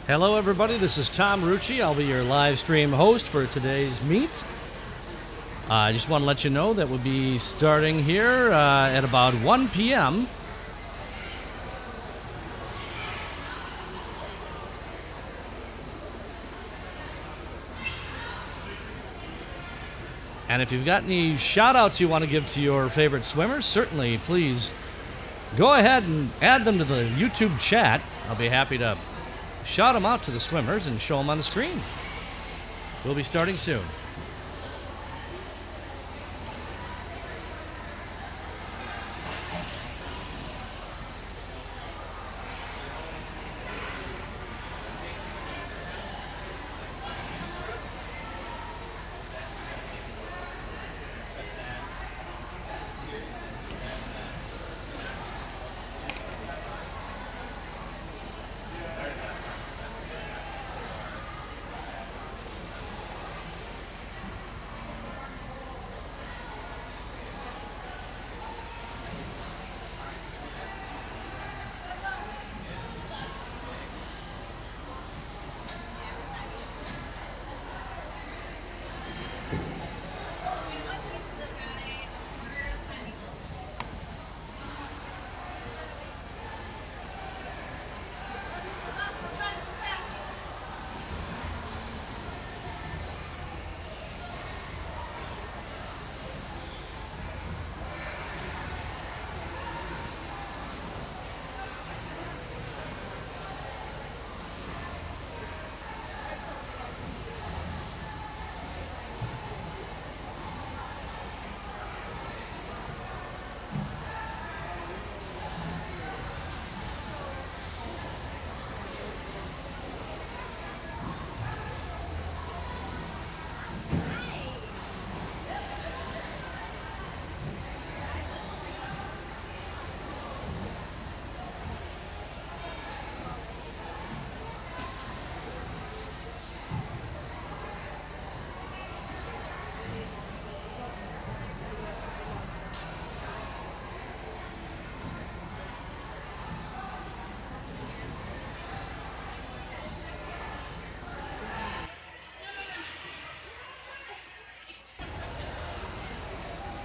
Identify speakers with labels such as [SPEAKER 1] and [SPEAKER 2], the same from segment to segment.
[SPEAKER 1] Hello, everybody. This is Tom Rucci. I'll be your live stream host for today's meet. I just want to let you know that we'll be starting here at about 1 p.m. And if you've got any shout-outs you want to give to your favorite swimmers, certainly, please go ahead and add them to the YouTube chat. I'll be happy to shout them out to the swimmers and show them on the screen. We'll be starting soon.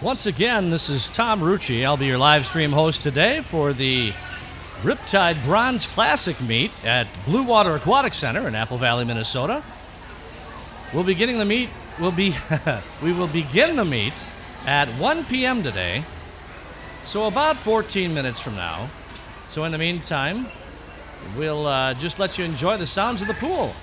[SPEAKER 1] Once again, this is Tom Rucci. I'll be your live stream host today for the Riptide Bronze Classic meet at Blue Water Aquatic Center in Apple Valley, Minnesota. We'll be getting the meet. We will begin the meet at 1 p.m. today, so about 14 minutes from now. So in the meantime, we'll just let you enjoy the sounds of the pool.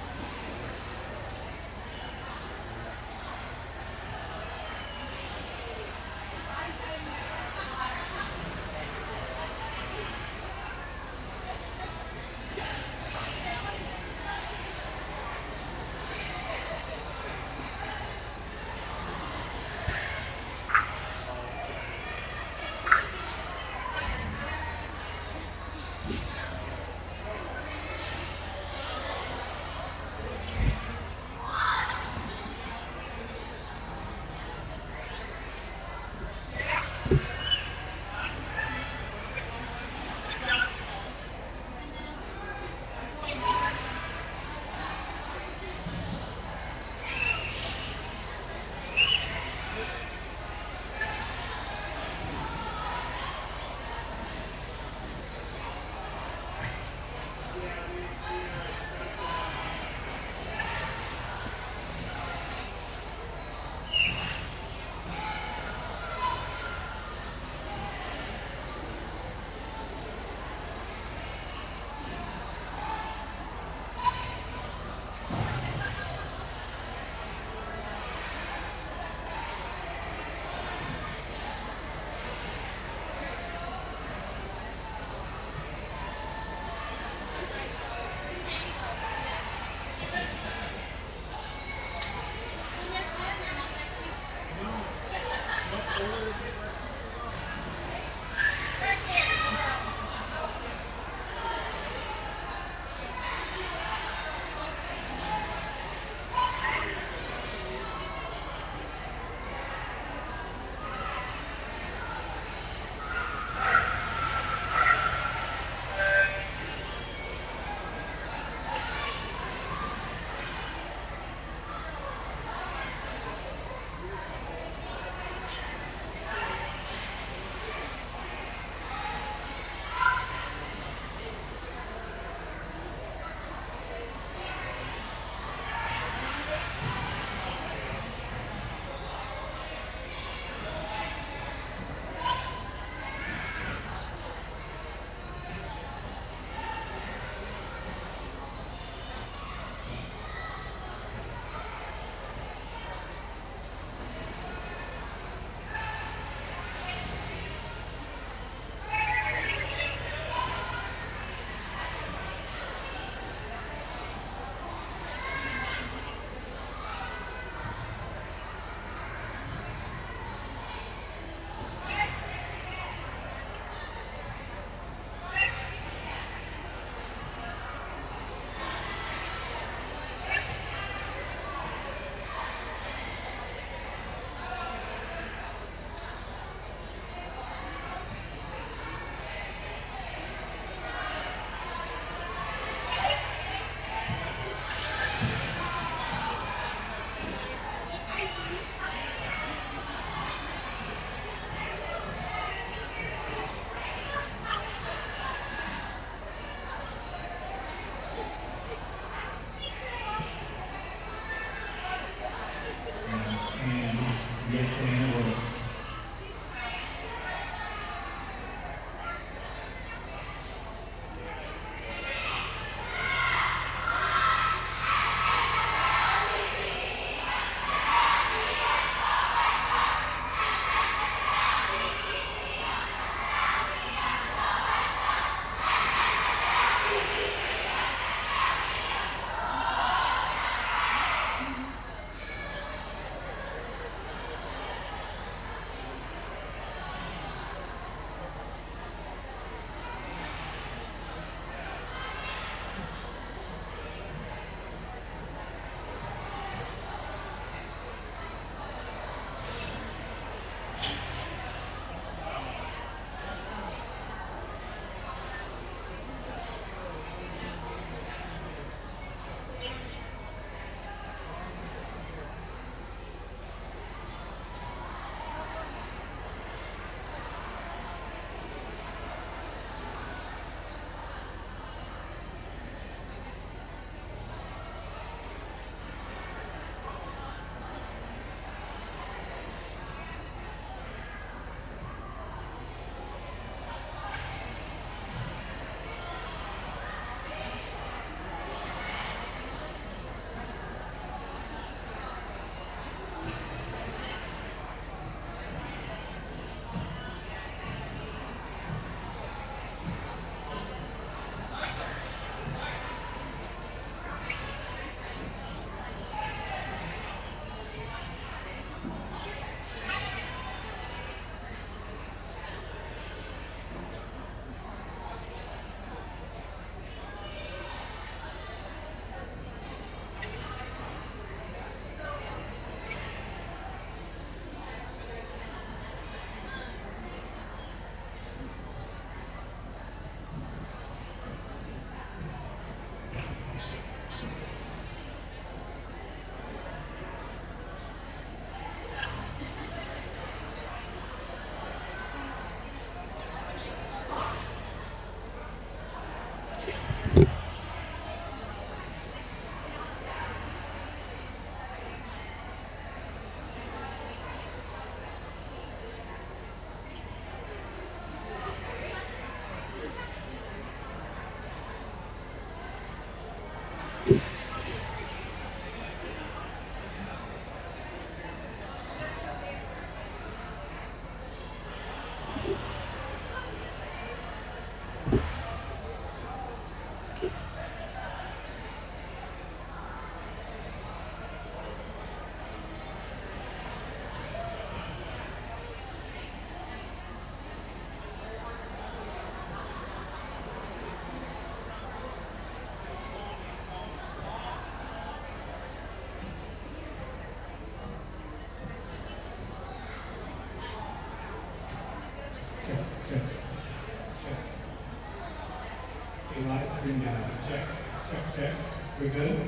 [SPEAKER 2] Check. We good?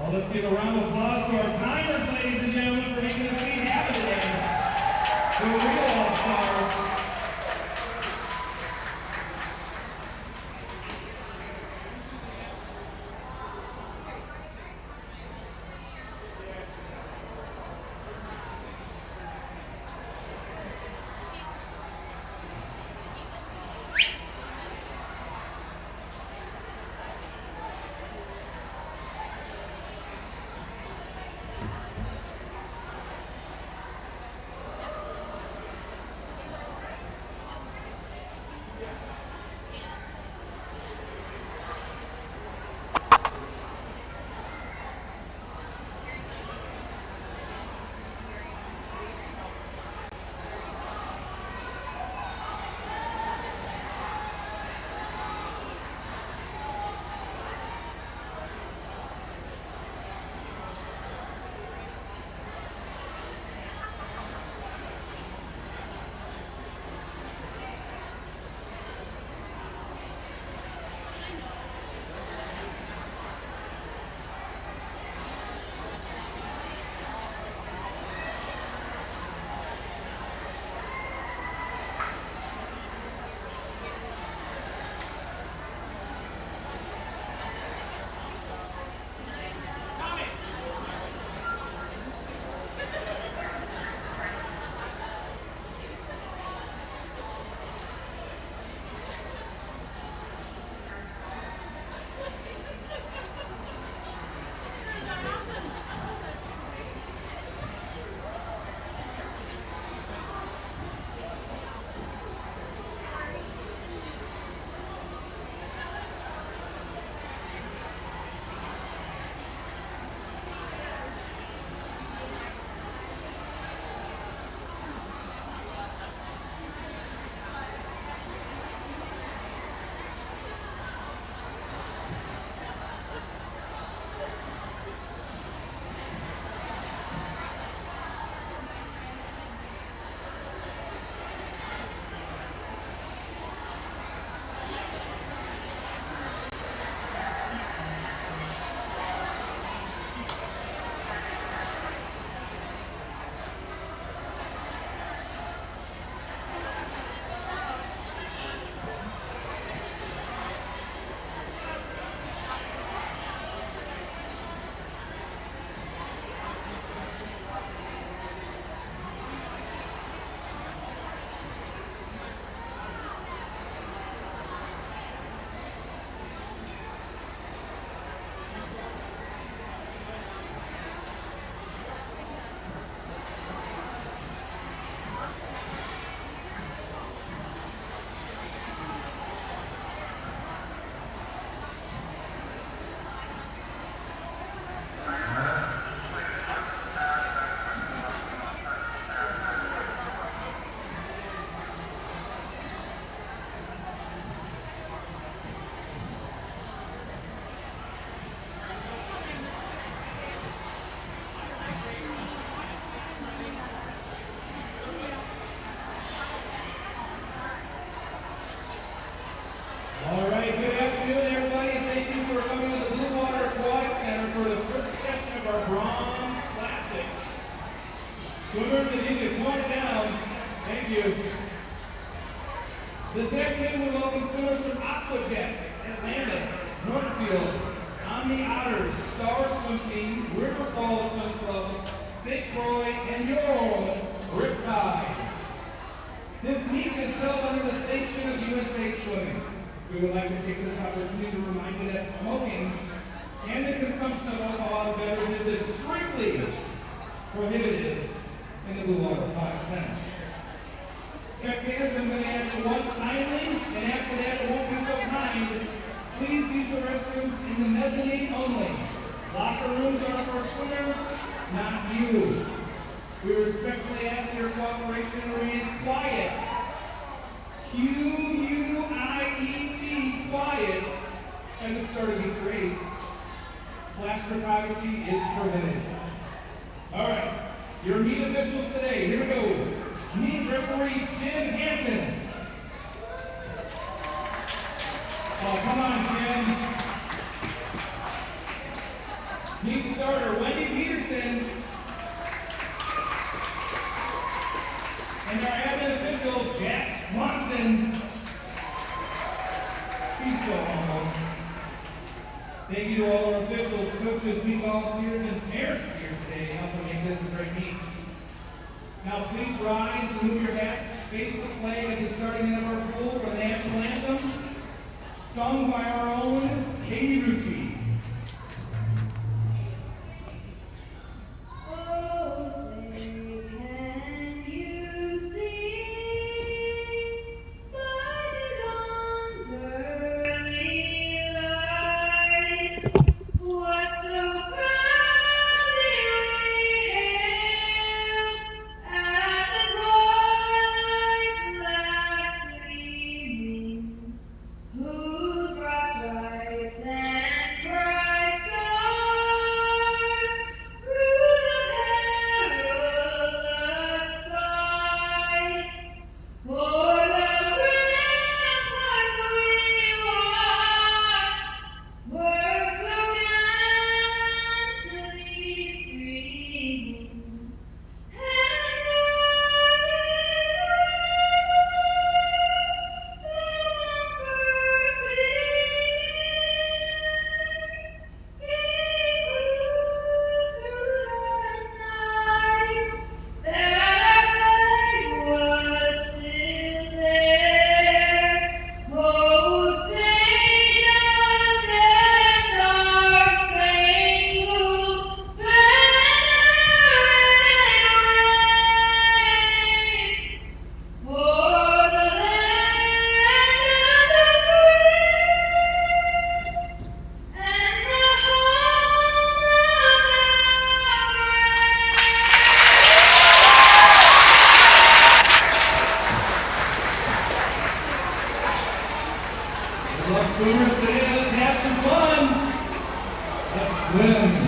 [SPEAKER 2] Well, let's give a round of applause to our timers, ladies and gentlemen, for making this meet happen today. To a real all-stars. Swimmers that need to tone it down. Thank you. This afternoon we welcome swimmers from Aquajets, Atlantis, Northfield, Omni Otters, Star Swim Team, River Falls Swim Club, St. Croix, and your own Riptide. This meet is held under the sanction of USA Swimming. We would like to take this opportunity to remind you that smoking and the consumption of alcoholic beverages is strictly prohibited in the Blue Water Aquatic Center. Spectators, I'm going to ask you once kindly, and after that, it won't be so kind. Please use the restrooms in the mezzanine only. Locker rooms are for swimmers, not you. We respectfully ask your cooperation to remain quiet. Q-U-I-E-T, quiet, at the start of each race. Flash photography is prohibited. All right, your meet officials today, here we go. Meet referee Jim Hampton. Oh, come on, Jim. Meet starter Wendy Peterson. And our admin official, Jack Swanson. He's still home. Thank you to all our officials, coaches, meet volunteers, and parents here today helping make this a great meet. Now please rise and move your hats, face the flag at the starting end of our pool for the national anthem, sung by our own Katie Rucci.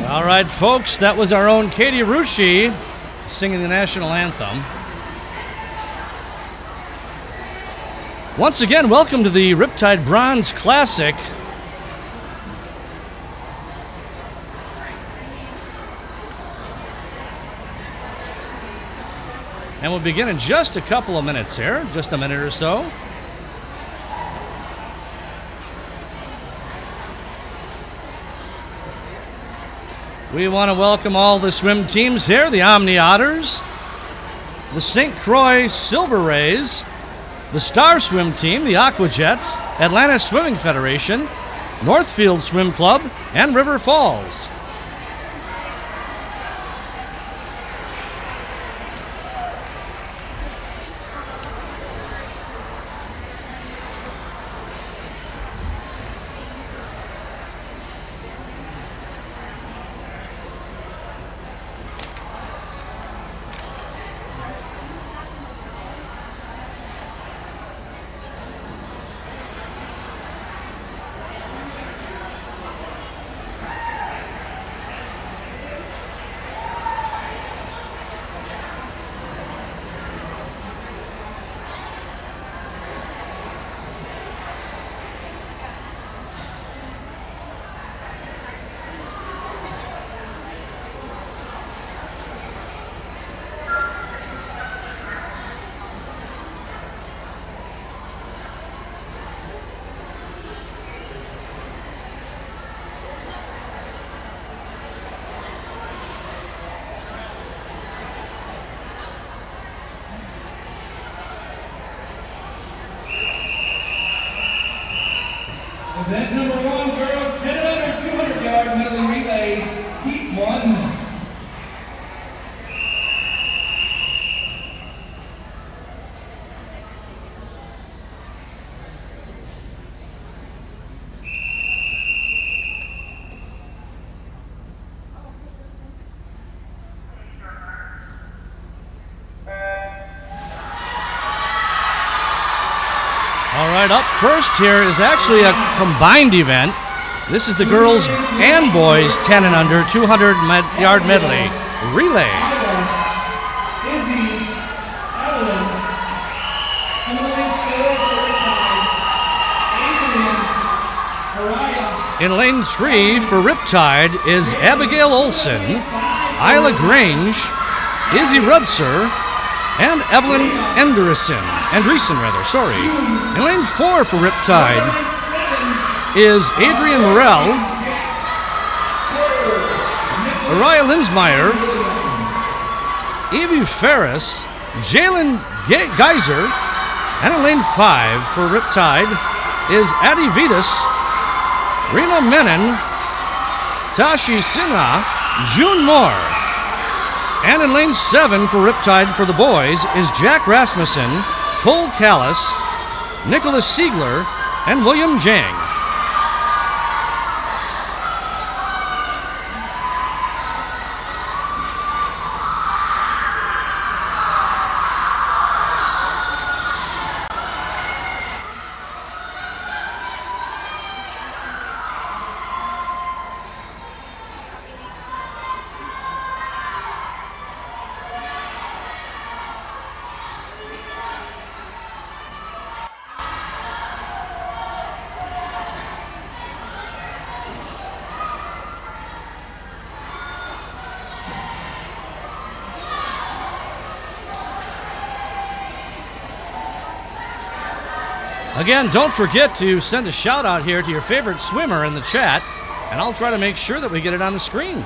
[SPEAKER 1] All right, folks, that was our own Katie Rucci singing the national anthem. Once again, welcome to the Riptide Bronze Classic. And we'll begin in just a couple of minutes here, just a minute or so. We want to welcome all the swim teams here, the Omni Otters, the St. Croix Silver Rays, the Star Swim Team, the Aquajets, Atlanta Swimming Federation, Northfield Swim Club, and River Falls.
[SPEAKER 2] Event number 1, girls 10 and under 200-yard medley relay, heat 1.
[SPEAKER 1] All right, up first here is actually a combined event. This is the girls and boys 10 and under 200-yard medley relay. In lane 3 for Riptide is Abigail Olson, Isla Grange, Izzy Rudser, and Evelyn Andreessen. In lane 4 for Riptide is Adrian Morell, Araya Linsmeyer, Evie Ferris, Jalen Geyser, and in lane 5 for Riptide is Addie Vitas, Rena Menon, Tashi Sinha, June Moore. And in lane 7 for Riptide for the boys is Jack Rasmussen, Cole Callis, Nicholas Siegler, and William Jang. Again, don't forget to send a shout out here to your favorite swimmer in the chat, and I'll try to make sure that we get it on the screen.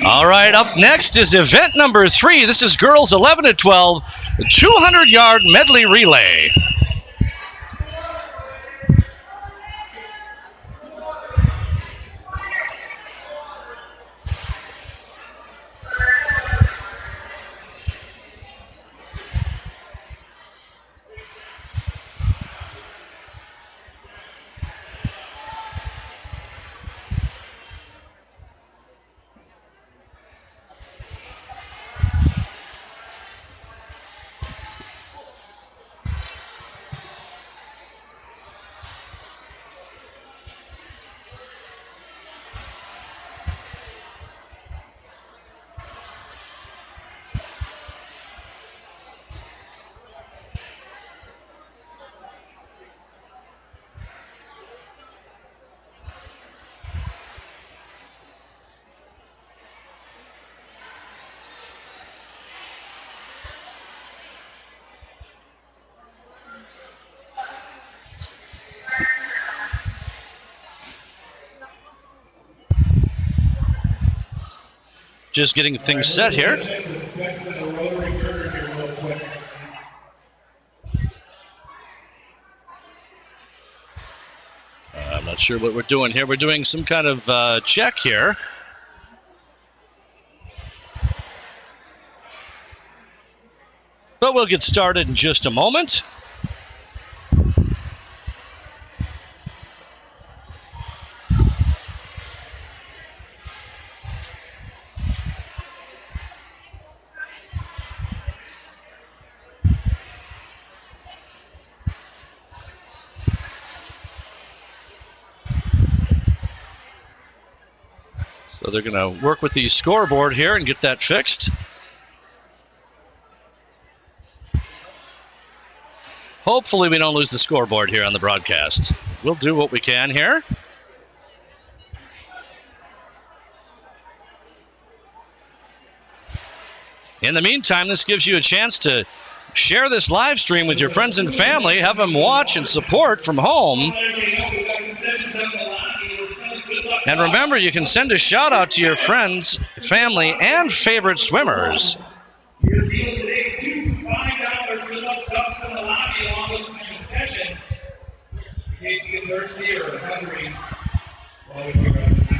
[SPEAKER 1] All right, up next is event number 3. This is girls 11 to 12, 200-yard medley relay. Just getting things set here. I'm not sure what we're doing here. We're doing some kind of check here. But we'll get started in just a moment. So they're going to work with the scoreboard here and get that fixed. Hopefully we don't lose the scoreboard here on the broadcast. We'll do what we can here. In the meantime, this gives you a chance to share this live stream with your friends and family. Have them watch and support from home. And remember, you can send a shout out to your friends, family, and favorite swimmers.
[SPEAKER 2] Your deal today, $5 for the cups in the lobby along with some concessions. In case you get thirsty or hungry while we're here at the time.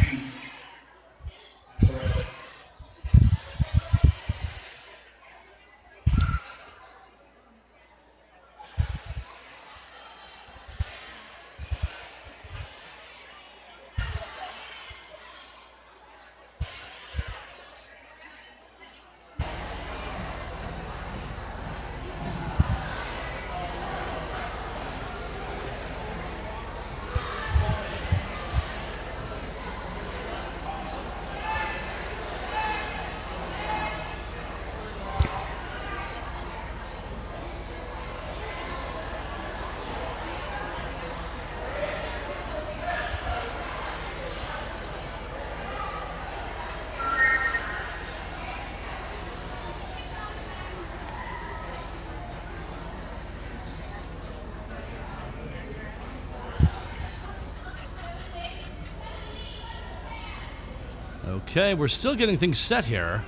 [SPEAKER 1] Okay, we're still getting things set here.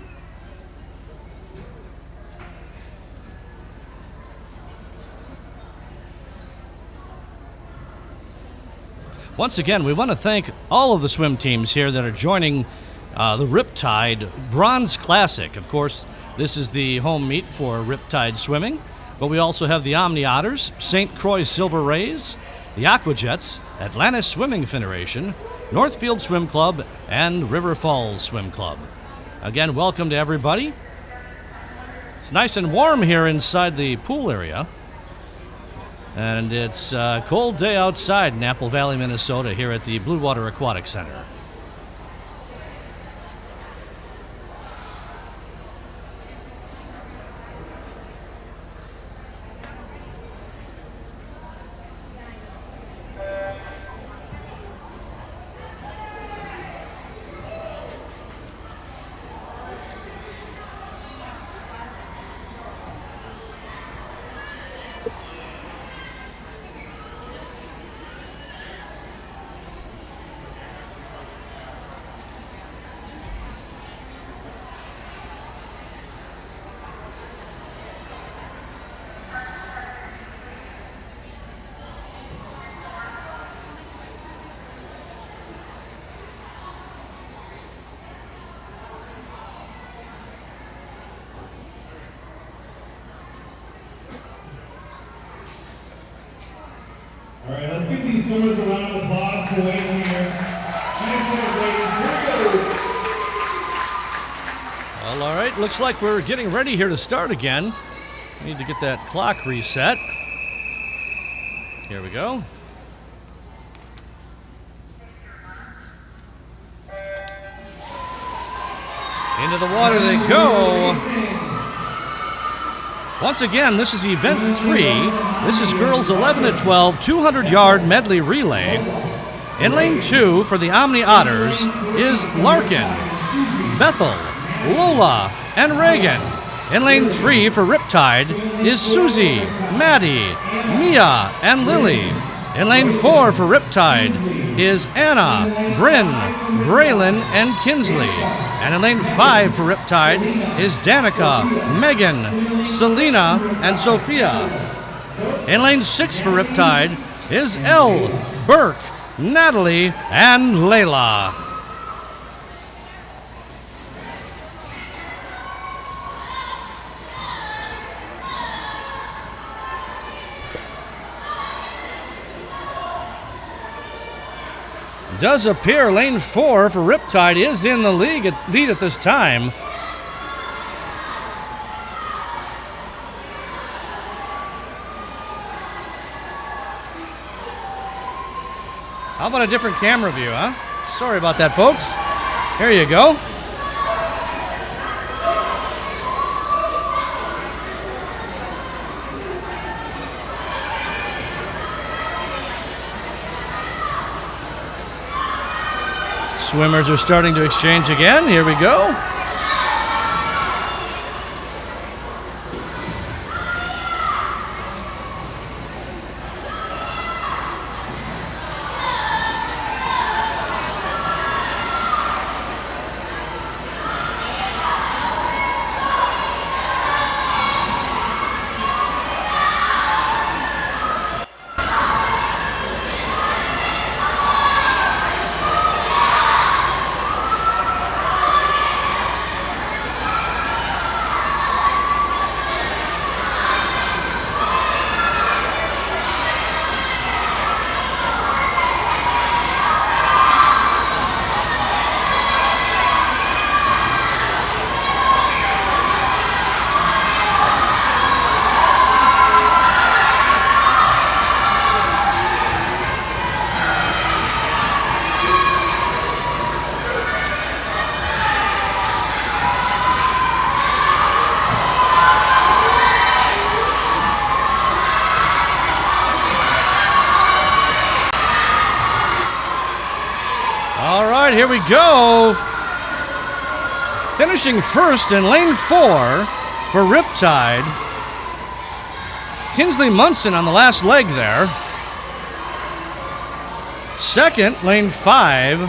[SPEAKER 1] Once again, we want to thank all of the swim teams here that are joining the Riptide Bronze Classic. Of course, this is the home meet for Riptide Swimming, but we also have the Omni Otters, St. Croix Silver Rays, the Aqua Jets, Atlantis Swimming Federation, Northfield Swim Club, and River Falls Swim Club. Again, welcome to everybody. It's nice and warm here inside the pool area. And it's a cold day outside in Apple Valley, Minnesota, here at the Blue Water Aquatic Center.
[SPEAKER 2] All right, let's give these swimmers a round of applause for waiting here. Nice work, ladies. Here we go.
[SPEAKER 1] Well, all right, looks like we're getting ready here to start again. We need to get that clock reset. Here we go. Into the water they go. Once again, this is event 3. This is girls 11 to 12, 200-yard medley relay. In lane 2 for the Omni Otters is Larkin, Bethel, Lola, and Reagan. In lane 3 for Riptide is Susie, Maddie, Mia, and Lily. In lane 4 for Riptide is Anna, Bryn, Braylon, and Kinsley. And in lane 5 for Riptide is Danica, Megan, Selena, and Sophia. In lane 6 for Riptide is Elle, Burke, Natalie, and Layla. Does appear lane 4 for Riptide is in the lead at this time. How about a different camera view, huh? Sorry about that, folks. Here you go. Swimmers are starting to exchange again. Here we go. Here we go. Finishing first in lane 4 for Riptide. Kinsley Munson on the last leg there. Second, lane 5,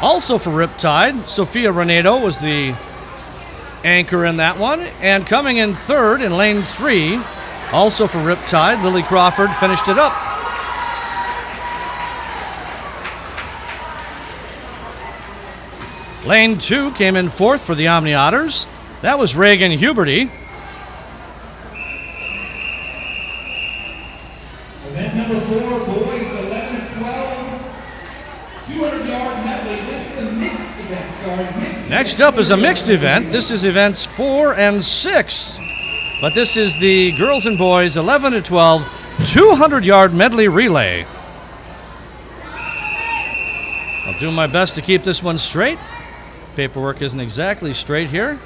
[SPEAKER 1] also for Riptide. Sophia Renato was the anchor in that one. And coming in third in lane 3, also for Riptide, Lily Crawford finished it up. Lane 2 came in fourth for the Omni Otters. That was Reagan Huberty.
[SPEAKER 2] Event number 4, boys 11 and 12, 200-yard medley. This is a mixed event.
[SPEAKER 1] Next up is a mixed event. This is events 4 and 6. But this is the girls and boys 11 to 12, 200-yard medley relay. I'll do my best to keep this one straight. Paperwork isn't exactly straight here.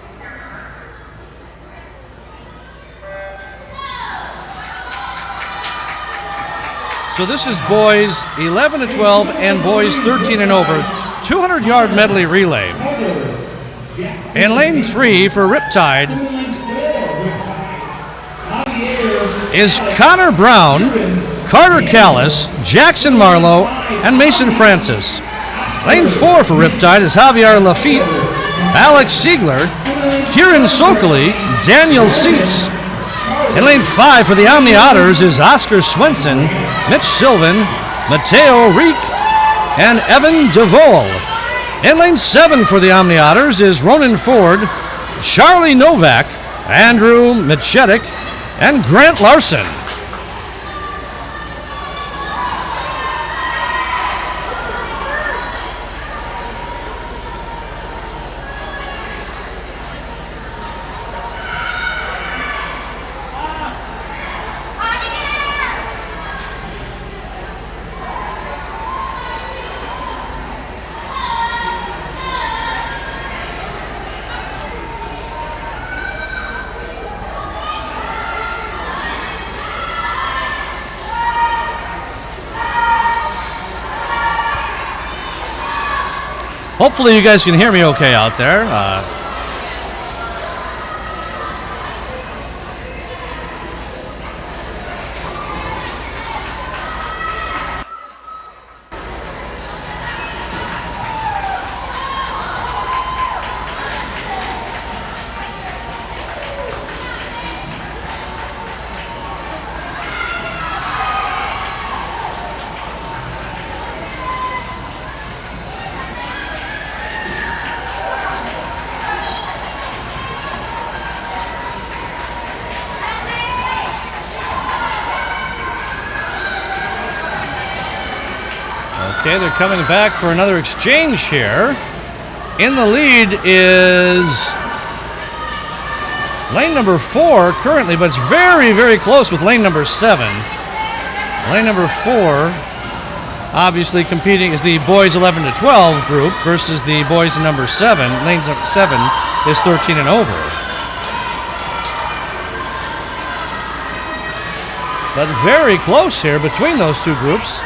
[SPEAKER 1] So this is boys 11 to 12 and boys 13 and over, 200-yard medley relay. In lane 3 for Riptide is Connor Brown, Carter Callis, Jackson Marlowe, and Mason Francis. Lane 4 for Riptide is Javier Lafitte, Alex Siegler, Kieran Sokoli, Daniel Seitz. In lane 5 for the Omni Otters is Oscar Swenson, Mitch Sylvan, Mateo Reek, and Evan DeVol. In lane 7 for the Omni Otters is Ronan Ford, Charlie Novak, Andrew Michetic, and Grant Larson. Hopefully you guys can hear me okay out there. Okay, they're coming back for another exchange here. In the lead is lane number 4 currently, but it's very, very close with lane number 7. Lane number 4 obviously competing is the boys 11 to 12 group versus the boys number 7. Lane 7 is 13 and over. But very close here between those two groups.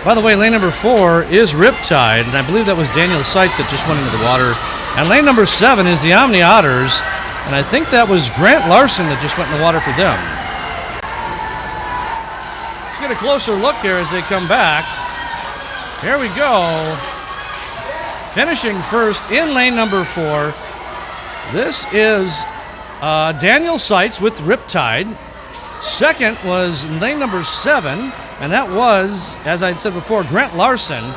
[SPEAKER 1] By the way, lane number 4 is Riptide, and I believe that was Daniel Seitz that just went into the water. And lane number 7 is the Omni Otters, and I think that was Grant Larson that just went in the water for them. Let's get a closer look here as they come back. Here we go. Finishing first in lane number 4. This is Daniel Seitz with Riptide. Second was lane number 7, and that was, as I'd said before, Grant Larson.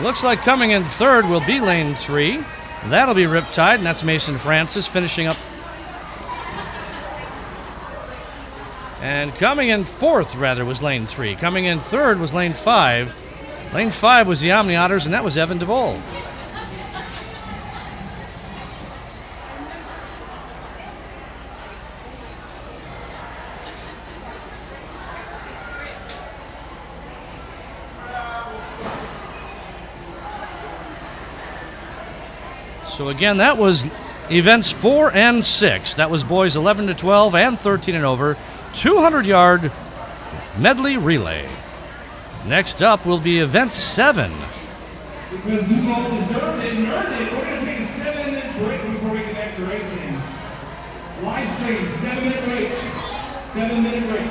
[SPEAKER 1] Looks like coming in third will be lane 3. That'll be Riptide, and that's Mason Francis finishing up. And coming in fourth, rather, was lane 3. Coming in third was lane 5. Lane 5 was the Omni Otters, and that was Evan DeVol. So again, that was events 4 and 6. That was boys 11 to 12 and 13 and over. 200-yard medley relay. Next up will be event 7.
[SPEAKER 2] Because you both deserved it and earned it, we're going to take a 7-minute break before we get back to racing. Live stream, 7-minute break. 7-minute break.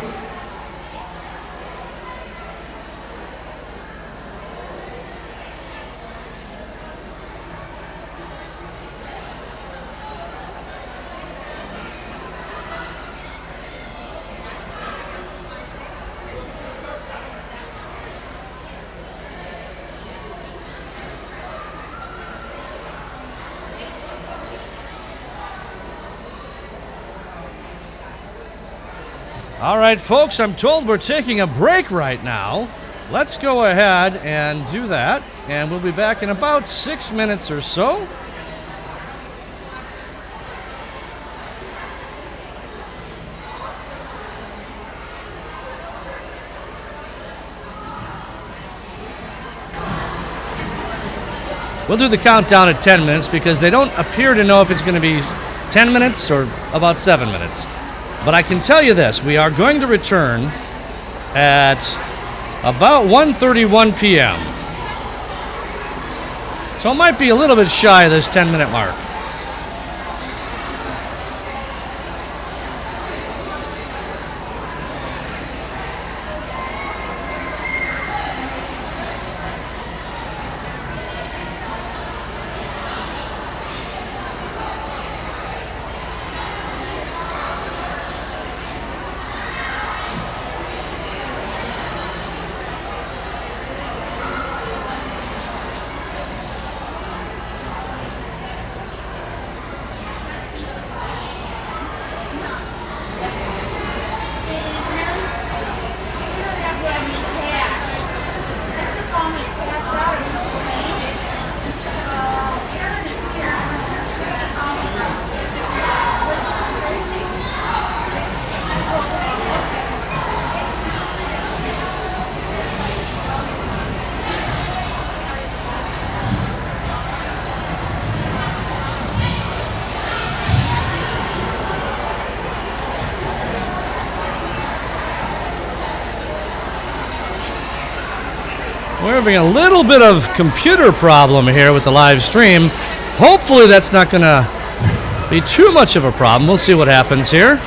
[SPEAKER 1] All right, folks, I'm told we're taking a break right now. Let's go ahead and do that, and we'll be back in about 6 minutes or so. We'll do the countdown at 10 minutes because they don't appear to know if it's going to be 10 minutes or about 7 minutes. But I can tell you this, we are going to return at about 1:31 p.m. So it might be a little bit shy of this 10-minute mark. We're having a little bit of computer problem here with the live stream. Hopefully that's not going to be too much of a problem. We'll see what happens here.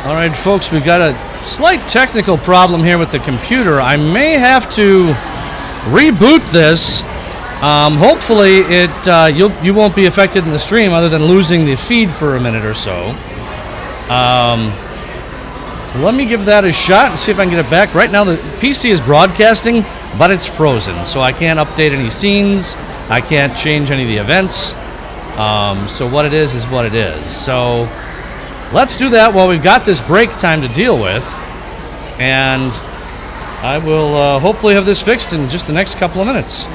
[SPEAKER 1] All right, folks, we've got a slight technical problem here with the computer. I may have to reboot this. Hopefully, you won't be affected in the stream other than losing the feed for a minute or so. Let me give that a shot and see if I can get it back. Right now, the PC is broadcasting, but it's frozen, so I can't update any scenes. I can't change any of the events. So what it is what it is. So let's do that while we've got this break time to deal with. And I will hopefully have this fixed in just the next couple of minutes.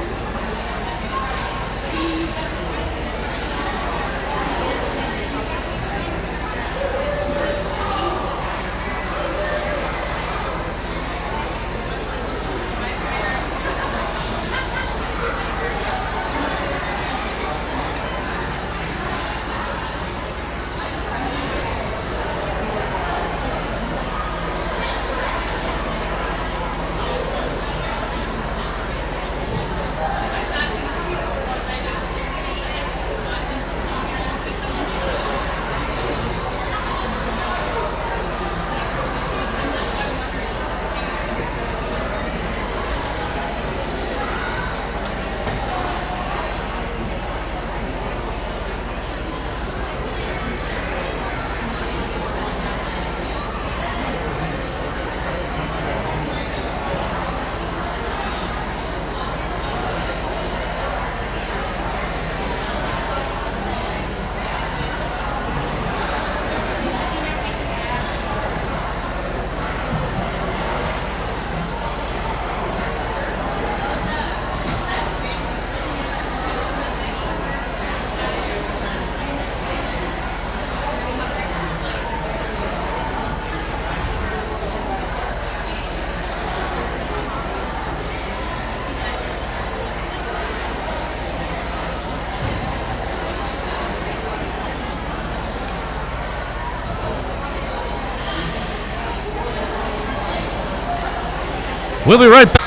[SPEAKER 1] We'll be right back.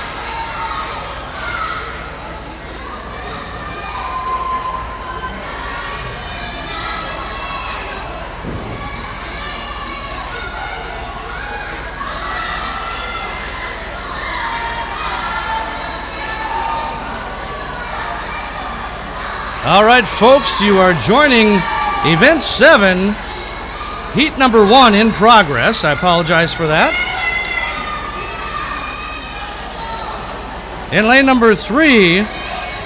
[SPEAKER 1] All right, folks, you are joining Event 7, Heat number 1 in progress. I apologize for that. In lane number 3,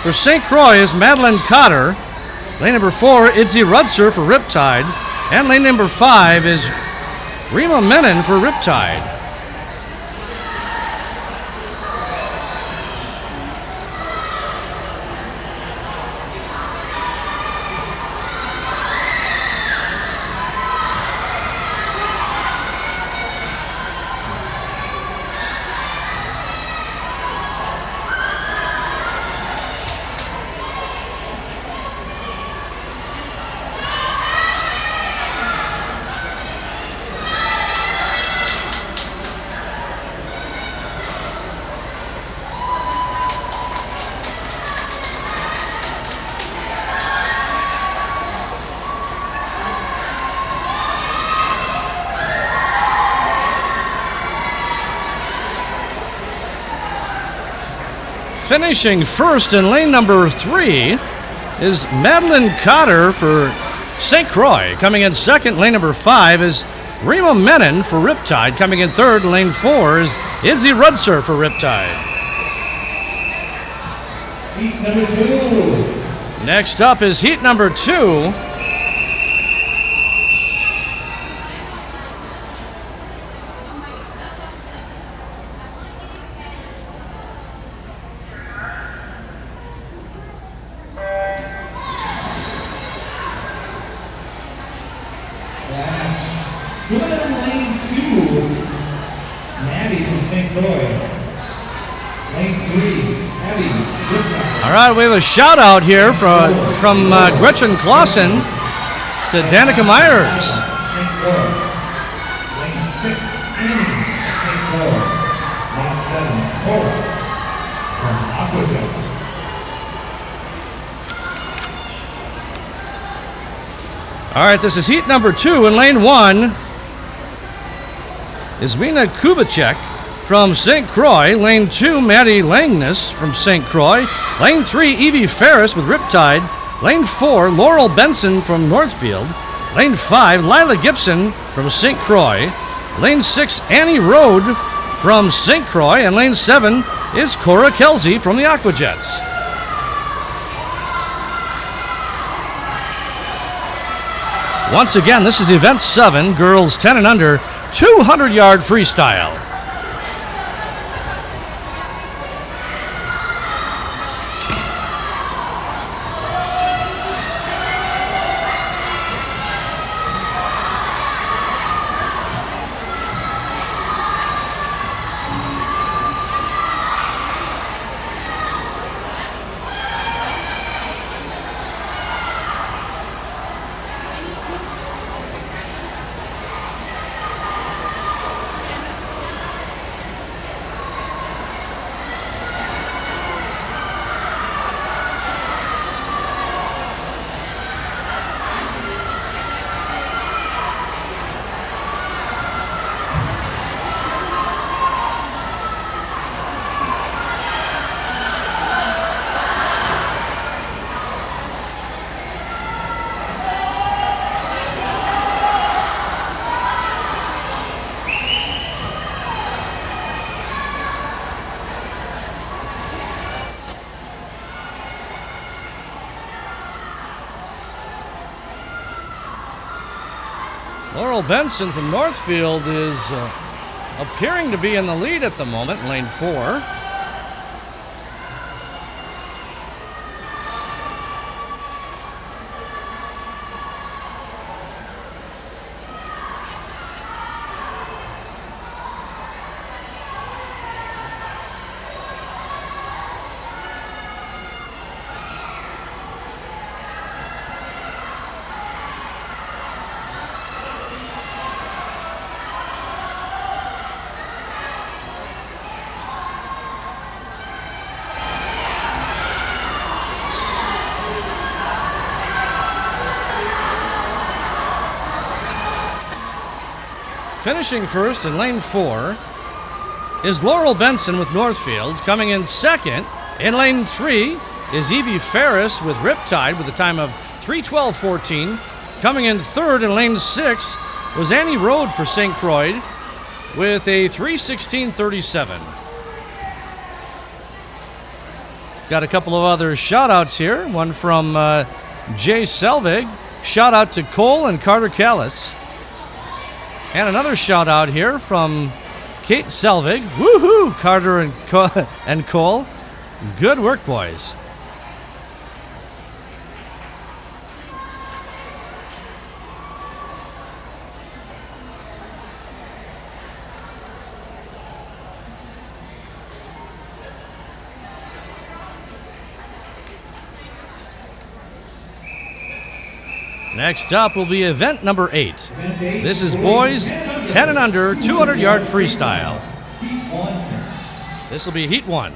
[SPEAKER 1] for St. Croix is Madeline Cotter. Lane number 4, Idzi Rudser for Riptide. And lane number 5 is Rima Menon for Riptide. Finishing first in lane number 3 is Madeline Cotter for St. Croix. Coming in second, lane number 5 is Rima Menon for Riptide. Coming in third, lane 4 is Idzi Rudser for Riptide.
[SPEAKER 2] Heat number 2.
[SPEAKER 1] Next up is heat number 2.
[SPEAKER 2] Good in lane 2, Maddie from St. Croix. Lane 3, Abby Riptide.
[SPEAKER 1] All right, we have a shout out here from Gretchen Clausen to Danica Myers.
[SPEAKER 2] St. Croix. Lane 6, Annie St. Croix. Lane 7, Cora from Aquajet.
[SPEAKER 1] All right, this is heat number 2 in lane 1. Ismina Kubacek from St. Croix. Lane 2, Maddie Langness from St. Croix. Lane 3, Evie Ferris with Riptide. Lane 4, Laurel Benson from Northfield. Lane 5, Lila Gibson from St. Croix. Lane 6, Annie Rode from St. Croix. And lane 7 is Cora Kelsey from the Aquajets. Once again, this is event 7, girls 10 and under, 200-yard freestyle. Laurel Benson from Northfield is appearing to be in the lead at the moment, lane 4. Finishing first in lane 4 is Laurel Benson with Northfield. Coming in second in lane 3 is Evie Ferris with Riptide with a time of 3:12.14. Coming in third in lane 6 was Annie Rode for St. Croix with a 3:16.37. Got a couple of other shout-outs here. One from Jay Selvig. Shout out to Cole and Carter Callis. And another shout out here from Kate Selvig. Woohoo, Carter and Cole. Good work, boys. Next up will be event number 8. This is boys 10 and under, 200-yard freestyle. This will be heat 1.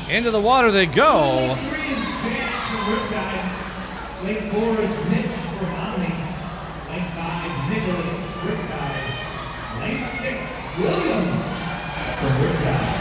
[SPEAKER 1] Into the water they go.
[SPEAKER 2] Lane 4 is Mitch for Omni. Lane 5, Nicholas Riptide. Lane 6, William for Riptide.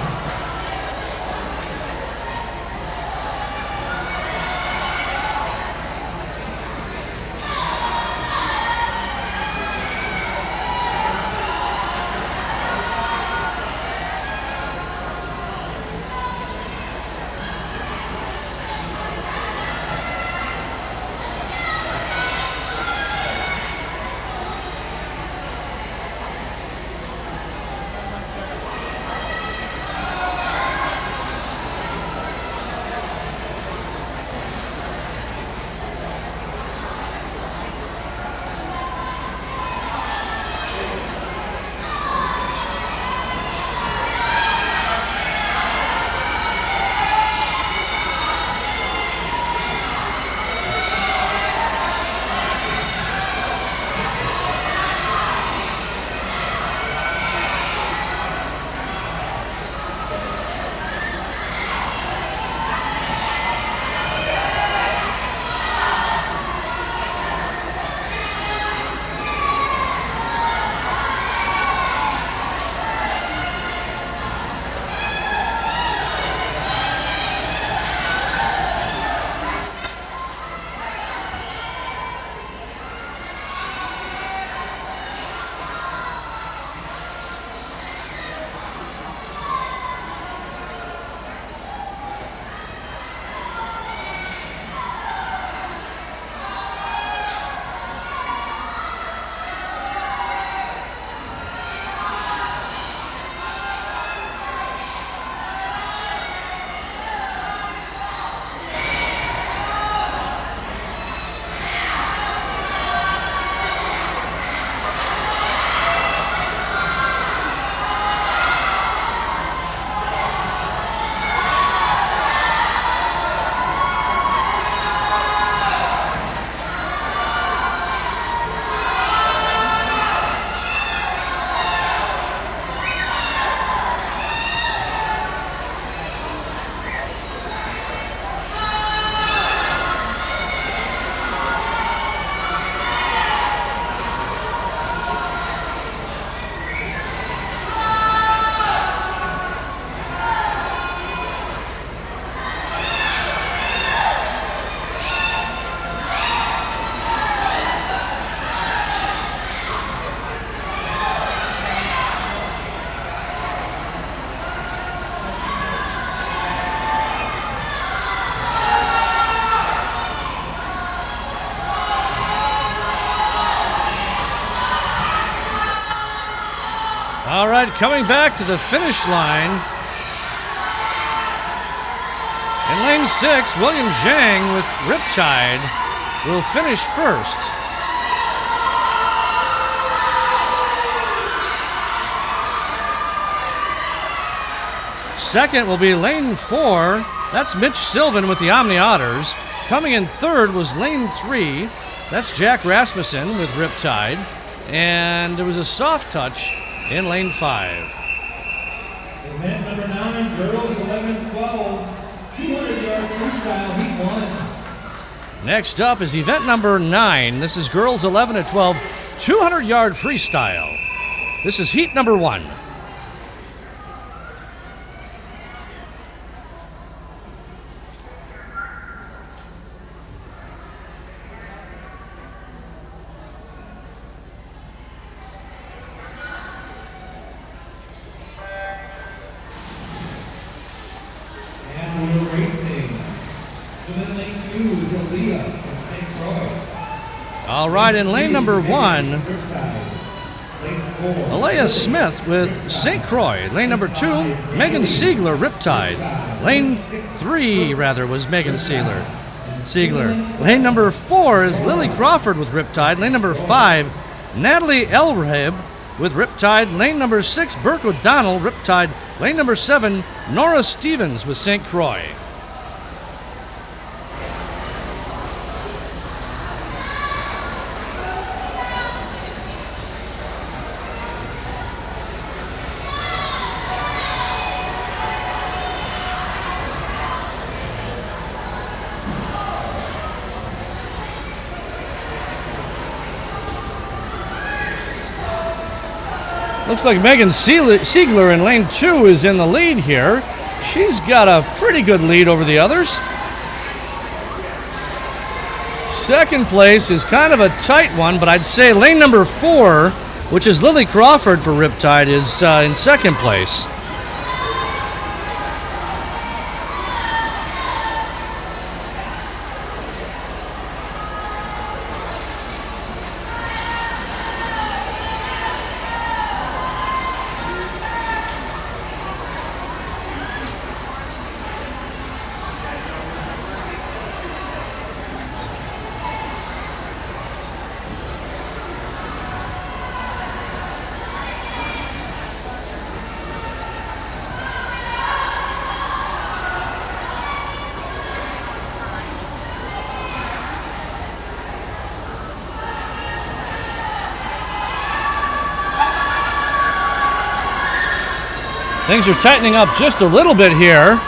[SPEAKER 1] right, coming back to the finish line. In lane 6, William Zhang with Riptide will finish first. Second will be lane 4. That's Mitch Sylvan with the Omni Otters. Coming in third was lane 3. That's Jack Rasmussen with Riptide. And there was a soft touch in lane 5.
[SPEAKER 2] Event number 9, girls 11 and 12, 200-yard freestyle, heat 1.
[SPEAKER 1] Next up is event number 9. This is girls 11 to 12, 200-yard freestyle. This is heat number 1. All right, in lane number 1, Alea Smith with St. Croix. Lane number 2, Megan Siegler, Riptide. Lane 3, was Megan Siegler. Lane number 4 is Lily Crawford with Riptide. Lane number 5, Natalie Elreb with Riptide. Lane number 6, Burke O'Donnell, Riptide. Lane number 7, Nora Stevens with St. Croix. Looks like Megan Siegler in lane 2 is in the lead here. She's got a pretty good lead over the others. Second place is kind of a tight one, but I'd say lane number 4, which is Lily Crawford for Riptide, is in second place. Things are tightening up just a little bit here.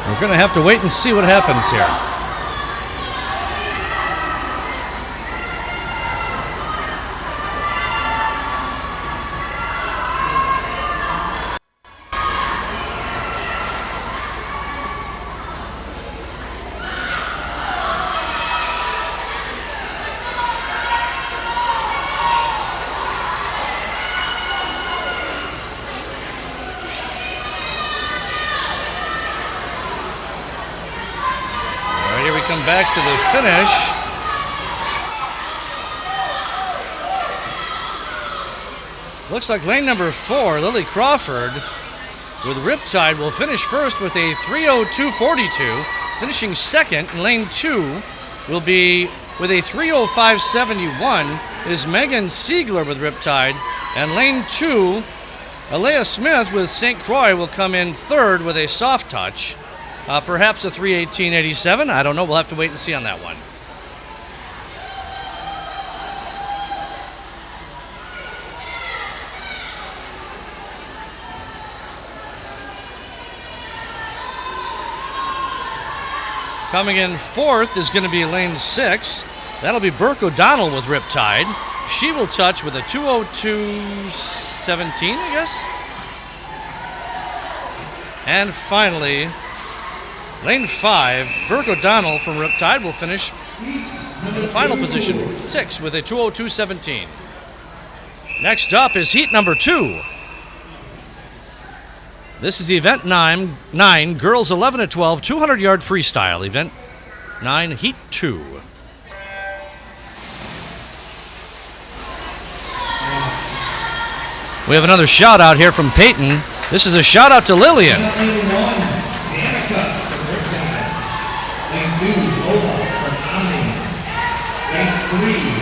[SPEAKER 1] We're going to have to wait and see what happens here. Come back to the finish. Looks like lane number 4, Lily Crawford with Riptide will finish first with a 3:02.42. Finishing second in lane 2 will be with a 3:05.71 is Megan Siegler with Riptide. And lane 2, Alea Smith with St. Croix will come in third with a soft touch. Perhaps a 3:18.87. I don't know. We'll have to wait and see on that one. Coming in fourth is going to be lane 6. That'll be Burke O'Donnell with Riptide. She will touch with a 2:02.17, I guess. And finally, lane 5, Burke O'Donnell from Riptide will finish in the final position, 6, with a 2:02.17. Next up is heat number 2. This is event 9, girls 11 to 12, 200-yard freestyle. Event 9, heat 2. We have another shout out here from Peyton. This is a shout out to Lillian.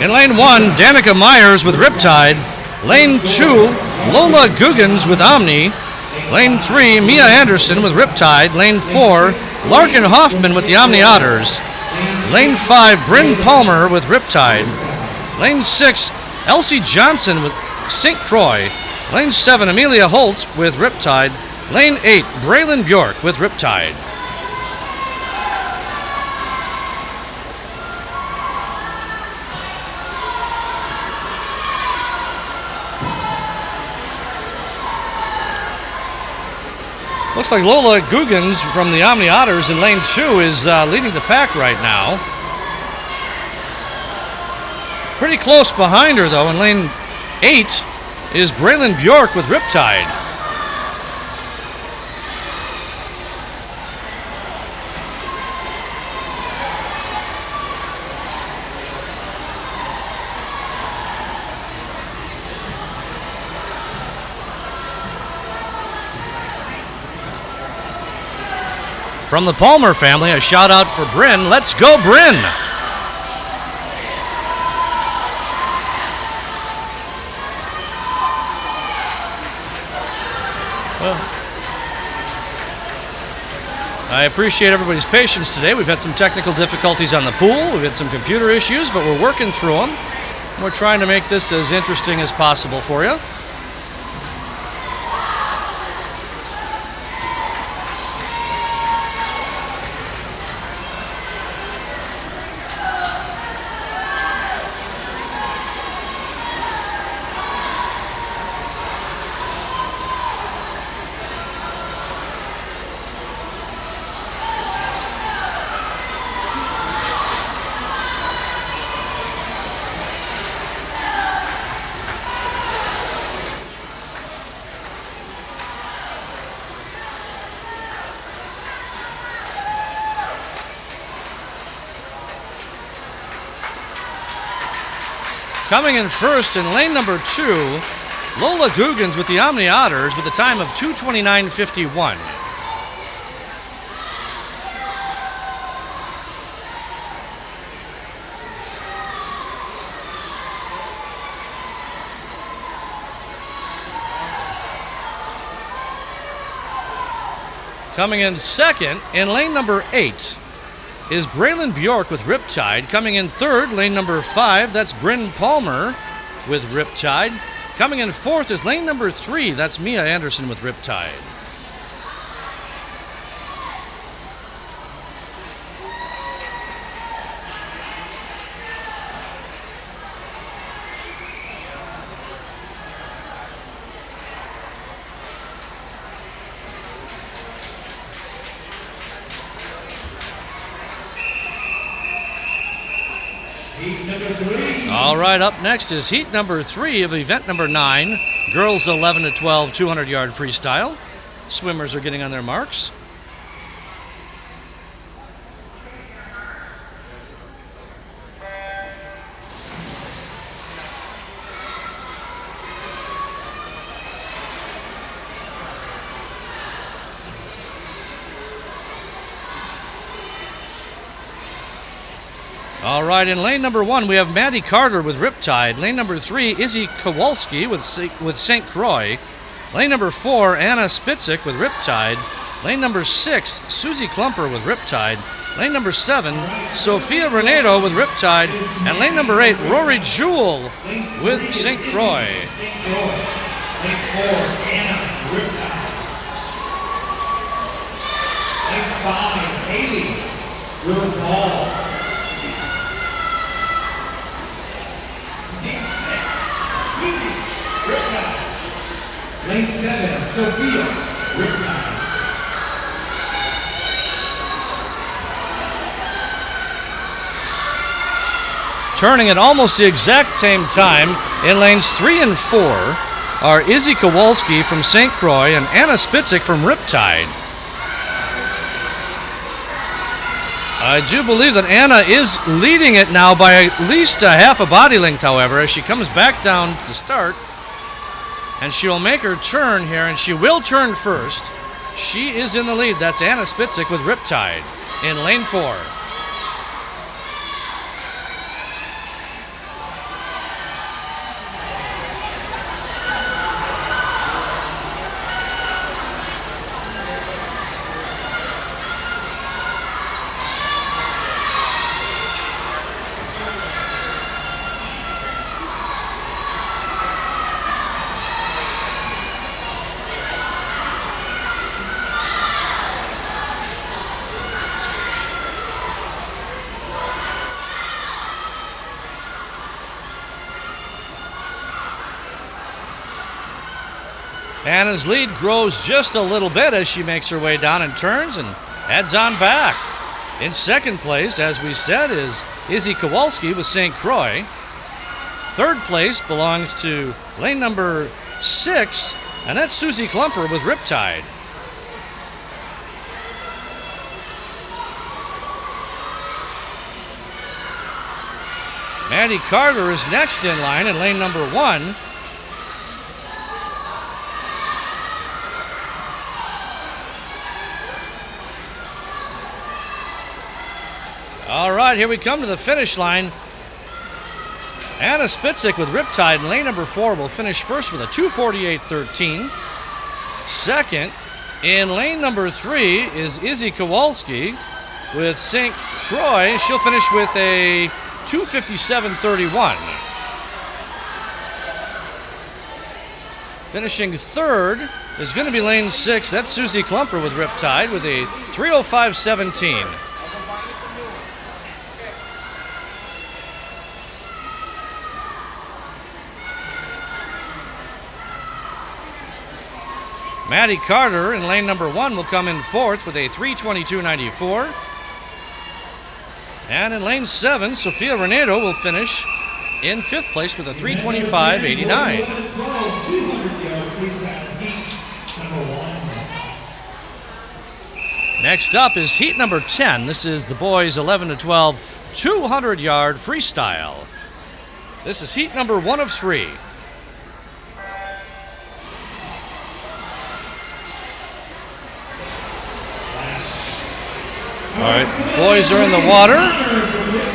[SPEAKER 1] In lane 1, Danica Myers with Riptide. Lane 2, Lola Guggins with Omni. Lane 3, Mia Anderson with Riptide. Lane 4, Larkin Hoffman with the Omni Otters. Lane 5, Bryn Palmer with Riptide. Lane 6, Elsie Johnson with St. Croix. Lane 7, Amelia Holt with Riptide. Lane 8, Braylon Bjork with Riptide. Looks like Lola Guggins from the Omni Otters in lane 2 is leading the pack right now. Pretty close behind her, though. In lane 8 is Braylon Bjork with Riptide. From the Palmer family, a shout out for Bryn. Let's go, Bryn! Well, I appreciate everybody's patience today. We've had some technical difficulties on the pool. We've had some computer issues, but we're working through them. We're trying to make this as interesting as possible for you. Coming in first in lane number 2, Lola Guggins with the Omni Otters with a time of 2:29.51. Coming in second in lane number 8 is Braylon Bjork with Riptide. Coming in third, lane number 5, that's Bryn Palmer with Riptide. Coming in fourth is lane number 3, that's Mia Anderson with Riptide. All right, up next is heat number 3 of event number 9, girls 11 to 12, 200-yard freestyle. Swimmers are getting on their marks. All right, in lane number 1, we have Maddie Carter with Riptide. Lane number 3, Izzy Kowalski with St. Croix. Lane number 4, Anna Spitzik with Riptide. Lane number 6, Susie Klumper with Riptide. Lane number 7, Sophia Renato with Riptide. And lane number 8, Rory Jewell with St. Croix.
[SPEAKER 2] Lane 4, Anna Riptide. Lane 5, Haley River Ball. Lane 7, Sophia Riptide.
[SPEAKER 1] Turning at almost the exact same time in lanes 3 and 4 are Izzy Kowalski from St. Croix and Anna Spitzik from Riptide. I do believe that Anna is leading it now by at least a half a body length, however, as she comes back down to the start. And she will make her turn here, and she will turn first. She is in the lead. That's Anna Spitzik with Riptide in lane 4. Anna's lead grows just a little bit as she makes her way down and turns and heads on back. In second place, as we said, is Izzy Kowalski with St. Croix. Third place belongs to lane number 6, and that's Susie Klumper with Riptide. Maddie Carter is next in line in lane number 1. All right, here we come to the finish line. Anna Spitzik with Riptide in lane number 4 will finish first with a 2:48.13. Second, in lane number 3 is Izzy Kowalski with St. Croix. She'll finish with a 2:57.31. Finishing third is going to be lane 6. That's Susie Klumper with Riptide with a 3:05.17. Maddie Carter in lane number 1 will come in fourth with a 3:22.94. And in lane 7, Sofia Renedo will finish in 5th place with a 3:25.89. Next up is heat number 10. This is the boys 11 to 12 200-yard freestyle. This is heat number 1 of 3. All right, boys are in the water,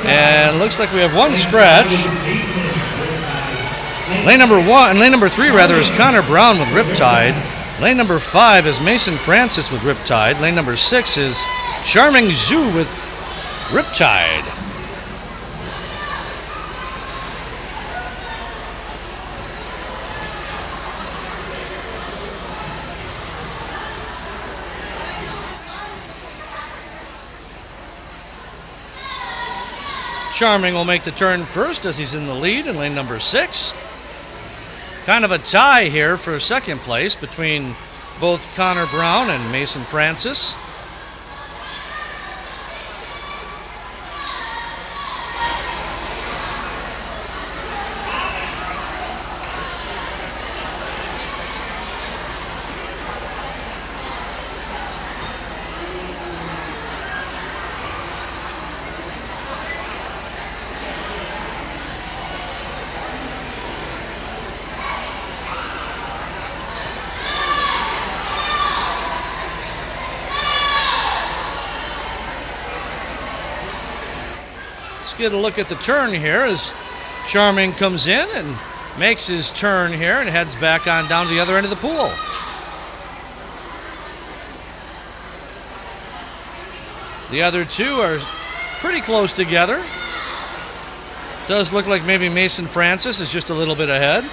[SPEAKER 1] and looks like we have one scratch. Lane number 3 is Connor Brown with Riptide. Lane number 5 is Mason Francis with Riptide. Lane number 6 is Charming Zhu with Riptide. Charming will make the turn first as he's in the lead in lane number 6. Kind of a tie here for second place between both Connor Brown and Mason Francis. Get a look at the turn here as Charming comes in and makes his turn here and heads back on down to the other end of the pool. The other two are pretty close together. Does look like maybe Mason Francis is just a little bit ahead.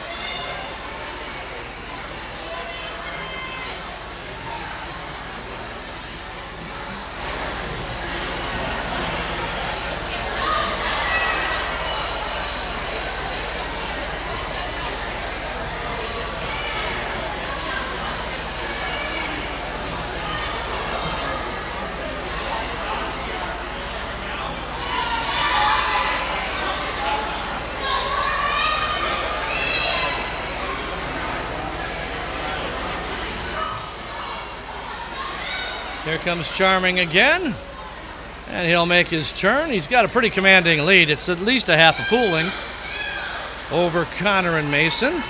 [SPEAKER 1] Here comes Charming again. And he'll make his turn. He's got a pretty commanding lead. It's at least a half a pool length over Connor and Mason.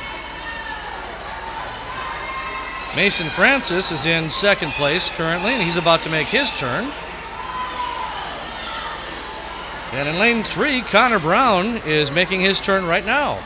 [SPEAKER 1] Mason Francis is in second place currently, and he's about to make his turn. And in lane 3, Connor Brown is making his turn right now.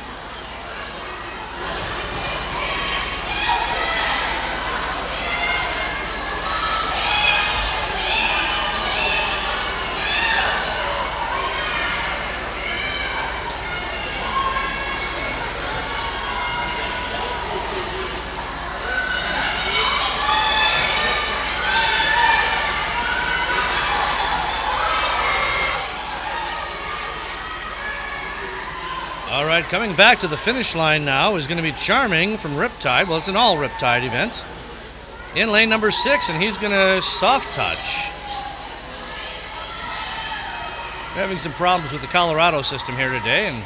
[SPEAKER 1] All right, coming back to the finish line now is going to be Charming from Riptide. Well, it's an all Riptide event. In lane number 6, and he's going to soft touch. We're having some problems with the Colorado system here today, and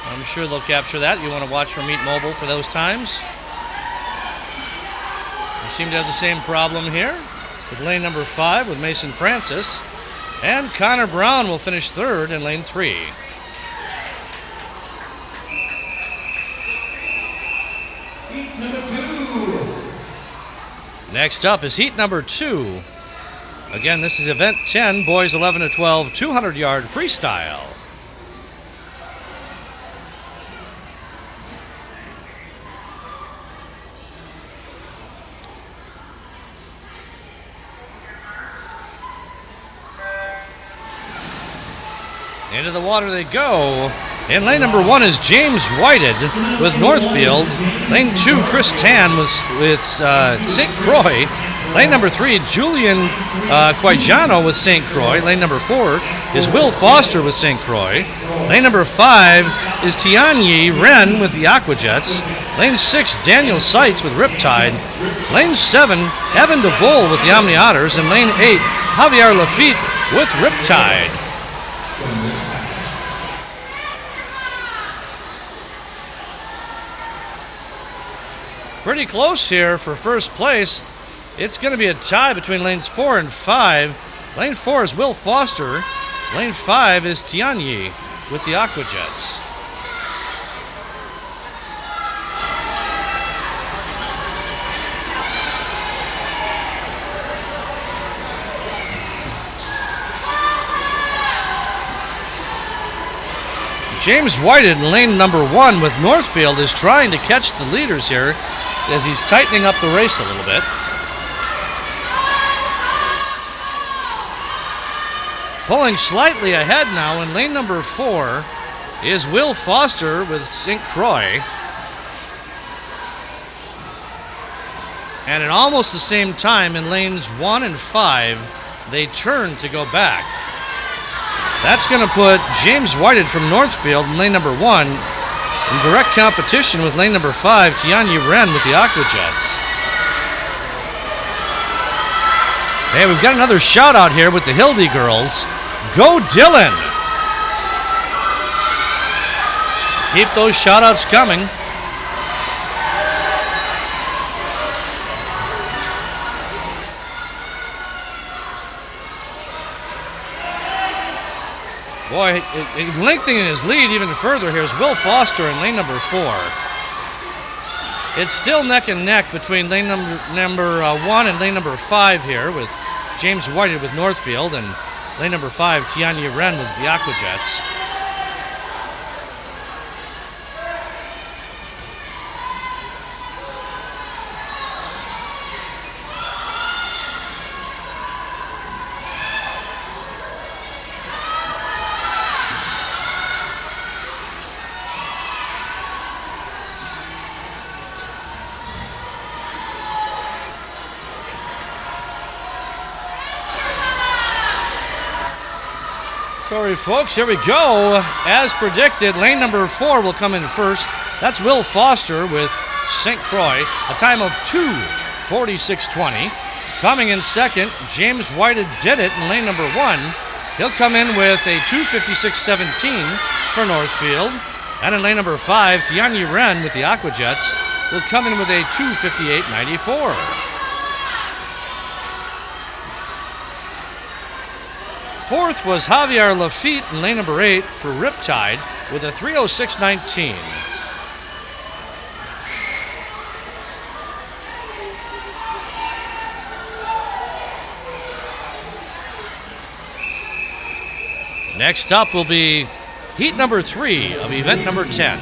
[SPEAKER 1] I'm sure they'll capture that. You want to watch for Meet Mobile for those times. We seem to have the same problem here with lane number 5 with Mason Francis. And Connor Brown will finish third in lane 3. Next up is heat number 2. Again, this is event 10, boys 11 to 12, 200-yard freestyle. Into the water they go. In lane number 1 is James Whited with Northfield. Lane 2, Chris Tan with St. Croix. Lane number 3, Julian Quijano with St. Croix. Lane number 4 is Will Foster with St. Croix. Lane number 5 is Tianyi Ren with the Aquajets. Lane 6, Daniel Seitz with Riptide. Lane 7, Evan DeVol with the Omni Otters. And lane 8, Javier Lafitte with Riptide. Pretty close here for first place. It's going to be a tie between lanes 4 and 5. Lane 4 is Will Foster. Lane 5 is Tianyi with the Aquajets. James Whited in lane number 1 with Northfield is trying to catch the leaders here as he's tightening up the race a little bit. Pulling slightly ahead now in lane number 4 is Will Foster with St. Croix. And at almost the same time in lanes 1 and 5, they turn to go back. That's going to put James Whited from Northfield in lane number 1 in direct competition with lane number 5, Tianyi Ren with the Aquajets. Hey, we've got another shout out here with the Hildy girls. Go Dylan! Keep those shout outs coming. Boy, lengthening his lead even further here is Will Foster in lane number 4. It's still neck and neck between lane number 1 and lane number 5 here with James Whited with Northfield and lane number 5, Tianyi Ren with the Aquajets. Sorry, folks, here we go. As predicted, lane number 4 will come in first. That's Will Foster with St. Croix, a time of 2:46.20. Coming in second, James Whited did it in lane number 1. He'll come in with a 2:56.17 for Northfield. And in lane number 5, Tianyi Ren with the Aquajets will come in with a 2:58.94. Fourth was Javier Lafitte in lane number 8 for Riptide with a 3:06.19. Next up will be heat number 3 of event number 10.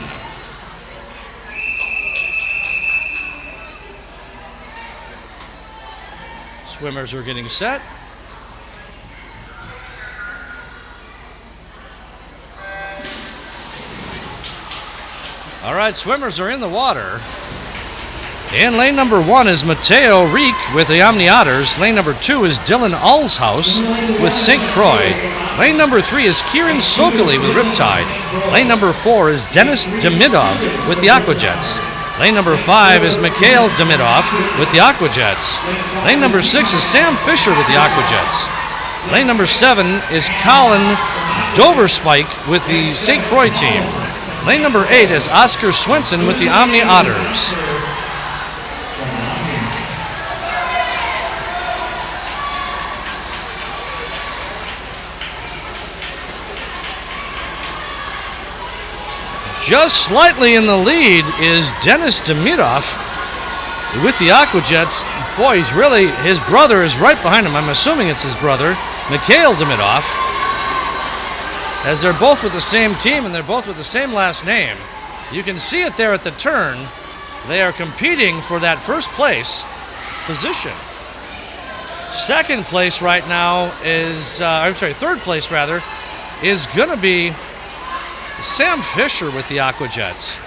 [SPEAKER 1] Swimmers are getting set. All right, swimmers are in the water. In lane number 1 is Mateo Reek with the Omni Otters. Lane number 2 is Dylan Allshouse with St. Croix. Lane number 3 is Kieran Sokoli with Riptide. Lane number 4 is Dennis Demidov with the Aquajets. Lane number 5 is Mikhail Demidov with the Aquajets. Lane number 6 is Sam Fisher with the Aquajets. Lane number 7 is Colin Doverspike with the St. Croix team. Lane number 8 is Oscar Swenson with the Omni Otters. Just slightly in the lead is Dennis Demidov with the Aquajets. Boy, his brother is right behind him. I'm assuming it's his brother, Mikhail Demidov, as they're both with the same team and they're both with the same last name. You can see it there at the turn. They are competing for that first place position. Second place right now is, third place rather, is going to be Sam Fisher with the Aquajets.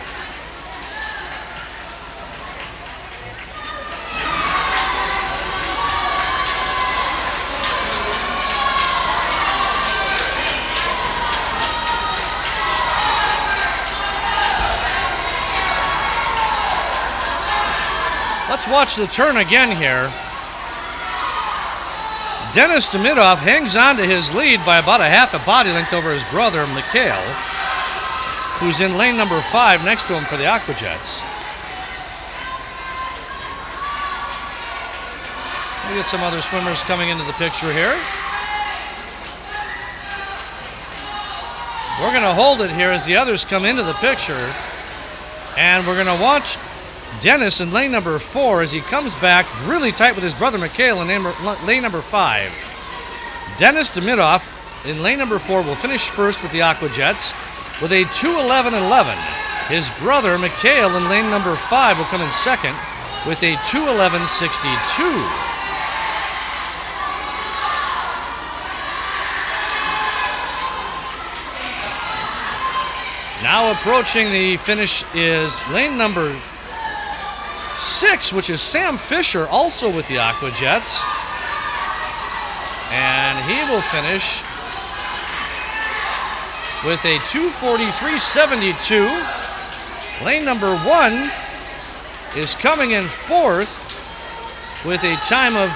[SPEAKER 1] Let's watch the turn again here. Dennis Demidov hangs on to his lead by about a half a body length over his brother, Mikhail, who's in lane number 5 next to him for the Aquajets. We get some other swimmers coming into the picture here. We're going to hold it here as the others come into the picture, and we're going to watch Dennis in lane number 4 as he comes back really tight with his brother Mikhail in lane number 5. Dennis Demidov in lane number 4 will finish first with the Aquajets with a 2:11.11. His brother Mikhail in lane number 5 will come in second with a 2:11.62. Now approaching the finish is lane number 6, which is Sam Fisher, also with the Aquajets. And he will finish with a 2:43.72. Lane number 1 is coming in fourth with a time of,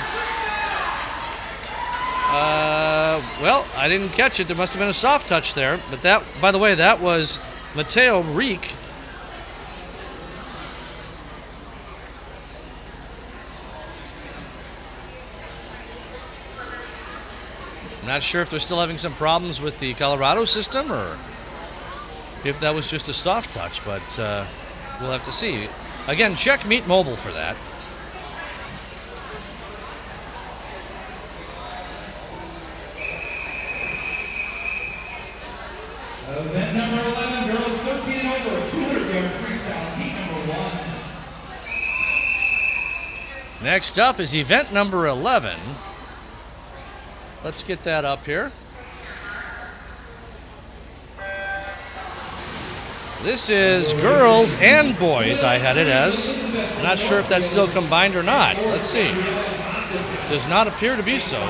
[SPEAKER 1] well, I didn't catch it. There must have been a soft touch there. But that, by the way, that was Mateo Reek. I'm not sure if they're still having some problems with the Colorado system or if that was just a soft touch, but we'll have to see. Again, check Meet Mobile for that.
[SPEAKER 2] Event number 11, girls 13 and over, 200-yard freestyle, heat number 1.
[SPEAKER 1] Next up is event number 11. Let's get that up here. This is girls and boys, I had it as. I'm not sure if that's still combined or not. Let's see. Does not appear to be so.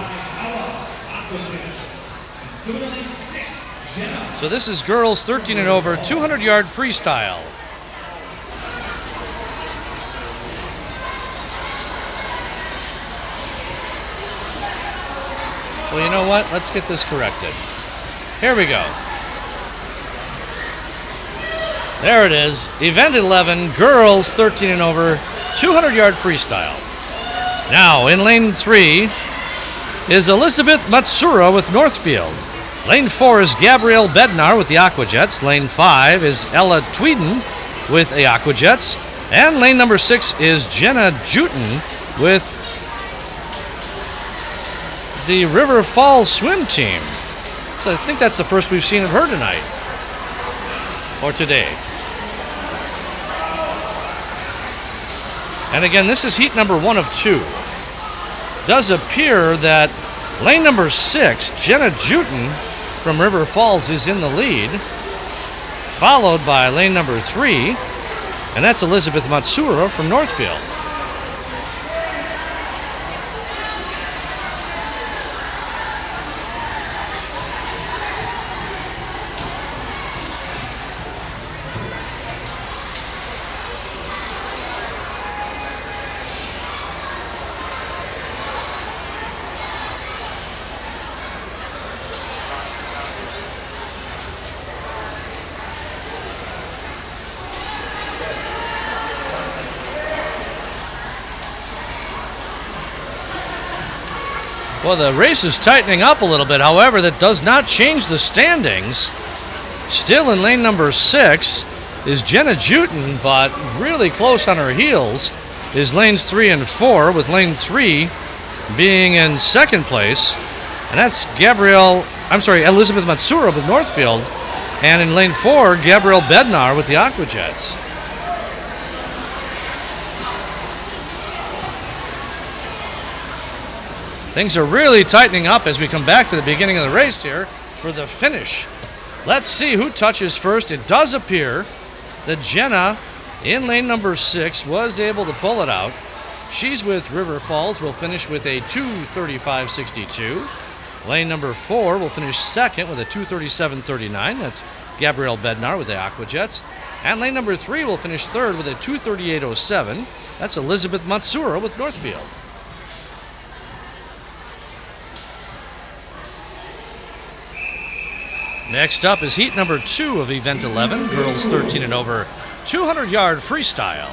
[SPEAKER 1] So this is girls 13 and over, 200-yard freestyle. Well, you know what? Let's get this corrected. Here we go. There it is. Event 11, girls 13 and over, 200-yard freestyle. Now, in lane 3 is Elizabeth Matsura with Northfield. Lane 4 is Gabrielle Bednar with the Aquajets. Lane 5 is Ella Tweeden with the Aquajets. And lane number 6 is Jenna Juten with the River Falls swim team. So I think that's the first we've seen of her tonight. Or today. And again, this is heat number 1 of 2. Does appear that lane number 6, Jenna Juten from River Falls, is in the lead, followed by lane number 3, and that's Elizabeth Matsura from Northfield. Well, the race is tightening up a little bit. However, that does not change the standings. Still in lane number 6 is Jenna Juten, but really close on her heels is lanes 3 and 4, with lane 3 being in second place. And that's Elizabeth Matsura with Northfield. And in lane 4, Gabrielle Bednar with the Aquajets. Things are really tightening up as we come back to the beginning of the race here for the finish. Let's see who touches first. It does appear that Jenna in lane number 6 was able to pull it out. She's with River Falls, will finish with a 2:35.62. Lane number 4 will finish second with a 2:37.39. That's Gabrielle Bednar with the Aquajets. And lane number 3 will finish third with a 2:38.07. That's Elizabeth Matsura with Northfield. Next up is heat number 2 of event 11, girls 13 and over, 200-yard freestyle.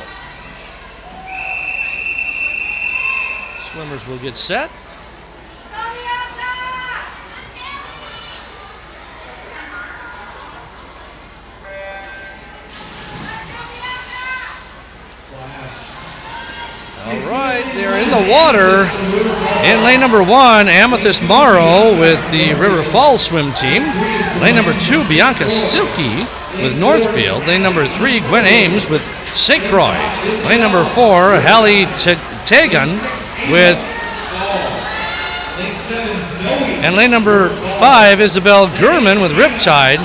[SPEAKER 1] Swimmers will get set. All right, they're in the water. In lane number 1, Amethyst Morrow with the River Falls swim team. Lane number 2, Bianca Silke with Northfield. Lane number 3, Gwen Ames with St. Croix. Lane number 4, Hallie Tagan with... And lane number 5, Isabel Gurman with Riptide.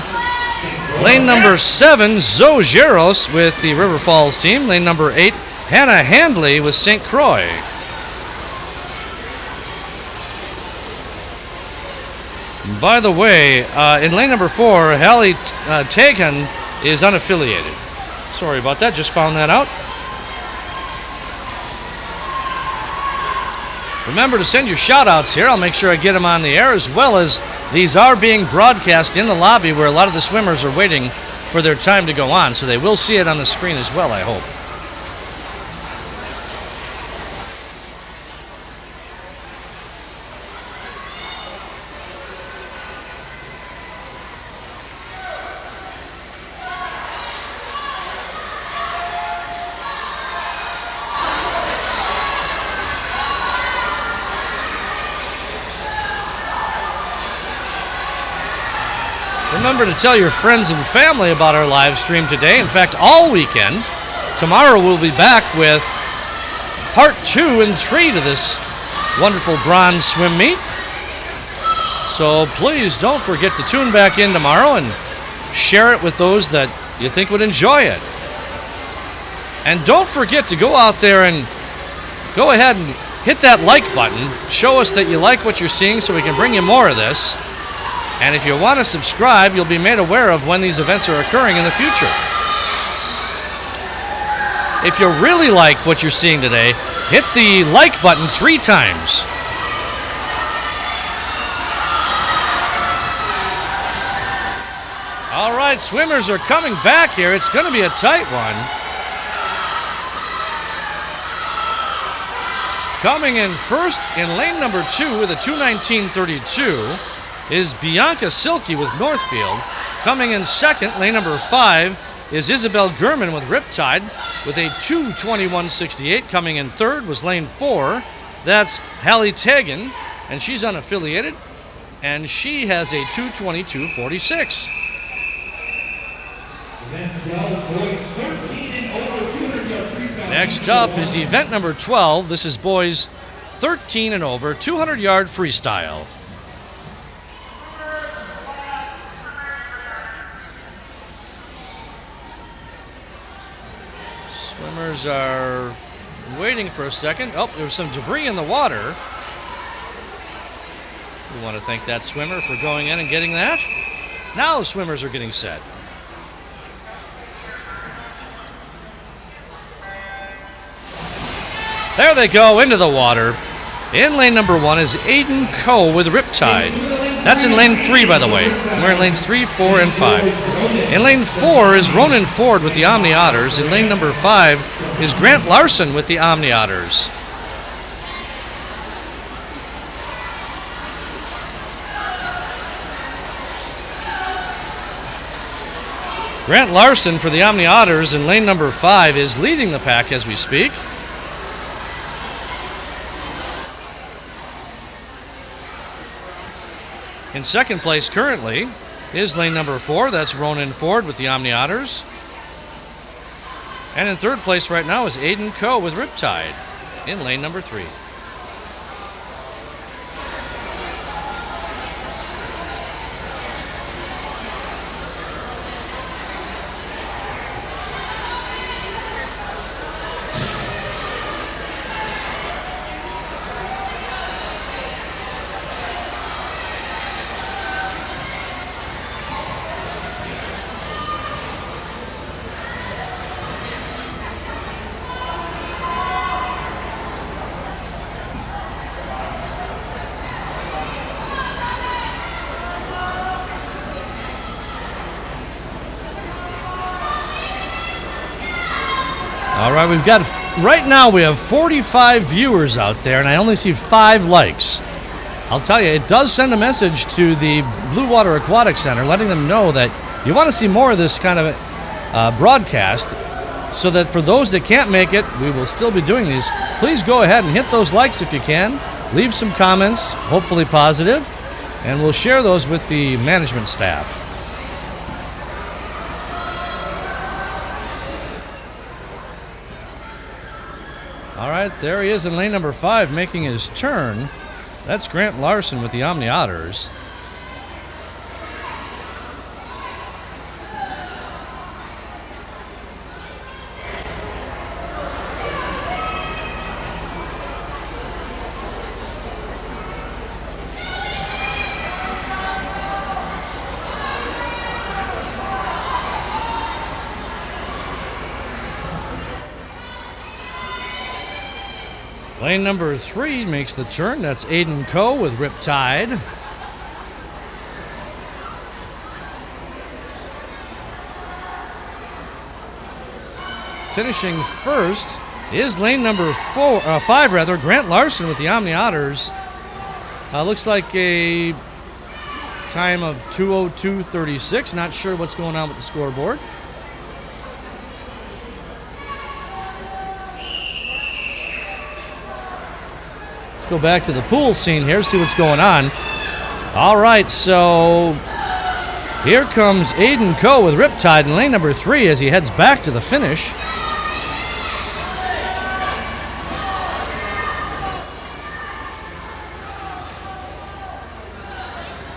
[SPEAKER 1] Lane number 7, Zoe Geros with the River Falls team. Lane number 8, Hannah Handley with St. Croix. By the way, in lane number 4, Hallie Tagan is unaffiliated. Sorry about that, just found that out. Remember to send your shout-outs here. I'll make sure I get them on the air, as well as these are being broadcast in the lobby where a lot of the swimmers are waiting for their time to go on, so they will see it on the screen as well, I hope. Remember to tell your friends and family about our live stream today. In fact, all weekend. Tomorrow we'll be back with part 2 and 3 to this wonderful bronze swim meet. So please don't forget to tune back in tomorrow and share it with those that you think would enjoy it. And don't forget to go out there and go ahead and hit that like button. Show us that you like what you're seeing so we can bring you more of this. And if you want to subscribe, you'll be made aware of when these events are occurring in the future. If you really like what you're seeing today, hit the like button 3 times. All right, swimmers are coming back here. It's going to be a tight one. Coming in first in lane number 2 with a 2:19.32 is Bianca Silky with Northfield. Coming in second, lane number 5, is Isabel Gurman with Riptide with a 2:21.68. Coming in third was lane 4. That's Hallie Tagan, and she's unaffiliated, and she has a 2:22.46. Next up is event number 12. This is boys 13 and over, 200-yard freestyle. Swimmers are waiting for a second. Oh, there was some debris in the water. We want to thank that swimmer for going in and getting that. Now the swimmers are getting set. There they go into the water. In lane number 1 is Aiden Coe with Riptide. That's in lane 3, by the way. We're in lanes 3, 4, and 5. In lane 4 is Ronan Ford with the Omni Otters. In lane number 5 is Grant Larson with the Omni Otters. Grant Larson for the Omni Otters in lane number 5 is leading the pack as we speak. In second place currently is lane number 4. That's Ronan Ford with the Omni Otters. And in third place right now is Aiden Coe with Riptide in lane number 3. All right, right now we have 45 viewers out there, and I only see 5 likes. I'll tell you, it does send a message to the Blue Water Aquatic Center, letting them know that you want to see more of this kind of broadcast, so that for those that can't make it, we will still be doing these. Please go ahead and hit those likes if you can. Leave some comments, hopefully positive, and we'll share those with the management staff. All right, there he is in lane number 5 making his turn. That's Grant Larson with the Omni Otters. Lane number 3 makes the turn. That's Aiden Coe with Riptide. Finishing first is lane number 5, Grant Larson with the Omni Otters. Looks like a time of 2:02.36. Not sure what's going on with the scoreboard. Let's go back to the pool scene here, see what's going on. All right, so here comes Aiden Coe with Riptide in lane number 3 as he heads back to the finish.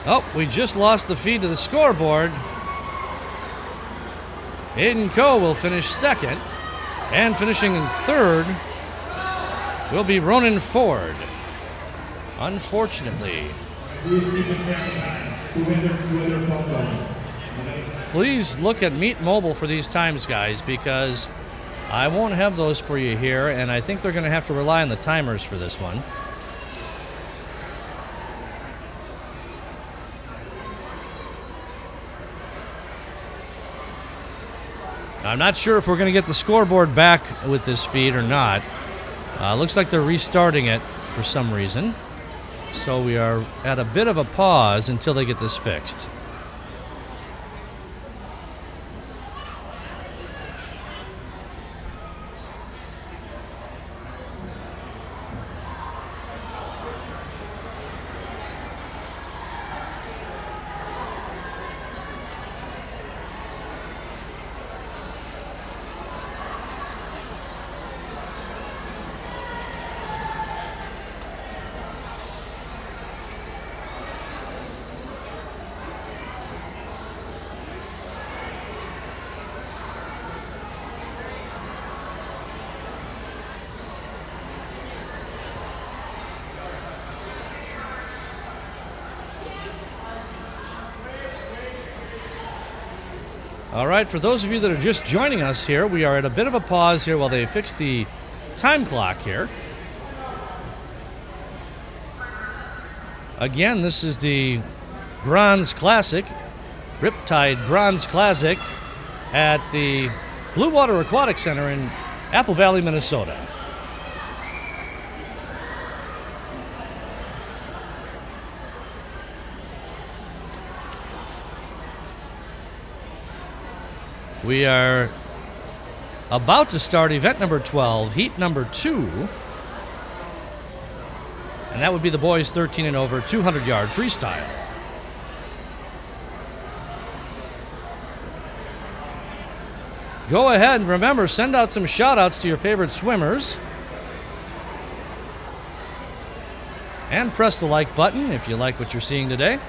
[SPEAKER 1] Oh, we just lost the feed to the scoreboard. Aiden Coe will finish second, and finishing in third will be Ronan Ford. Unfortunately. Please look at Meet Mobile for these times, guys, because I won't have those for you here, and I think they're going to have to rely on the timers for this one. I'm not sure if we're going to get the scoreboard back with this feed or not. Looks like they're restarting it for some reason. So we are at a bit of a pause until they get this fixed. All right, for those of you that are just joining us here, we are at a bit of a pause here while they fix the time clock here. Again, this is the Bronze Classic, Riptide Bronze Classic at the Blue Water Aquatic Center in Apple Valley, Minnesota. We are about to start event number 12, heat number 2. And that would be the boys 13 and over, 200-yard freestyle. Go ahead and remember, send out some shout-outs to your favorite swimmers. And press the like button if you like what you're seeing today.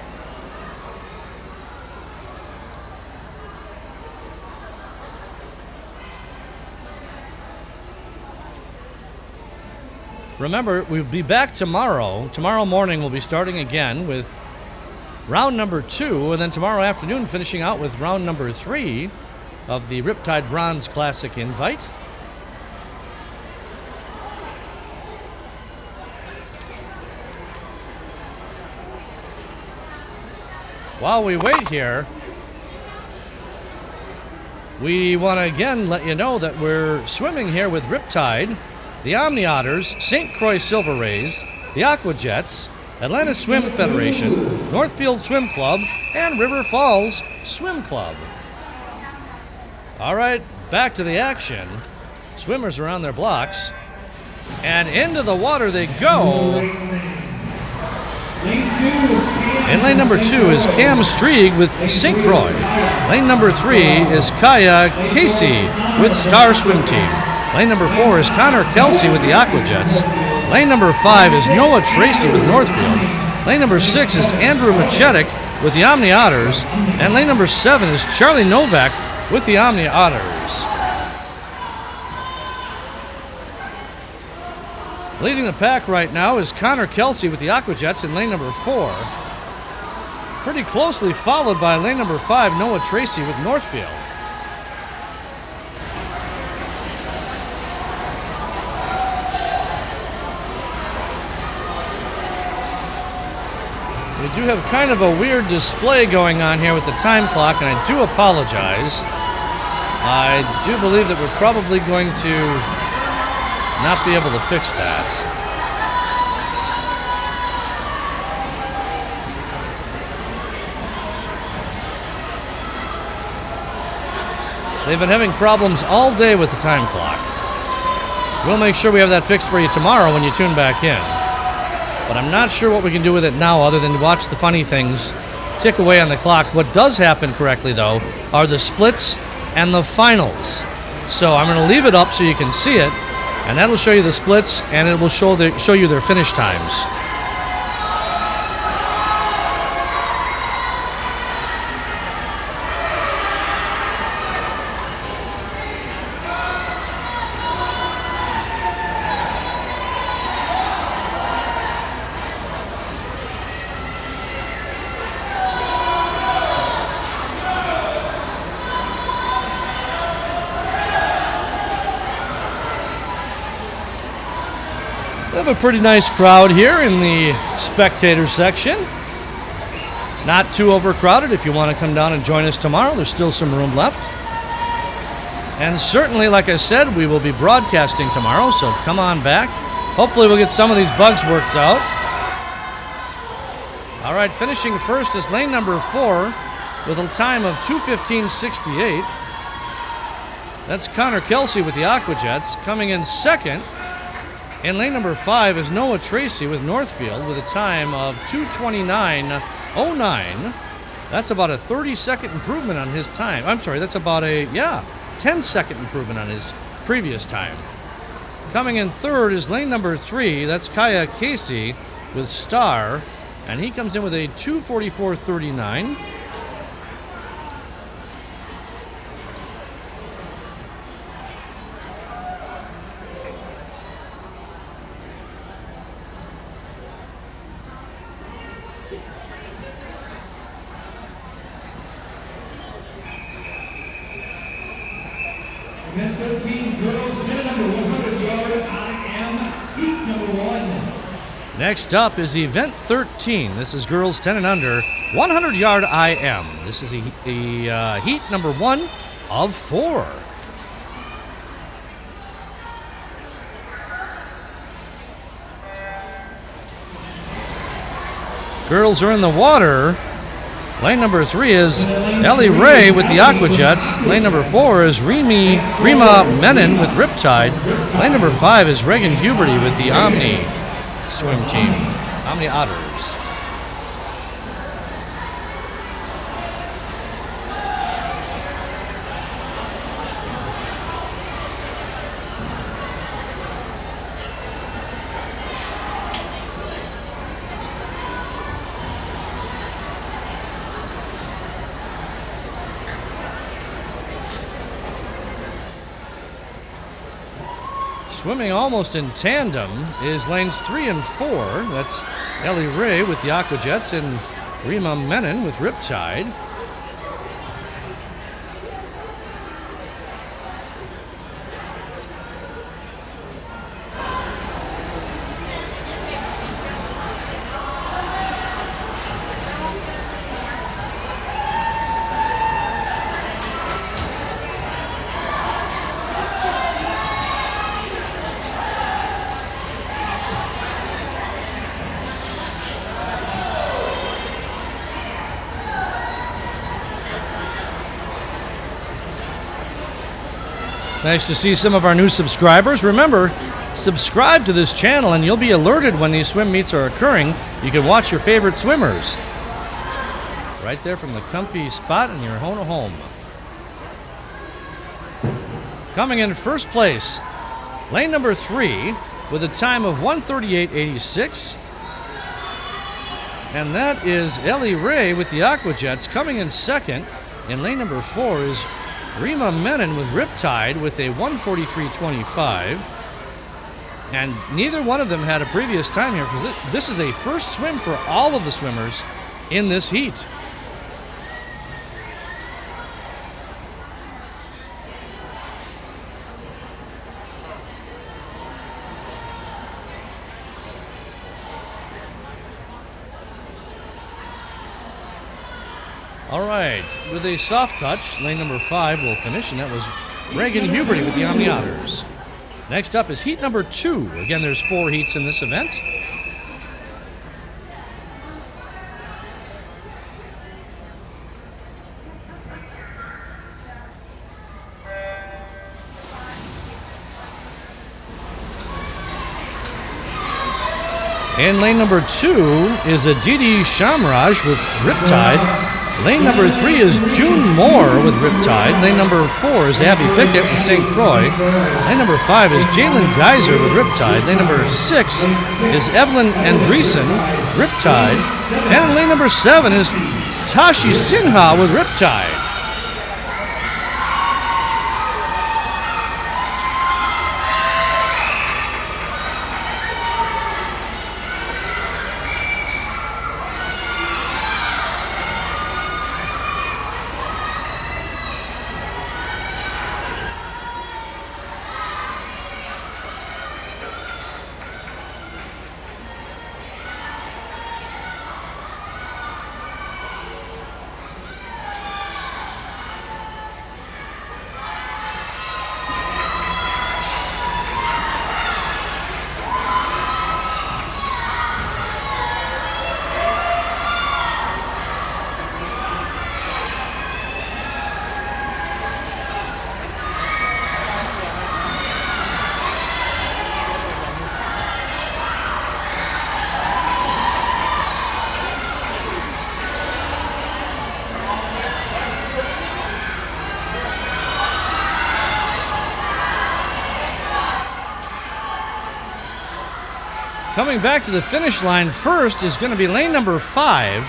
[SPEAKER 1] Remember, we'll be back tomorrow. Tomorrow morning we'll be starting again with round number 2, and then tomorrow afternoon finishing out with round number 3 of the Riptide Bronze Classic invite. While we wait here, we want to again let you know that we're swimming here with Riptide, the Omni Otters, St. Croix Silver Rays, the Aqua Jets, Atlanta Swim Federation, Northfield Swim Club, and River Falls Swim Club. All right, back to the action. Swimmers are on their blocks, and into the water they go. In lane number 2 is Cam Strieg with St. Croix. Lane number 3 is Kaya Casey with Star Swim Team. Lane number 4 is Connor Kelsey with the Aqua Jets. Lane number 5 is Noah Tracy with Northfield. Lane number 6 is Andrew Machetic with the Omni Otters. And lane number 7 is Charlie Novak with the Omni Otters. Leading the pack right now is Connor Kelsey with the Aqua Jets in lane number 4. Pretty closely followed by lane number 5, Noah Tracy with Northfield. We do have kind of a weird display going on here with the time clock, and I do apologize. I do believe that we're probably going to not be able to fix that. They've been having problems all day with the time clock. We'll make sure we have that fixed for you tomorrow when you tune back in. But I'm not sure what we can do with it now other than to watch the funny things tick away on the clock. What does happen correctly, though, are the splits and the finals. So I'm going to leave it up so you can see it, and that'll show you the splits, and it will show you their finish times. We have a pretty nice crowd here in the spectator section. Not too overcrowded. If you want to come down and join us tomorrow, there's still some room left. And certainly, like I said, we will be broadcasting tomorrow, so come on back. Hopefully we'll get some of these bugs worked out. All right, finishing first is lane number 4 with a time of 2:15.68. That's Connor Kelsey with the Aquajets. Coming in second in lane number 5 is Noah Tracy with Northfield with a time of 2:29.09. That's about a 30-second improvement on his time. I'm sorry, that's about a, 10-second improvement on his previous time. Coming in third is lane number 3. That's Kaya Casey with Star, and he comes in with a 2:44.39.
[SPEAKER 2] Event 13, girls, event number 100 yard, IM, heat number 1.
[SPEAKER 1] Next up is event 13. This is girls 10 and under, 100 yard IM. This is the heat number 1 of 4. Girls are in the water. Lane number 3 is Ellie Ray with the Aquajets. Lane number 4 is Rima Menon with Riptide. Lane number 5 is Reagan Huberty with the Omni swim team, Omni Otters. Swimming almost in tandem is lanes 3 and 4. That's Ellie Ray with the Aquajets and Rima Menon with Riptide. Nice to see some of our new subscribers. Remember, subscribe to this channel and you'll be alerted when these swim meets are occurring. You can watch your favorite swimmers right there from the comfy spot in your home. Coming in first place, lane number 3 with a time of 1:38.86. And that is Ellie Ray with the Aquajets. Coming in second in lane number 4 is Rima Menon with Riptide with a 1:43.25. And neither one of them had a previous time here. This is a first swim for all of the swimmers in this heat. All right, with a soft touch, lane number 5 will finish, and that was Reagan Huberty with the Omni Otters. Next up is heat number 2. Again, there's 4 heats in this event. In lane number 2 is Aditi Shamraj with Riptide. Lane number 3 is June Moore with Riptide. Lane number 4 is Abby Pickett with St. Croix. Lane number 5 is Jalen Geyser with Riptide. Lane number 6 is Evelyn Andreessen, Riptide. And lane number 7 is Tashi Sinha with Riptide. Coming back to the finish line first is going to be lane number 5.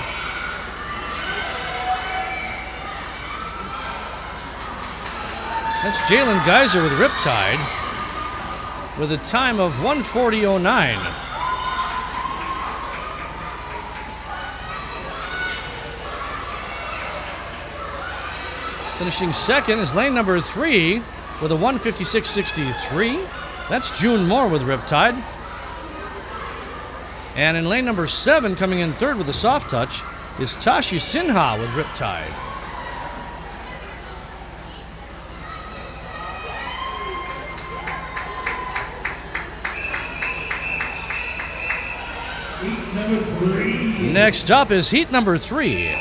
[SPEAKER 1] That's Jalen Geyser with Riptide with a time of 1:40.09. Finishing second is lane number 3 with a 1:56.63. That's June Moore with Riptide. And in lane number 7, coming in third with a soft touch, is Tashi Sinha with Riptide.
[SPEAKER 2] Heat number 3.
[SPEAKER 1] Next up is heat number 3.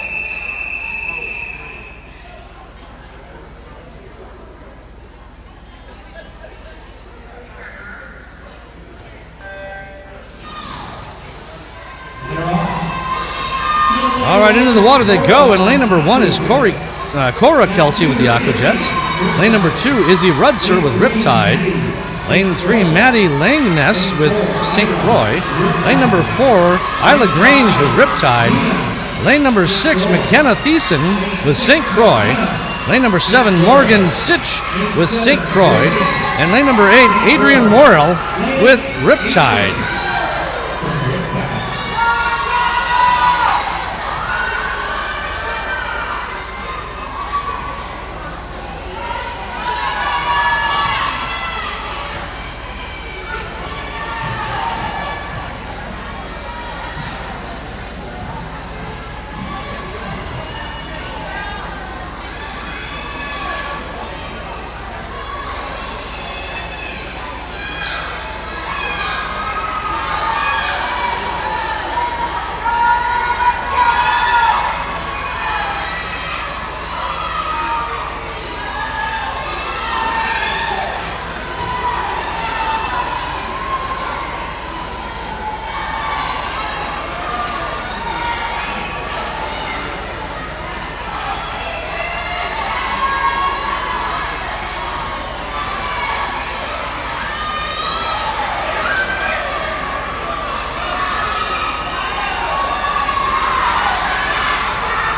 [SPEAKER 1] All right, into the water they go, and lane number 1 is Cora Kelsey with the Aquajets. Lane number 2, Izzy Rudser with Riptide. Lane 3, Maddie Langness with St. Croix. Lane number 4, Isla Grange with Riptide. Lane number 6, McKenna Thiessen with St. Croix. Lane number 7, Morgan Sitch with St. Croix. And lane number 8, Adrian Morrell with Riptide.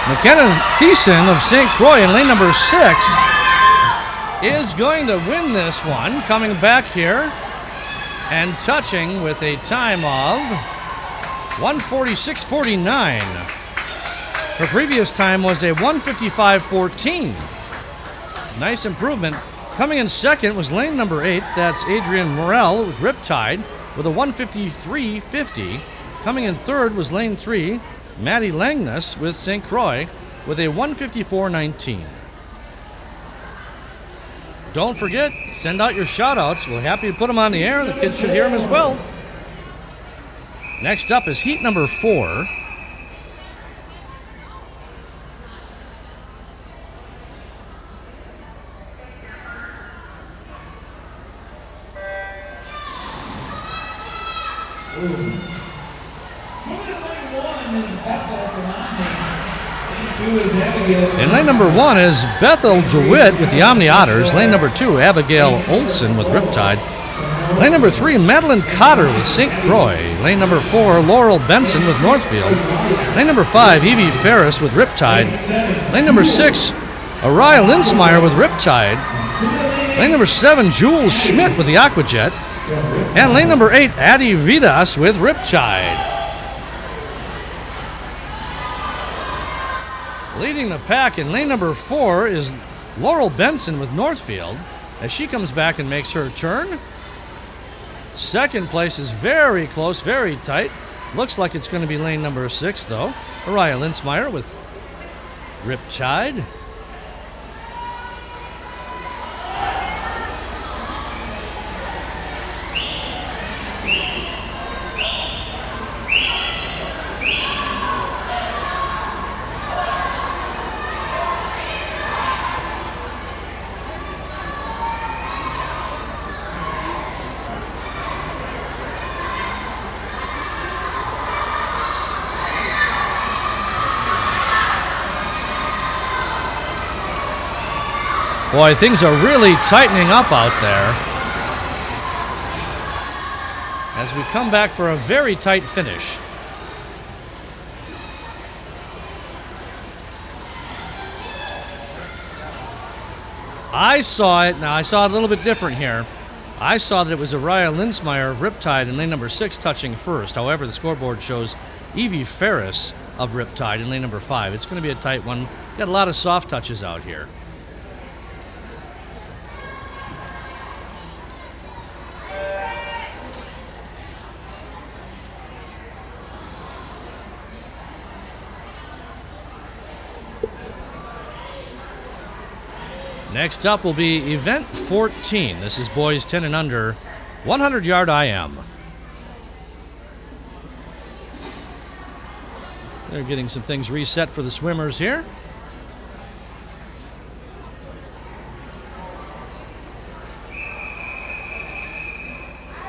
[SPEAKER 1] McKenna Thiessen of St. Croix in lane number 6 is going to win this one, coming back here and touching with a time of 1:46.49. Her previous time was a 1:55.14. Nice improvement. Coming in second was lane number 8. That's Adrian Morrell with Riptide with a 1:53.50. Coming in third was lane 3. Maddie Langness with St. Croix with a 1:54.19. Don't forget, send out your shout-outs. We're happy to put them on the air. The kids should hear them as well. Next up is heat number 4. And lane number 1 is Bethel DeWitt with the Omni Otters. Lane number 2, Abigail Olson with Riptide. Lane number 3, Madeline Cotter with St. Croix. Lane number 4, Laurel Benson with Northfield. Lane number 5, Evie Ferris with Riptide. Lane number 6, Araya Linsmeyer with Riptide. Lane number 7, Jules Schmidt with the Aquajet. And lane number 8, Addie Vidas with Riptide. Leading the pack in lane number 4 is Laurel Benson with Northfield as she comes back and makes her turn. Second place is very close, very tight. Looks like it's going to be lane number 6, though. Araya Linsmeyer with Riptide. Boy, things are really tightening up out there as we come back for a very tight finish. I saw it. Now, I saw it a little bit different here. I saw that it was Araya Linsmeyer of Riptide in lane number 6 touching first. However, the scoreboard shows Evie Ferris of Riptide in lane number 5. It's going to be a tight one. Got a lot of soft touches out here. Next up will be event 14. This is boys 10 and under, 100-yard IM. They're getting some things reset for the swimmers here.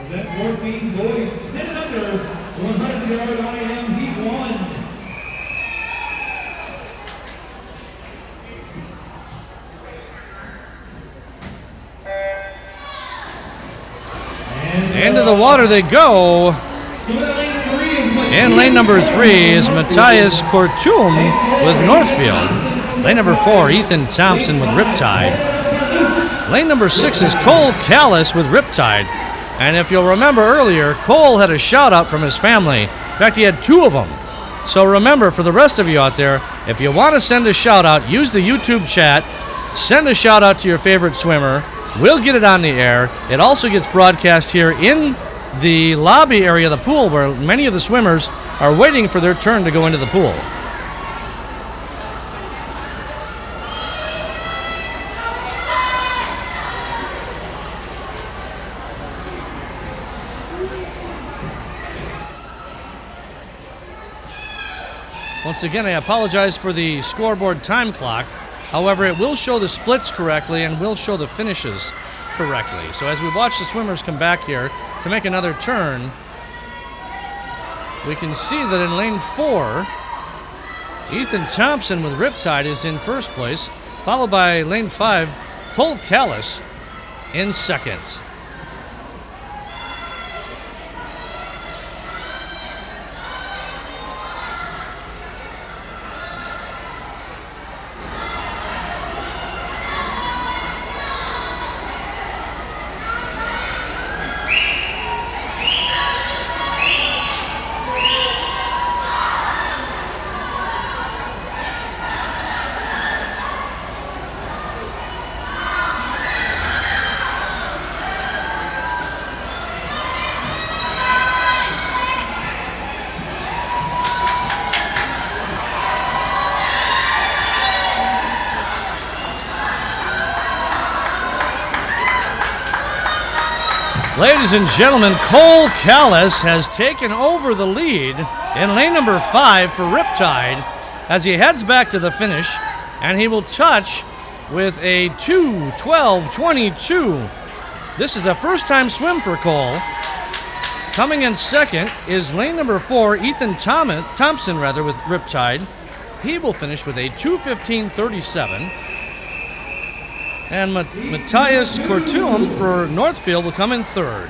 [SPEAKER 2] Event 14, boys 10 and under, 100-yard IM, heat 1.
[SPEAKER 1] Into the water they go. In lane number 3 is Matthias Kortum with Northfield. Lane number 4, Ethan Thompson with Riptide. Lane number 6 is Cole Callis with Riptide. And if you'll remember earlier, Cole had a shout out from his family. In fact, he had 2 of them. So remember, for the rest of you out there, if you want to send a shout out, use the YouTube chat. Send a shout out to your favorite swimmer. We'll get it on the air. It also gets broadcast here in the lobby area of the pool, where many of the swimmers are waiting for their turn to go into the pool. Once again, I apologize for the scoreboard time clock. However, it will show the splits correctly and will show the finishes correctly. So as we watch the swimmers come back here to make another turn, we can see that in lane 4, Ethan Thompson with Riptide is in first place, followed by lane 5, Cole Callis in second. Ladies and gentlemen, Cole Callis has taken over the lead in lane number 5 for Riptide as he heads back to the finish, and he will touch with a 2:12.22. This is a first-time swim for Cole. Coming in second is lane number 4, Ethan Thompson with Riptide. He will finish with a 2:15.37. And Matthias Kortum for Northfield will come in third.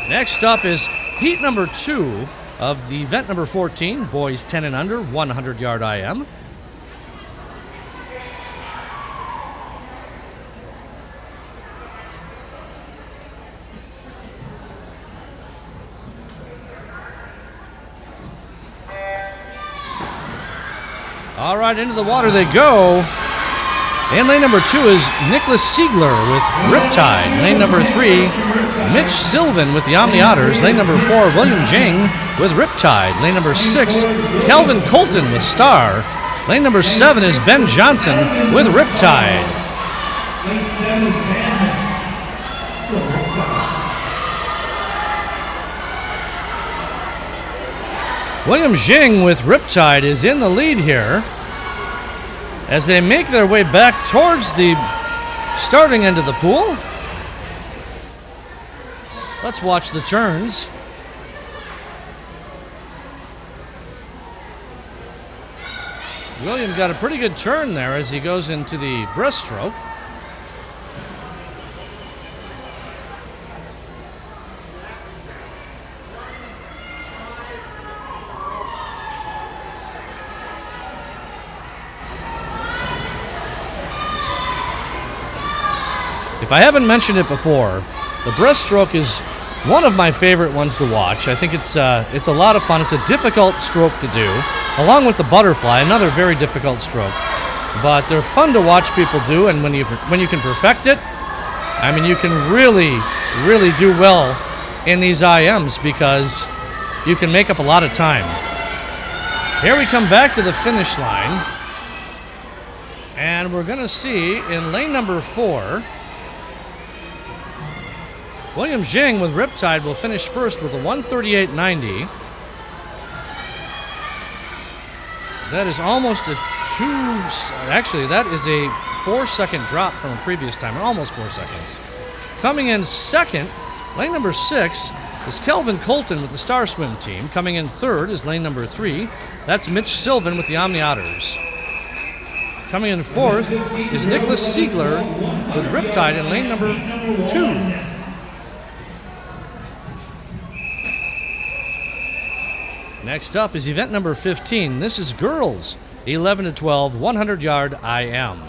[SPEAKER 1] Next up is heat number 2 of the event number 14, boys 10 and under, 100-yard IM. All right, into the water they go. In lane number 2 is Nicholas Siegler with Riptide. Lane number 3, Mitch Sylvan with the Omni Otters. Lane number 4, William Jing with Riptide. Lane number 6, Calvin Colton with Star. Lane number 7 is Ben Johnson with Riptide. William Jing with Riptide is in the lead here as they make their way back towards the starting end of the pool. Let's watch the turns. William got a pretty good turn there as he goes into the breaststroke. If I haven't mentioned it before, the breaststroke is one of my favorite ones to watch. I think it's a lot of fun. It's a difficult stroke to do, along with the butterfly, another very difficult stroke. But they're fun to watch people do, and when you can perfect it, I mean, you can really, really do well in these IMs because you can make up a lot of time. Here we come back to the finish line, and we're going to see in lane number 4, William Jing with Riptide will finish first with a 138.90. That is almost a actually that is a 4-second drop from a previous time, or almost 4 seconds. Coming in second, lane number 6 is Kelvin Colton with the Star Swim team. Coming in third is lane number 3. That's Mitch Sylvan with the Omni Otters. Coming in fourth is Nicholas Siegler with Riptide in lane number 2. Next up is event number 15. This is girls 11 to 12 100-yard IM.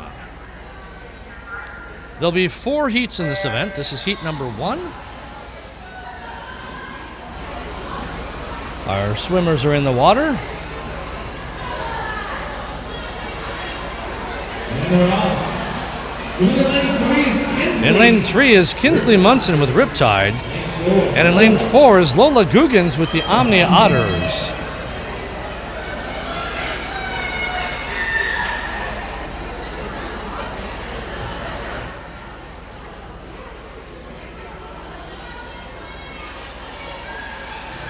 [SPEAKER 1] There'll be 4 heats in this event. This is heat number 1. Our swimmers are in the water. In lane 3 is Kinsley Munson with Riptide. And in lane 4 is Lola Guggens with the Omni Otters.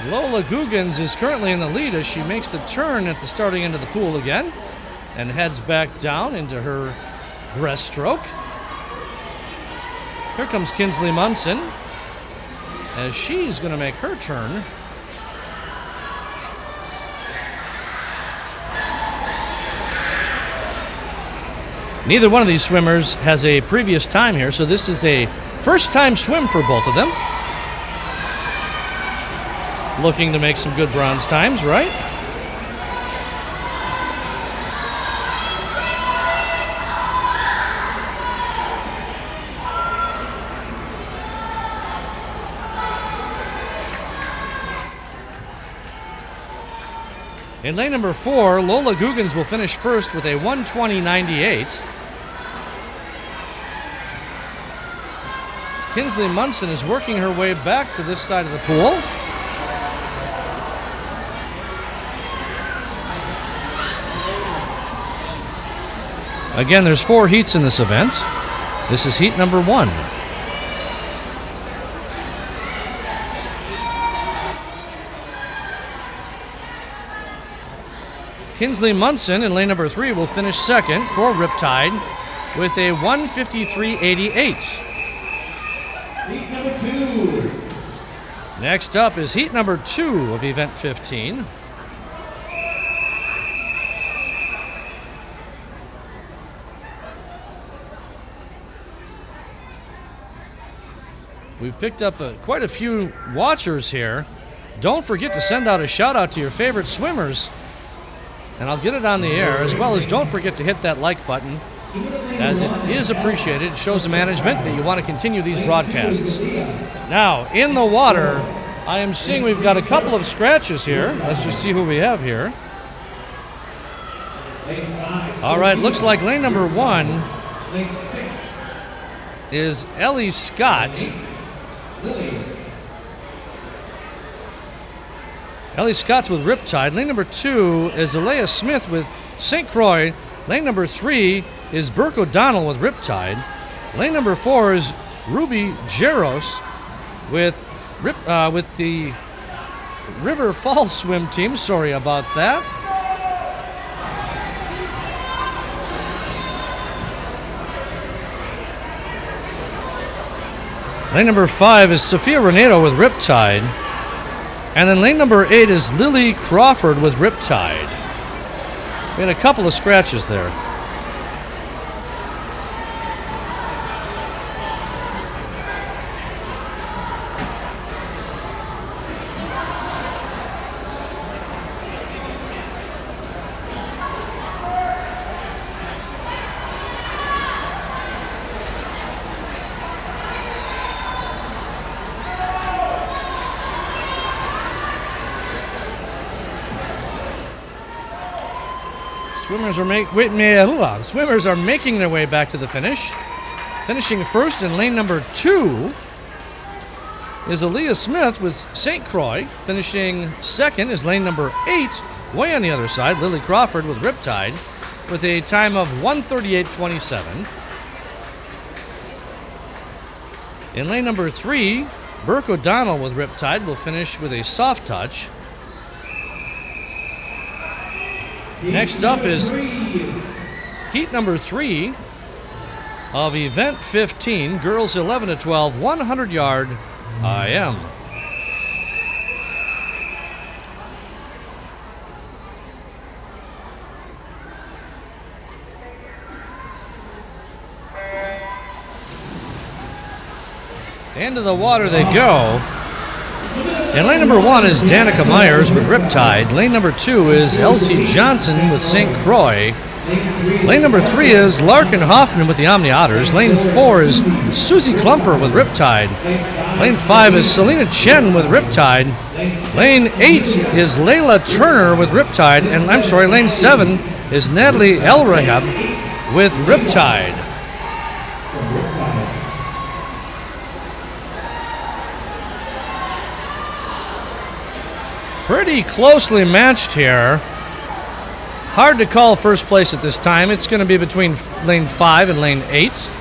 [SPEAKER 1] Lola Guggens is currently in the lead as she makes the turn at the starting end of the pool again and heads back down into her breaststroke. Here comes Kinsley Munson as she's going to make her turn. Neither one of these swimmers has a previous time here, so this is a first-time swim for both of them. Looking to make some good bronze times, right? In lane number 4, Lola Guggens will finish first with a 120.98. Kinsley Munson is working her way back to this side of the pool. Again, there's 4 heats in this event. This is heat number 1. Kinsley Munson in lane number 3 will finish second for Riptide with a 153.88.
[SPEAKER 2] Heat number 2.
[SPEAKER 1] Next up is heat number 2 of event 15. We've picked up quite a few watchers here. Don't forget to send out a shout out to your favorite swimmers, and I'll get it on the air, as well as don't forget to hit that like button, as it is appreciated. It shows the management that you want to continue these broadcasts. Now, in the water, I am seeing we've got a couple of scratches here. Let's just see who we have here. All right, looks like lane number 1 is Ellie Scott. Ellie Scott's with Riptide. Lane number 2 is Alea Smith with St. Croix. Lane number 3 is Burke O'Donnell with Riptide. Lane number 4 is Ruby Jaros with the River Falls swim team. Sorry about that. Lane number 5 is Sophia Renato with Riptide. And then lane number 8 is Lily Crawford with Riptide. We had a couple of scratches there. Swimmers are making their way back to the finish. Finishing first in lane number 2 is Aaliyah Smith with St. Croix. Finishing second is lane number 8, way on the other side, Lily Crawford with Riptide, with a time of 1:38.27. In lane number 3, Burke O'Donnell with Riptide will finish with a soft touch. Next up is heat number 3 of event 15, girls 11 to 12, 100-yard IM. Into the water they go. In lane number 1 is Danica Myers with Riptide. Lane number 2 is Elsie Johnson with St. Croix. Lane number 3 is Larkin Hoffman with the Omni Otters. Lane 4 is Susie Klumper with Riptide. Lane 5 is Selena Chen with Riptide. Lane 8 is Layla Turner with Riptide. And lane 7 is Natalie Elrahab with Riptide. Pretty closely matched here. Hard to call first place at this time. It's going to be between lane 5 and lane 8.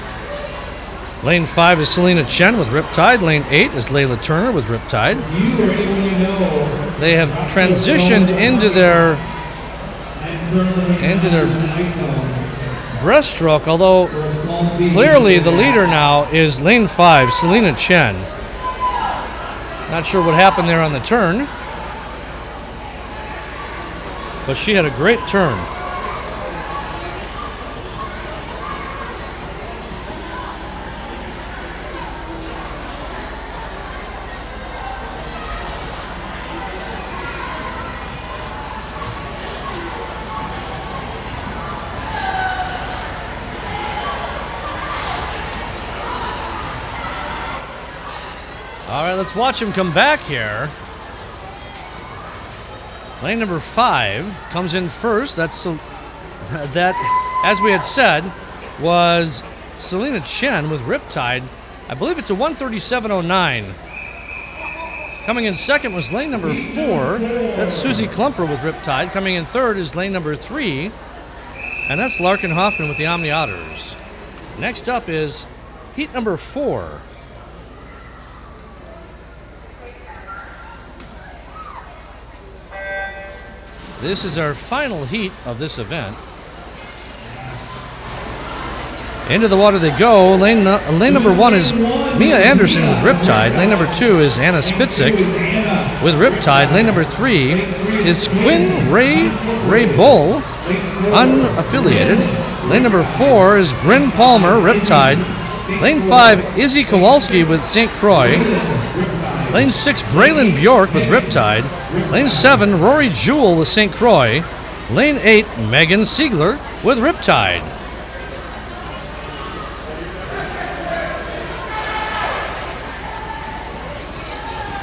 [SPEAKER 1] Lane 5 is Selena Chen with Riptide. Lane 8 is Layla Turner with Riptide. They have transitioned into their breaststroke, although clearly the leader now is lane 5, Selena Chen. Not sure what happened there on the turn, but she had a great turn. All right, let's watch him come back here. Lane number 5 comes in first. That, as we had said, was Selena Chen with Riptide. I believe it's a 1:37.09. Coming in second was lane number 4. That's Susie Klumper with Riptide. Coming in third is lane number 3, and that's Larkin Hoffman with the Omni Otters. Next up is heat number 4. This is our final heat of this event. Into the water they go. Lane number 1 is Mia Anderson with Riptide. Lane number 2 is Anna Spitzik with Riptide. Lane number 3 is Quinn Ray Bull, unaffiliated. Lane number 4 is Bryn Palmer, Riptide. Lane 5, Izzy Kowalski with St. Croix. Lane 6, Braylon Bjork with Riptide. Lane 7, Rory Jewell with St. Croix. Lane 8, Megan Siegler with Riptide.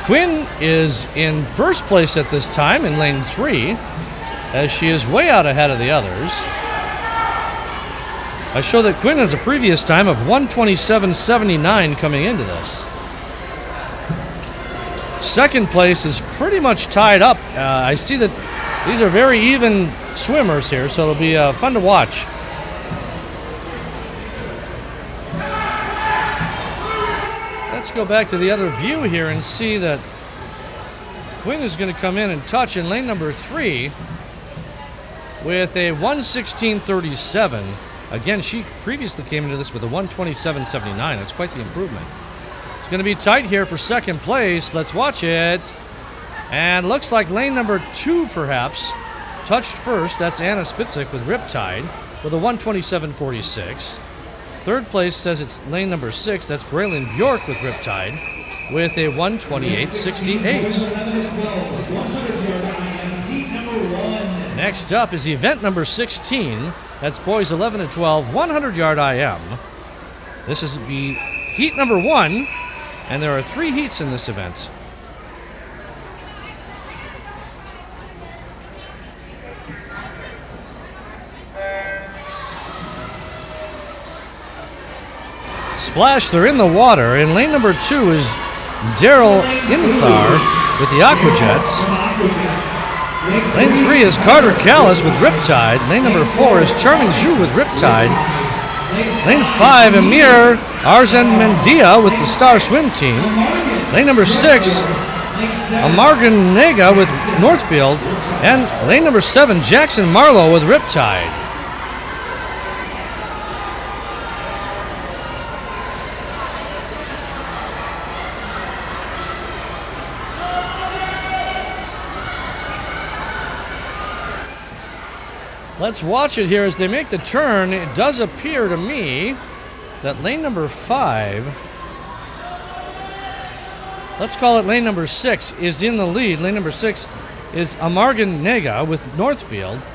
[SPEAKER 1] Quinn is in first place at this time in lane 3, as she is way out ahead of the others. I show that Quinn has a previous time of 1:27.79 coming into this. Second place is pretty much tied up. I see that these are very even swimmers here, so it'll be fun to watch. Let's go back to the other view here and see that Quinn is going to come in and touch in lane number 3 with a 1:16.37. Again, she previously came into this with a 1:27.79. That's quite the improvement. It's going to be tight here for second place. Let's watch it. And looks like lane number 2 perhaps touched first. That's Anna Spitzik with Riptide with a 1:27.46. Third place says it's lane number 6. That's Braylon Bjork with Riptide with a 1:28.68. Next up is event number 16. That's boys 11 to 12, 100-yard IM. This is the heat number 1, and there are 3 heats in this event. Splash, they're in the water. In lane number 2 is Daryl Inthar with the Aquajets. Lane 3 is Carter Callis with Riptide. Lane number 4 is Charming Zhu with Riptide. Lane 5, Amir Arzenmendia with the Star Swim Team. Lane number 6, Amargan Nega with Northfield. And lane number 7, Jackson Marlowe with Riptide. Let's watch it here as they make the turn. It does appear to me that lane number 5, let's call it lane number 6, is in the lead. Lane number 6 is Amargan Nega with Northfield.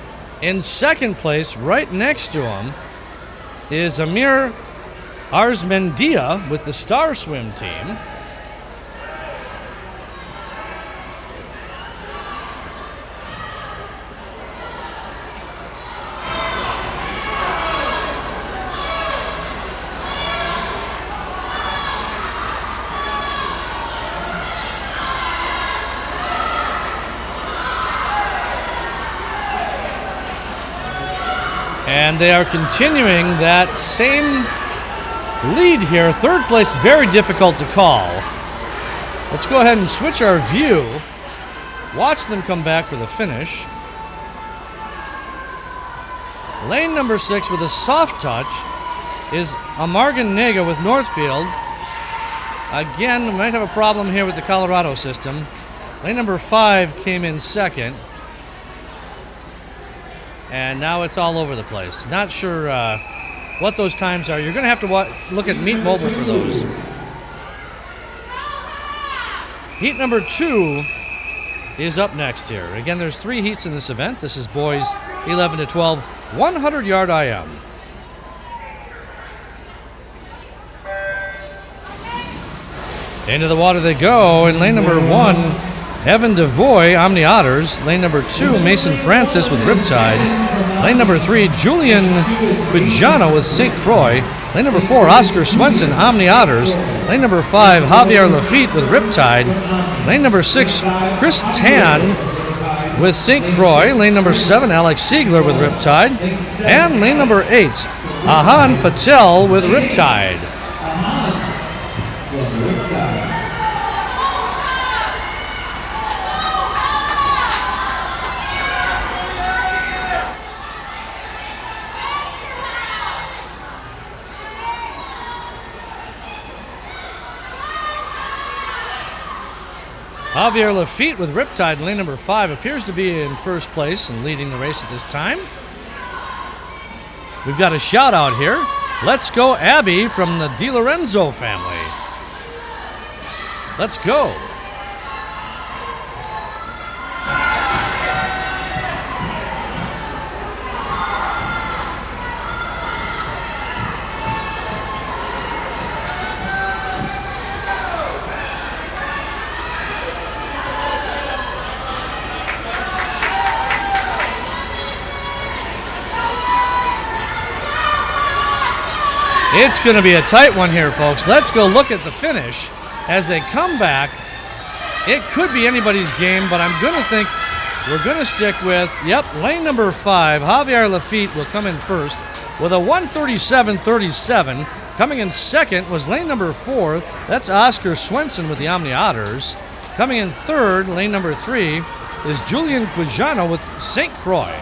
[SPEAKER 1] In second place, right next to him, is Amir Arzmendia with the Star Swim Team. And they are continuing that same lead here. Third place is very difficult to call. Let's go ahead and switch our view. Watch them come back for the finish. Lane number 6 with a soft touch is Amargan Nega with Northfield. Again, we might have a problem here with the Colorado system. Lane number 5 came in second. And now it's all over the place. Not sure what those times are. You're going to have to look at Meet Mobile for those. Heat number 2 is up next here. Again, there's 3 heats in this event. This is boys 11 to 12, 100-yard IM. Into the water they go. In lane number 1, Evan DeVoy, Omni Otters. Lane number 2, Mason Francis with Riptide. Lane number 3, Julian Quijano with St. Croix. Lane number 4, Oscar Swenson, Omni Otters. Lane number 5, Javier Lafitte with Riptide. Lane number 6, Chris Tan with St. Croix. Lane number 7, Alex Siegler with Riptide. And lane number 8, Ahan Patel with Riptide. Javier Lafitte with Riptide, lane number 5, appears to be in first place and leading the race at this time. We've got a shout out here. Let's go, Abby from the DiLorenzo family. Let's go. It's going to be a tight one here, folks. Let's go look at the finish as they come back. It could be anybody's game, but I'm going to think we're going to stick with, lane number 5, Javier Lafitte will come in first with a 1:37.37. Coming in second was lane number 4. That's Oscar Swenson with the Omni Otters. Coming in third, lane number 3, is Julian Quijano with St. Croix.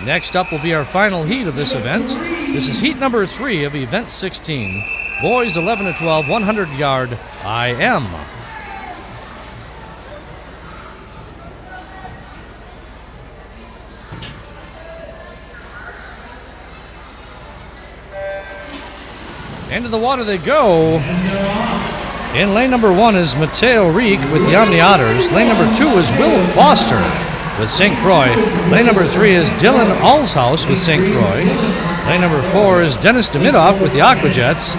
[SPEAKER 1] Next up will be our final heat of this event. This is heat number 3 of event 16. Boys 11 to 12, 100-yard IM. Into the water they go. In lane number 1 is Mateo Reek with the Omni Otters. Lane number 2 is Will Foster with St. Croix. Lane number 3 is Dylan Alshouse with St. Croix. Lane number 4 is Dennis Demidoff with the Aquajets.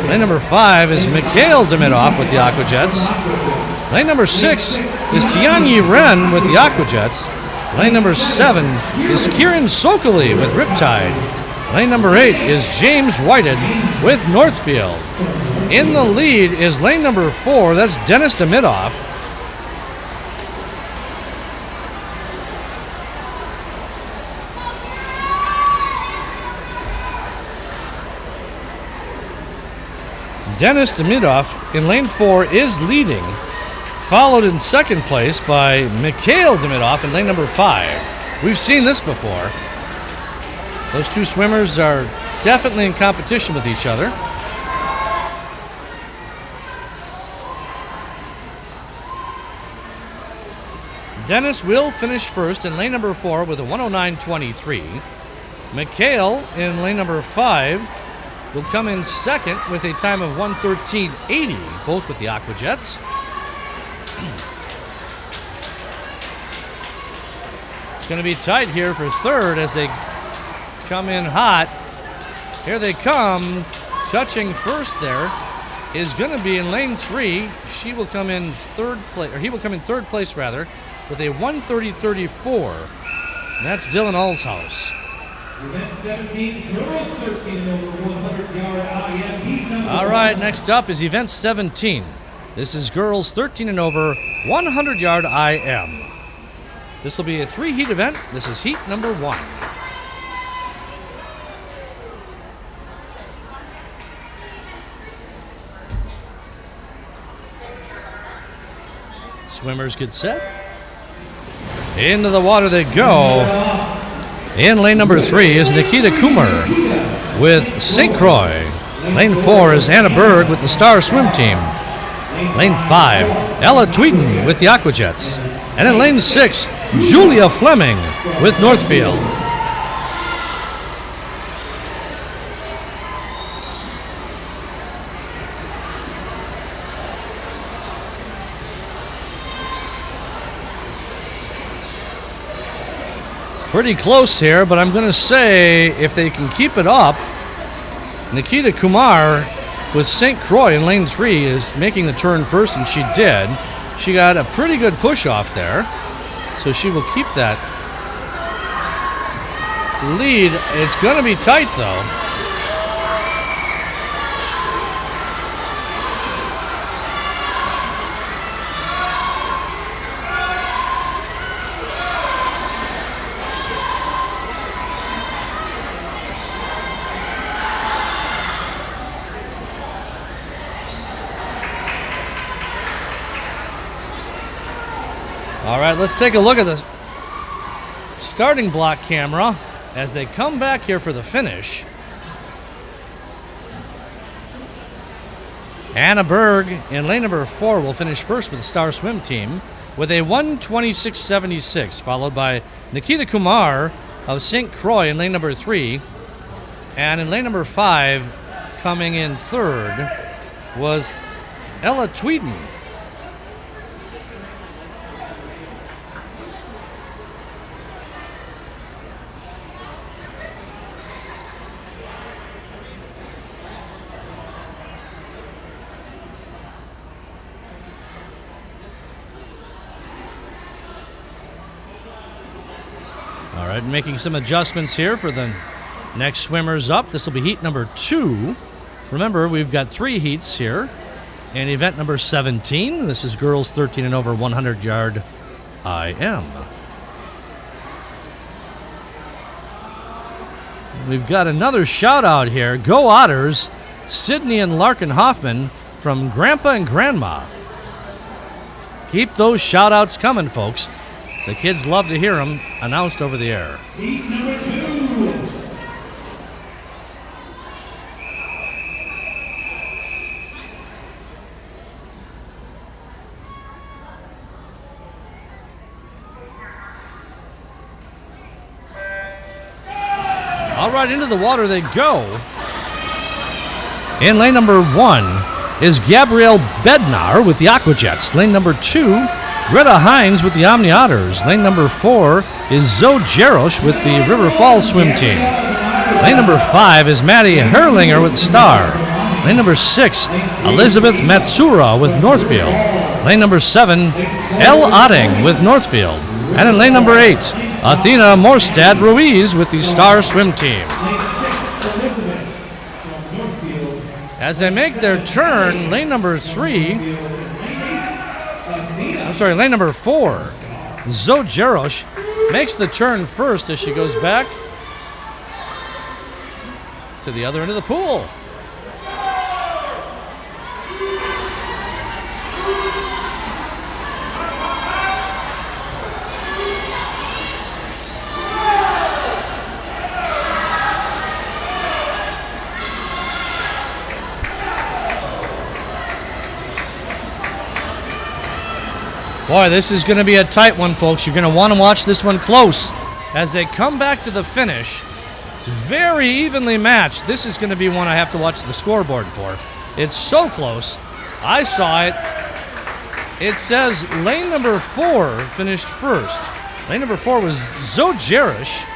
[SPEAKER 1] Lane number 5 is Mikhail Demidoff with the Aquajets. Lane number 6 is Tianyi Ren with the Aquajets. Lane number 7 is Kieran Sokoli with Riptide. Lane number 8 is James Whited with Northfield. In the lead is lane number 4, that's Dennis Demidoff. Dennis Demidoff in lane 4 is leading, followed in second place by Mikhail Demidoff in lane number 5. We've seen this before. Those two swimmers are definitely in competition with each other. Dennis will finish first in lane number 4 with a 109.23. Mikhail in lane number 5 will come in second with a time of 1:13.80, both with the Aquajets. It's going to be tight here for third as they come in hot. Here they come. Touching first there is going to be in lane 3. She will come in third place, or he will come in third place rather, with a 1:30.34. And that's Dylan Allshouse. All right, next up is event 17. This is girls 13 and over, 100-yard IM. This will be a 3-heat event. This is heat number 1. Swimmers get set. Into the water they go. In lane number 3 is Nikita Kumar with St. Croix. Lane 4 is Anna Berg with the Star Swim Team. Lane 5, Ella Tweeden with the Aquajets. And in lane 6, Julia Fleming with Northfield. Pretty close here, but I'm going to say if they can keep it up, Nikita Kumar with St. Croix in lane 3 is making the turn first, and she did. She got a pretty good push off there, so she will keep that lead. It's going to be tight, though. All right, let's take a look at the starting block camera as they come back here for the finish. Anna Berg in lane number 4 will finish first with the Star Swim Team with a 1:26.76, followed by Nikita Kumar of St. Croix in lane number 3. And in lane number 5, coming in third, was Ella Tweeden. All right, making some adjustments here for the next swimmers up. This will be heat number 2. Remember, we've got 3 heats here in event number 17. This is girls 13 and over, 100-yard IM. We've got another shout out here. Go Otters, Sydney and Larkin Hoffman from Grandpa and Grandma. Keep those shout outs coming, folks. The kids love to hear them announced over the air.
[SPEAKER 2] Heat number 2.
[SPEAKER 1] All right, into the water they go. In lane number 1 is Gabrielle Bednar with the Aquajets. Lane number 2, Greta Hines with the Omni Otters. Lane number 4 is Zoe Jarosh with the River Falls Swim Team. Lane number 5 is Maddie Herlinger with Star. Lane number 6, Elizabeth Matsura with Northfield. Lane number 7, Elle Otting with Northfield. And in lane number 8, Athena Morstad Ruiz with the Star Swim Team. As they make their turn, lane number 4, Zoe Jarosh makes the turn first as she goes back to the other end of the pool. Boy, this is going to be a tight one, folks. You're going to want to watch this one close as they come back to the finish. It's very evenly matched. This is going to be one I have to watch the scoreboard for. It's so close. I saw it. It says lane number 4 finished first. Lane number 4 was Zoe Jarish.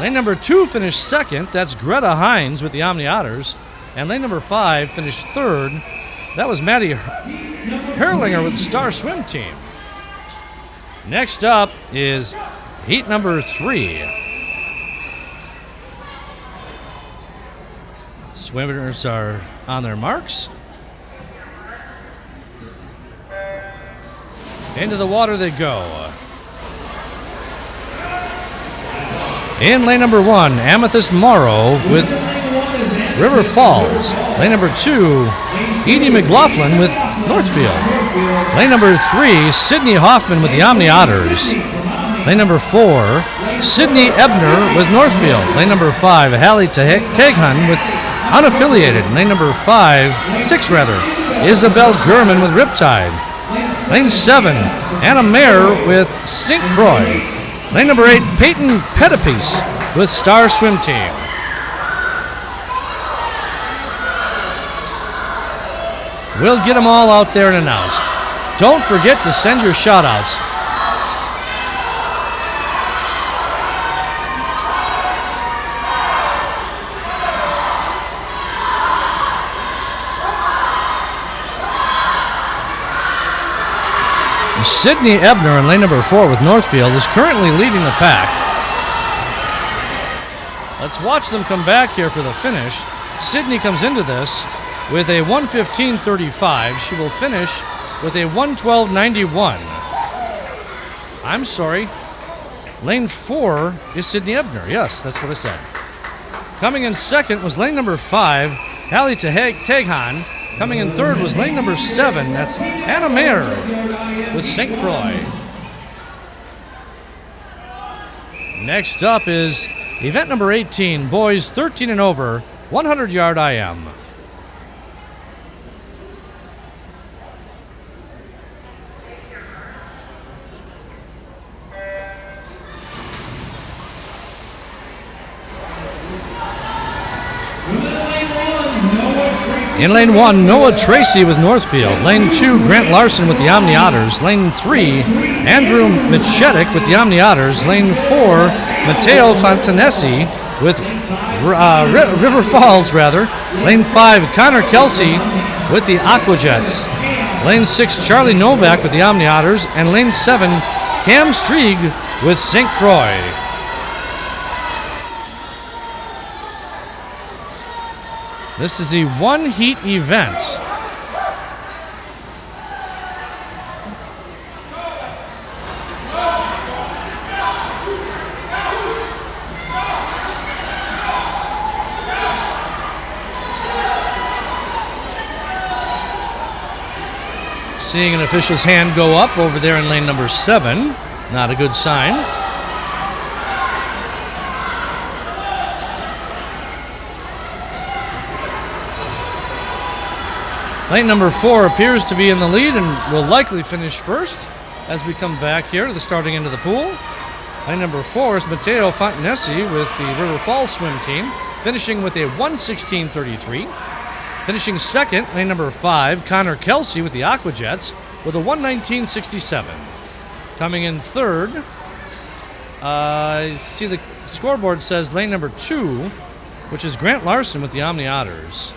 [SPEAKER 1] Lane number 2 finished second. That's Greta Hines with the Omni Otters. And lane number 5 finished third. That was Maddie Herlinger with the Star Swim Team. Next up is heat number 3. Swimmers are on their marks. Into the water they go. In lane number 1, Amethyst Morrow with River Falls. Lane number 2, Edie McLaughlin with Northfield. Lane number 3, Sydney Hoffman with the Omni Otters. Lane number 4, Sydney Ebner with Northfield. Lane number 5, Hallie Teghun with Unaffiliated. Lane number 6 Isabel Gurman with Riptide. Lane 7, Anna Mayer with St. Croix. Lane number 8, Peyton Pettipiece with Star Swim Team. We'll get them all out there and announced. Don't forget to send your shout-outs. Sydney Ebner in lane number 4 with Northfield is currently leading the pack. Let's watch them come back here for the finish. Sydney comes into this with a 1:15.35. She will finish with a 1:12.91. I'm sorry. Lane 4 is Sydney Ebner. Yes, that's what I said. Coming in second was lane number 5, Hallie Teghun. Coming in third was lane number 7. That's Anna Mayer with St. Croix. Next up is event number 18, boys 13 and over, 100-yard IM. In lane 1, Noah Tracy with Northfield. Lane 2, Grant Larson with the Omni Otters. Lane 3, Andrew Michetic with the Omni Otters. Lane 4, Matteo Fontanesi with River Falls, Lane 5, Connor Kelsey with the Aquajets. Lane 6, Charlie Novak with the Omni Otters. And lane 7, Cam Strieg with St. Croix. This is a one-heat event. Seeing an official's hand go up over there in lane number 7. Not a good sign. Lane number 4 appears to be in the lead and will likely finish first as we come back here to the starting end of the pool. Lane number 4 is Matteo Fontanesi with the River Falls Swim Team, finishing with a 1:16.33. Finishing second, lane number 5, Connor Kelsey with the Aquajets with a 1:19.67. Coming in third I see the scoreboard says lane number 2, which is Grant Larson with the Omni Otters.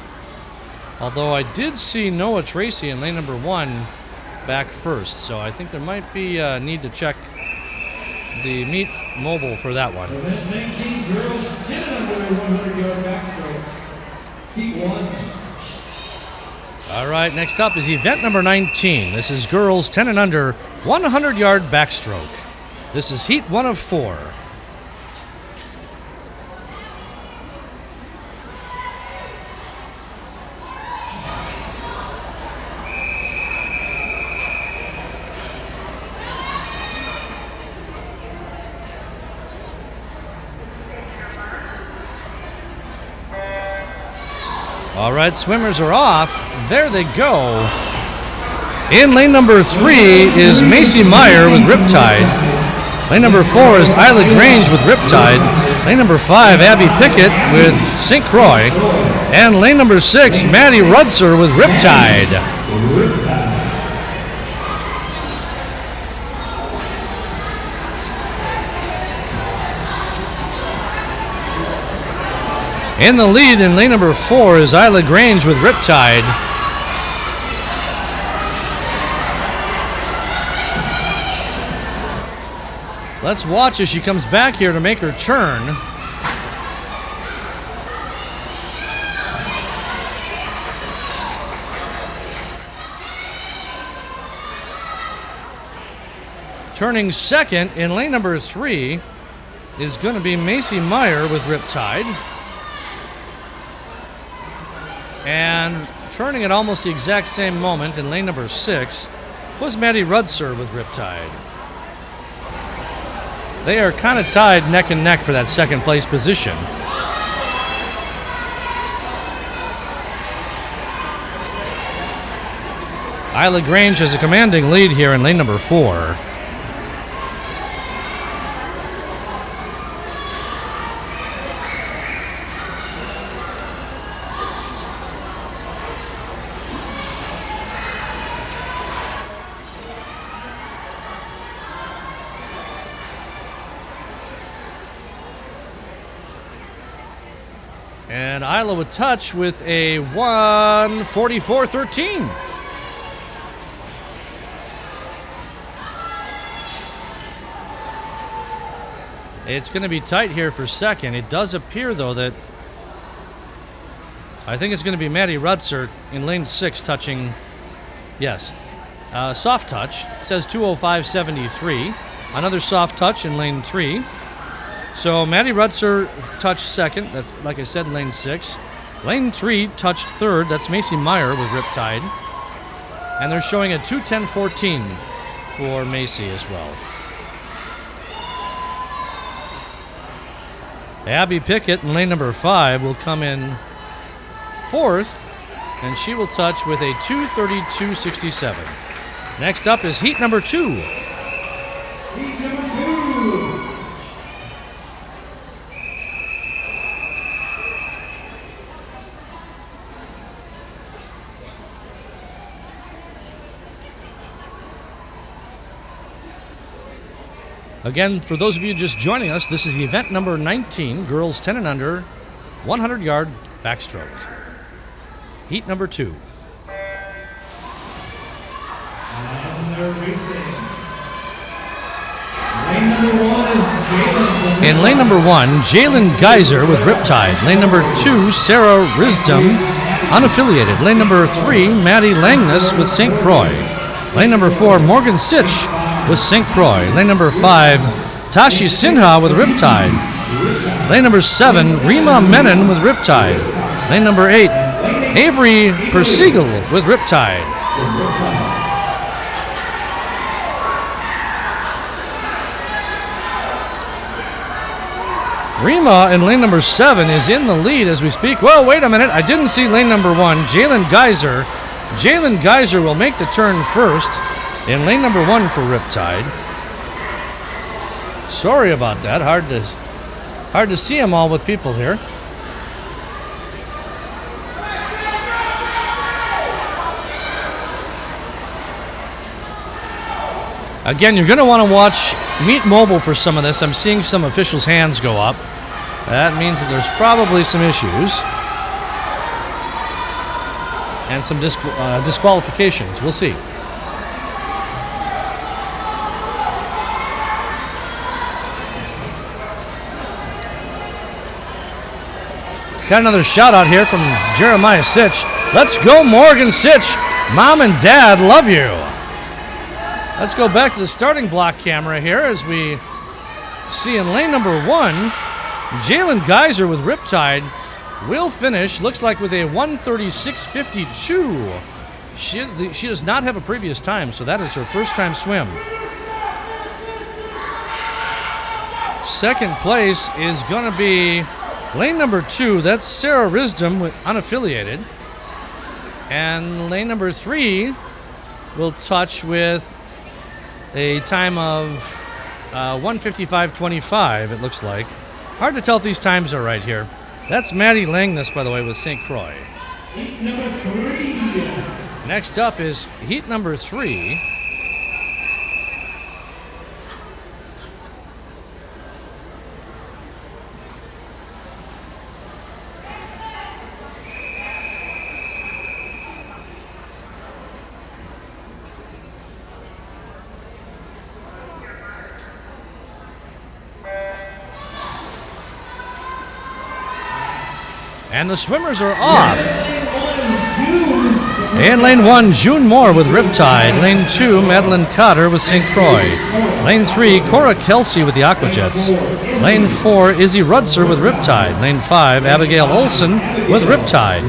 [SPEAKER 1] Although I did see Noah Tracy in lane number 1 back first, so I think there might be a need to check the meet mobile for that one.
[SPEAKER 2] Event 19, girls 10 and under 100-yard backstroke. Heat 1.
[SPEAKER 1] All right, next up is event number 19. This is girls 10 and under 100-yard backstroke. This is heat 1 of 4. All right, swimmers are off. There they go. In lane number 3 is Macy Meyer with Riptide. Lane number 4 is Isla Grange with Riptide. Lane number 5, Abby Pickett with St. Croix. And lane number 6, Maddie Rudser with Riptide. In the lead in lane number 4 is Isla Grange with Riptide. Let's watch as she comes back here to make her turn. Turning second in lane number 3 is going to be Macy Meyer with Riptide. And turning at almost the exact same moment in lane number 6 was Maddie Rudser with Riptide. They are kind of tied neck and neck for that second place position. Isla Grange has a commanding lead here in lane number 4. And Isla would touch with a 1:44.13. It's going to be tight here for second. It does appear, though, that I think it's going to be Maddie Rudser in lane 6 touching. Yes. Soft touch. It says 2:05.73. Another soft touch in lane 3. So Maddie Rudser touched second. That's, like I said, in lane 6. Lane 3 touched third. That's Macy Meyer with Riptide. And they're showing a 2:10.14 for Macy as well. Abby Pickett in lane number 5 will come in fourth, and she will touch with a 2:32.67. Next up is heat number 2.
[SPEAKER 2] Heat number 2.
[SPEAKER 1] Again, for those of you just joining us, this is event number 19, girls 10 and under, 100-yard backstroke. Heat number 2.
[SPEAKER 2] And they're racing. Lane number 1 is Jalen.
[SPEAKER 1] In lane number 1, Jalen Geyser with Riptide. Lane number 2, Sarah Risdom, unaffiliated. Lane number 3, Maddie Langness with St. Croix. Lane number 4, Morgan Sitch with St. Croix. Lane number 5, Tashi Sinha with Riptide. Lane number 7, Rima Menon with Riptide. Lane number 8, Avery Persiegel with Riptide. Rima in lane number 7 is in the lead as we speak. Well, wait a minute. I didn't see lane number 1, Jalen Geyser. Jalen Geyser will make the turn first in lane number 1 for Riptide. Sorry about that. Hard to see them all with people here. Again, you're going to want to watch meet mobile for some of this. I'm seeing some officials' hands go up. That means that there's probably some issues. And some disqualifications. We'll see. Got another shout out here from Jeremiah Sitch. Let's go, Morgan Sitch. Mom and Dad love you. Let's go back to the starting block camera here as we see in lane number 1, Jalen Geyser with Riptide will finish, looks like with a 1:36.52. She does not have a previous time, so that is her first time swim. Second place is going to be lane number 2. That's Sarah Risdom with unaffiliated. And lane number 3 will touch with a time of 1:55.25, it looks like. Hard to tell if these times are right here. That's Maddie Langness, by the way, with St. Croix.
[SPEAKER 2] Heat number 3.
[SPEAKER 1] Next up is heat number 3. And the swimmers are off. In lane 1, June Moore with Riptide. Lane 2, Madeline Cotter with St. Croix. Lane 3, Cora Kelsey with the Aquajets. Lane 4, Izzy Rudser with Riptide. Lane 5, Abigail Olson with Riptide.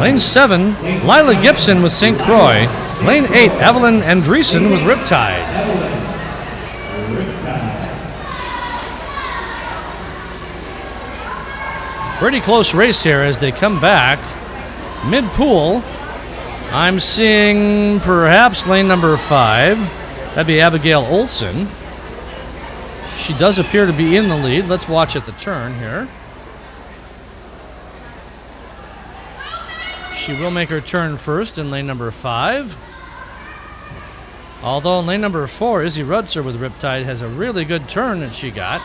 [SPEAKER 1] Lane 7, Lila Gibson with St. Croix. Lane 8, Evelyn Andreessen with Riptide. Pretty close race here as they come back. Mid-pool, I'm seeing perhaps lane number 5. That'd be Abigail Olson. She does appear to be in the lead. Let's watch at the turn here. She will make her turn first in lane number 5. Although in lane number 4, Izzy Rudser with Riptide has a really good turn that she got.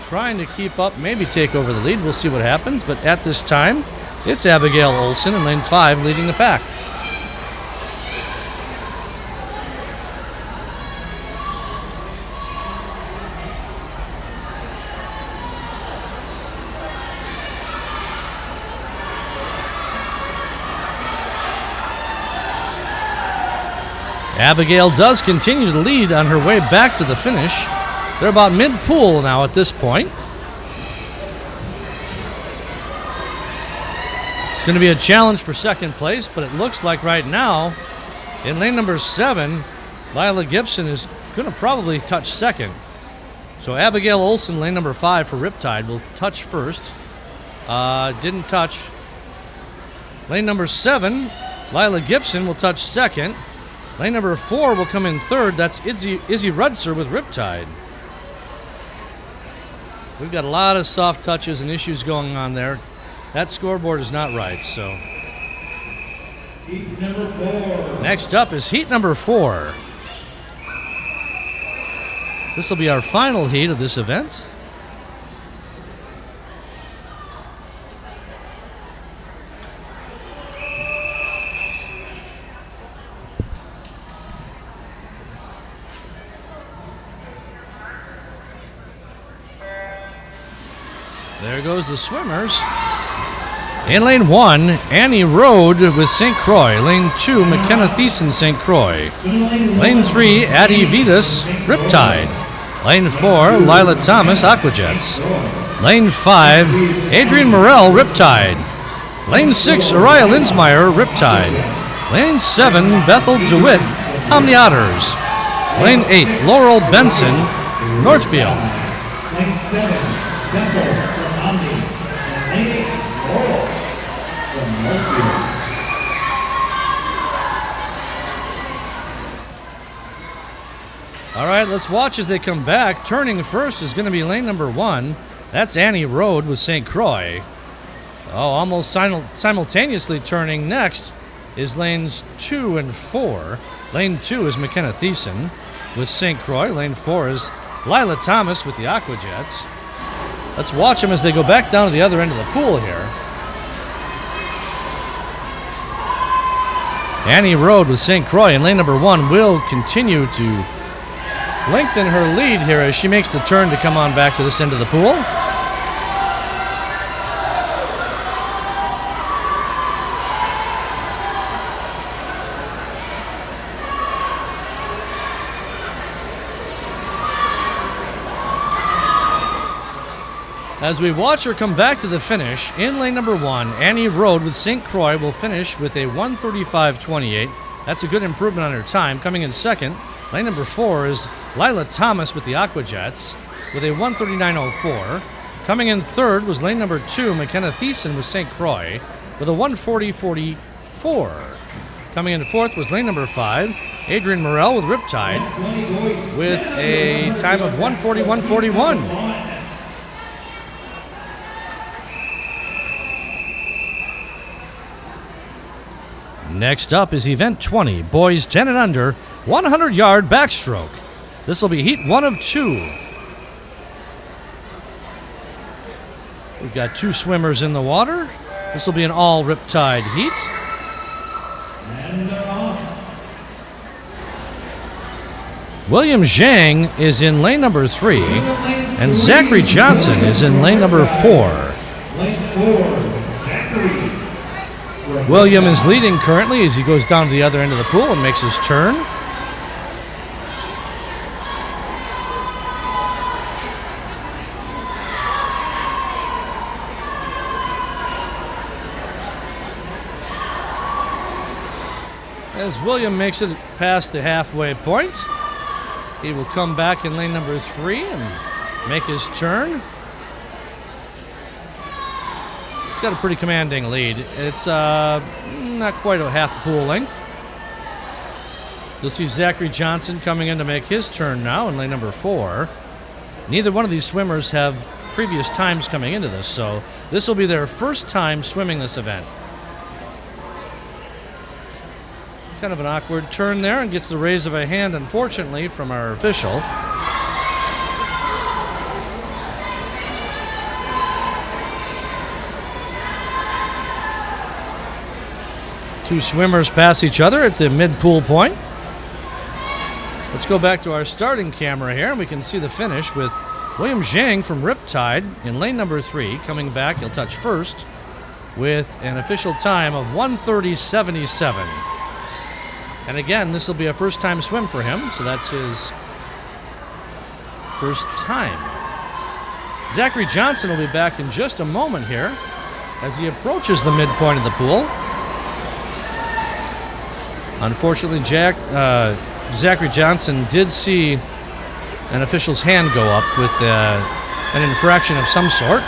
[SPEAKER 1] Trying to keep up, maybe take over the lead. We'll see what happens. But at this time, it's Abigail Olson in lane 5 leading the pack. Abigail does continue to lead on her way back to the finish. They're about mid-pool now at this point. It's going to be a challenge for second place, but it looks like right now, in lane number 7, Lila Gibson is going to probably touch second. So Abigail Olson, lane number 5 for Riptide, will touch first. Didn't touch. Lane number 7, Lila Gibson will touch second. Lane number 4 will come in third. That's Izzy Rudser with Riptide. We've got a lot of soft touches and issues going on there. That scoreboard is not right, so.
[SPEAKER 2] Heat number 4.
[SPEAKER 1] Next up is heat number 4. This will be our final heat of this event. There goes the swimmers. In lane 1, Annie Rode with St. Croix. Lane 2, McKenna Thiessen, St. Croix. Lane 3, Addie Vitas, Riptide. Lane 4, Lila Thomas, Aquajets. Lane 5, Adrienne Morell, Riptide. Lane 6, Araya Linsmeyer, Riptide. Lane 7, Bethel DeWitt, Omni Otters. Lane 8, Laurel Benson, Northfield.
[SPEAKER 2] Lane 7, Bethel from Omni. And lane 8, Laurel from Northfield.
[SPEAKER 1] All right, let's watch as they come back. Turning first is going to be lane number 1. That's Annie Rode with St. Croix. Oh, almost simultaneously turning next is lanes 2 and 4. Lane 2 is McKenna Thiessen. with St. Croix. Lane 4 is Lila Thomas with the Aqua Jets. Let's watch them as they go back down to the other end of the pool here. Annie Rode with St. Croix in lane number 1 will continue to lengthen her lead here as she makes the turn to come on back to this end of the pool. As we watch her come back to the finish, in lane number 1, Annie Rode with St. Croix will finish with a 1:35.28. That's a good improvement on her time. Coming in second, lane number 4 is Lila Thomas with the Aqua Jets with a 1:39.04. Coming in third was lane number 2, McKenna Thiessen with St. Croix with a 1:40.44. Coming in fourth was lane number 5, Adrian Morell with Riptide with a time of 1:41.41. Next up is event 20, boys 10 and under, 100-yard backstroke. This will be heat 1 of 2. We've got 2 swimmers in the water. This will be an all Riptide heat. William Zhang is in lane number 3, and Zachary Johnson is in lane number 4.
[SPEAKER 2] Lane 4, Zachary.
[SPEAKER 1] William is leading currently as he goes down to the other end of the pool and makes his turn. As William makes it past the halfway point, he will come back in lane number 3 and make his turn. He's got a pretty commanding lead. It's not quite a half the pool length. You'll see Zachary Johnson coming in to make his turn now in lane number 4. Neither one of these swimmers have previous times coming into this, so this will be their first time swimming this event. Kind of an awkward turn there and gets the raise of a hand, unfortunately, from our official. Two swimmers pass each other at the mid-pool point. Let's go back to our starting camera here, and we can see the finish with William Zhang from Riptide in lane number 3. Coming back, he'll touch first with an official time of 1:30.77. And again, this will be a first-time swim for him, so that's his first time. Zachary Johnson will be back in just a moment here as he approaches the midpoint of the pool. Unfortunately, Zachary Johnson did see an official's hand go up with an infraction of some sort.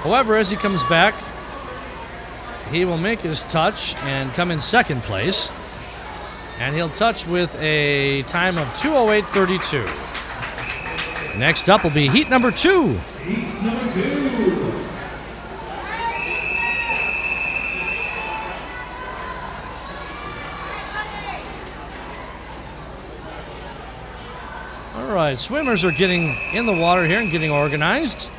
[SPEAKER 1] However, as he comes back, he will make his touch and come in second place. And he'll touch with a time of 2:08.32. Next up will be heat number 2.
[SPEAKER 2] Heat number 2.
[SPEAKER 1] All right, swimmers are getting in the water here and getting organized.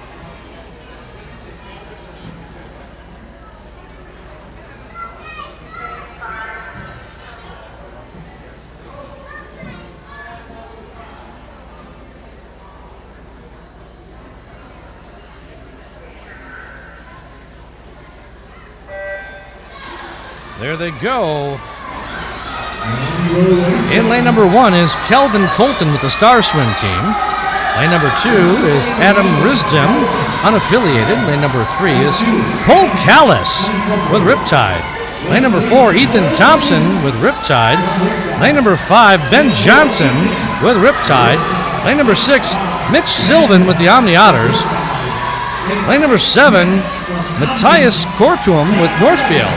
[SPEAKER 1] There they go. In lane number 1 is Kelvin Colton with the Star Swim team. Lane number 2 is Adam Risdem, unaffiliated. Lane number 3 is Cole Callis with Riptide. Lane number 4, Ethan Thompson with Riptide. Lane number 5, Ben Johnson with Riptide. Lane number 6, Mitch Sylvan with the Omni Otters. Lane number 7, Matthias Kortum with Northfield.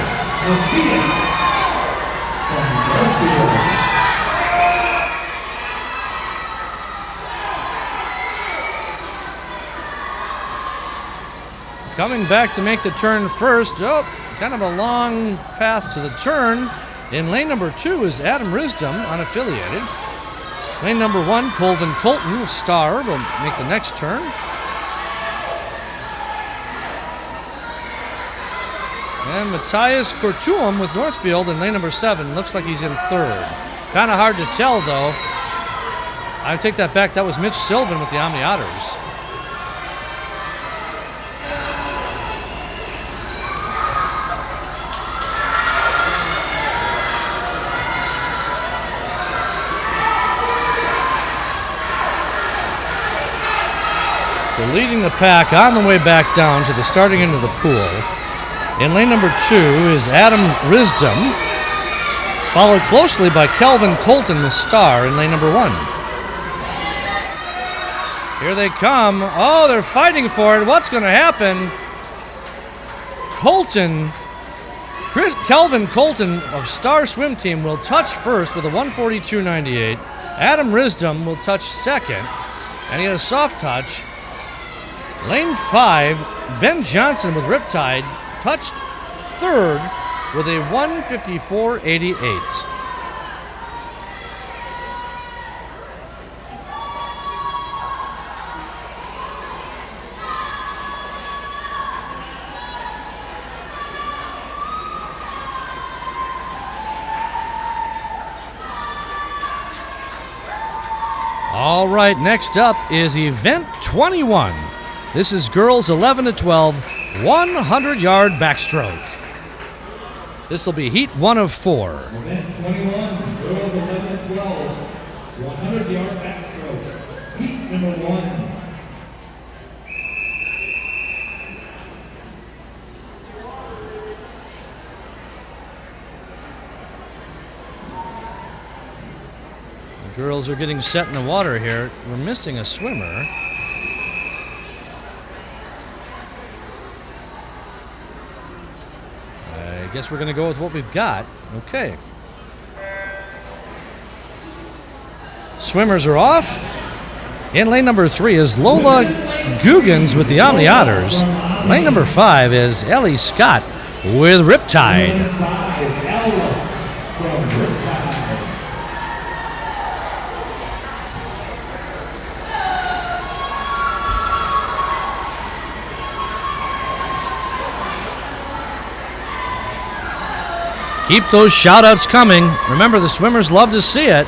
[SPEAKER 1] Coming back to make the turn first. Oh, kind of a long path to the turn. In lane number 2 is Adam Risdom, unaffiliated. Lane number 1, Colvin Colton, Star, will make the next turn. And Matthias Kortuum with Northfield in lane number 7. Looks like he's in 3rd. Kind of hard to tell, though. I take that back. That was Mitch Sylvan with the Omni Otters. So leading the pack on the way back down to the starting end of the pool. In lane number 2 is Adam Risdom, followed closely by Kelvin Colton, the Star, in lane number 1. Here they come. Oh, they're fighting for it. What's going to happen? Kelvin Colton of Star Swim Team will touch first with a 142.98. Adam Risdom will touch second, and he had a soft touch. Lane 5, Ben Johnson with Riptide touched third with a 154.88. All right, next up is event 21. This is girls 11 to 12, 100-yard backstroke. This will be heat 1 of 4.
[SPEAKER 2] Event 21, girls 11 to 12, 100-yard backstroke. Heat number 1.
[SPEAKER 1] The girls are getting set in the water here. We're missing a swimmer. I guess we're going to go with what we've got. Okay. Swimmers are off. In lane number 3 is Lola Guggens with the Omni Otters. Lane number 5 is Ellie Scott with Riptide. Keep those shout-outs coming. Remember, the swimmers love to see it,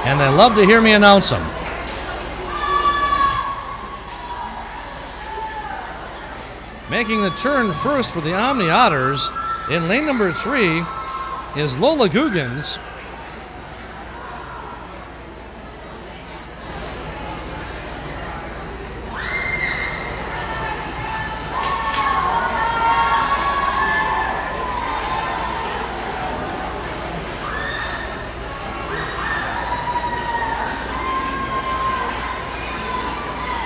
[SPEAKER 1] and they love to hear me announce them. Making the turn first for the Omni Otters, in lane number 3 is Lola Guggens.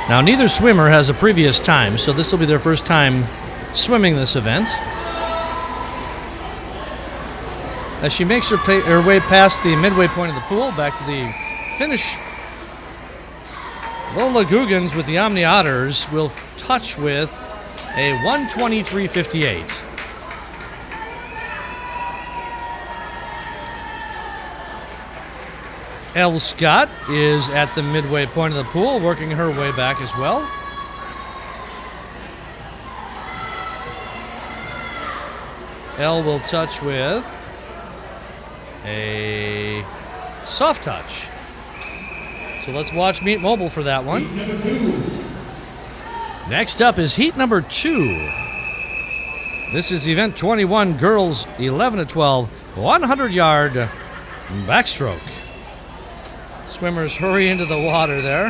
[SPEAKER 1] Now, neither swimmer has a previous time, so this will be their first time swimming this event. As she makes her way past the midway point of the pool, back to the finish, Lola Guggens with the Omni Otters will touch with a 123.58. Elle Scott is at the midway point of the pool, working her way back as well. Elle will touch with a soft touch. So let's watch Meet Mobile for that one. Next up is heat number 2. This is event 21, girls 11 to 12, 100-yard backstroke. Swimmers hurry into the water there.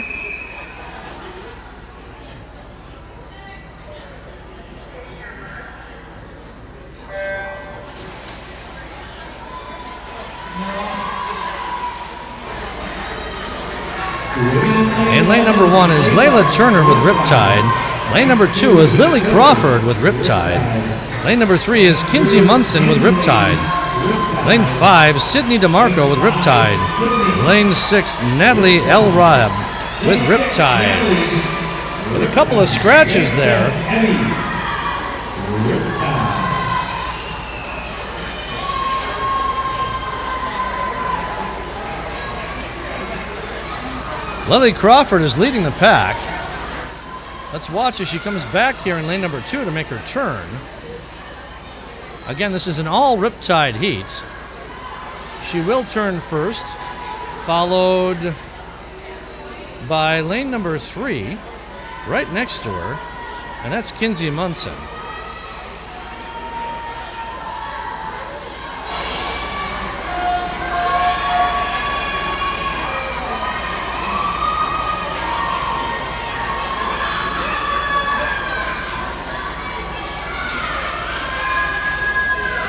[SPEAKER 1] In lane number 1 is Layla Turner with Riptide. Lane number 2 is Lily Crawford with Riptide. Lane number 3 is Kinsey Munson with Riptide. Lane 5, Sydney DeMarco with Riptide. Lane 6, Natalie Elrab with Riptide. With a couple of scratches there. Lily Crawford is leading the pack. Let's watch as she comes back here in lane number 2 to make her turn. Again, this is an all Riptide heat. She will turn first, followed by lane number 3, right next to her, and that's Kinsey Munson.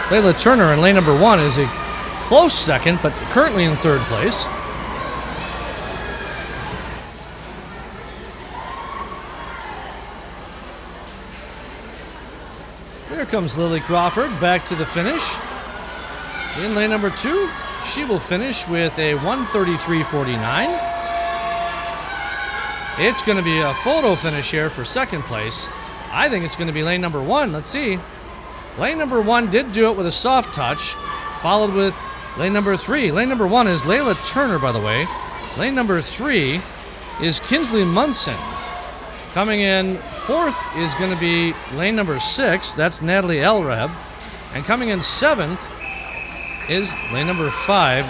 [SPEAKER 1] Layla Turner in lane number 1 is a close second, but currently in third place. Here comes Lily Crawford back to the finish. In lane number 2, she will finish with a 1:33.49. It's going to be a photo finish here for second place. I think it's going to be lane number 1. Let's see. Lane number 1 did do it with a soft touch, followed with lane number 3. Lane number 1 is Layla Turner, by the way. Lane number 3 is Kinsley Munson. Coming in fourth is going to be lane number 6. That's Natalie Elreb. And coming in 7th is lane number 5.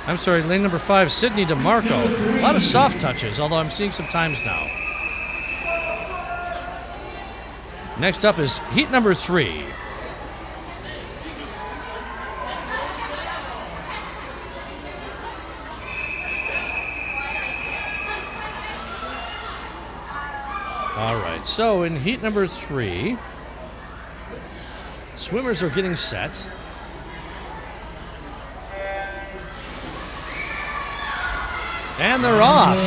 [SPEAKER 1] I'm sorry, lane number 5, Sydney DeMarco. A lot of soft touches, although I'm seeing some times now. Next up is heat number 3. All right, so in heat number 3, swimmers are getting set. And they're off.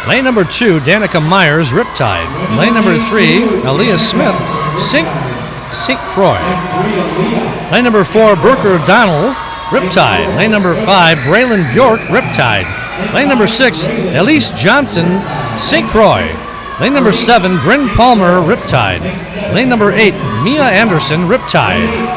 [SPEAKER 1] Lane number 2, Danica Myers, Riptide. Lane number 3, Aaliyah Smith, St. Croix. Lane number 4, Burker O'Donnell, Riptide. Lane number 5, Braylon Bjork, Riptide. Lane number 6, Elise Johnson, St. Croix. Lane number 7, Bryn Palmer, Riptide. Lane number 8, Mia Anderson, Riptide.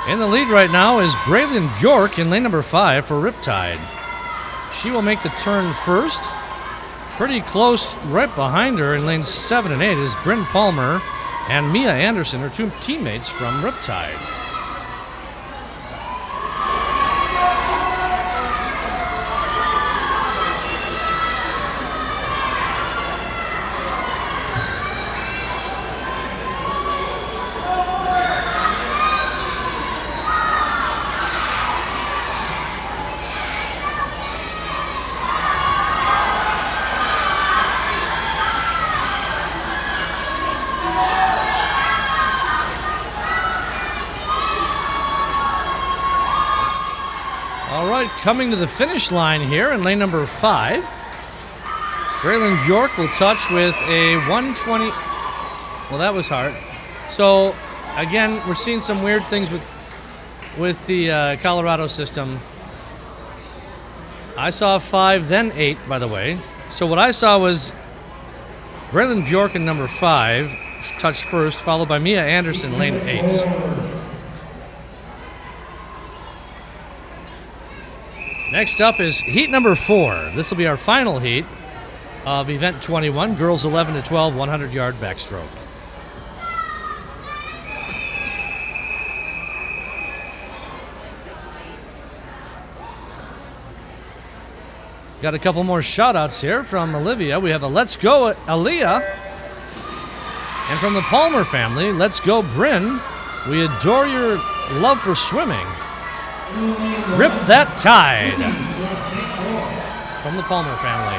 [SPEAKER 1] In the lead right now is Braylon Bjork in lane number 5 for Riptide. She will make the turn first. Pretty close right behind her in lanes 7 and 8 is Bryn Palmer and Mia Anderson, her two teammates from Riptide. Coming to the finish line here in lane number 5. Braylon Bjork will touch with a 120. Well, that was hard. So, again, we're seeing some weird things with the Colorado system. I saw 5, then 8, by the way. So what I saw was Braylon Bjork in number 5 touched first, followed by Mia Anderson, lane 8. Next up is heat number 4. This will be our final heat of event 21, girls 11 to 12, 100-yard backstroke. Got a couple more shout-outs here from Olivia. We have a Let's Go Aaliyah. And from the Palmer family, Let's Go Bryn. We adore your love for swimming. Rip that tide. From the Palmer family.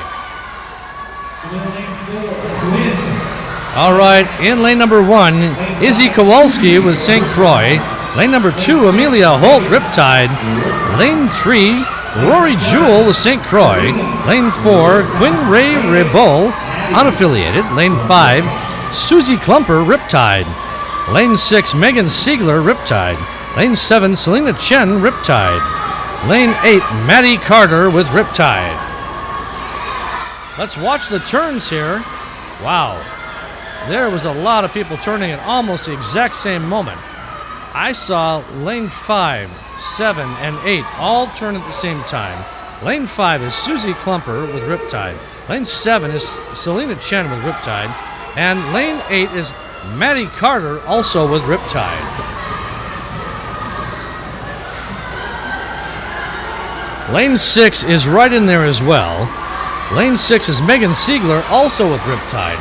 [SPEAKER 1] All right, in lane number 1, Izzy Kowalski with St. Croix. Lane number 2, Amelia Holt, Riptide. Lane 3, Rory Jewell with St. Croix. Lane 4, Quinn Ray Ribot, unaffiliated. Lane 5, Susie Klumper, Riptide. Lane 6, Megan Siegler, Riptide. Lane 7, Selena Chen, Riptide. Lane 8, Maddie Carter with Riptide. Let's watch the turns here. Wow. There was a lot of people turning at almost the exact same moment. I saw lane 5, 7, and 8 all turn at the same time. Lane 5 is Susie Klumper with Riptide. Lane 7 is Selena Chen with Riptide. And lane 8 is Maddie Carter, also with Riptide. Lane 6 is right in there as well. Lane 6 is Megan Siegler, also with Riptide.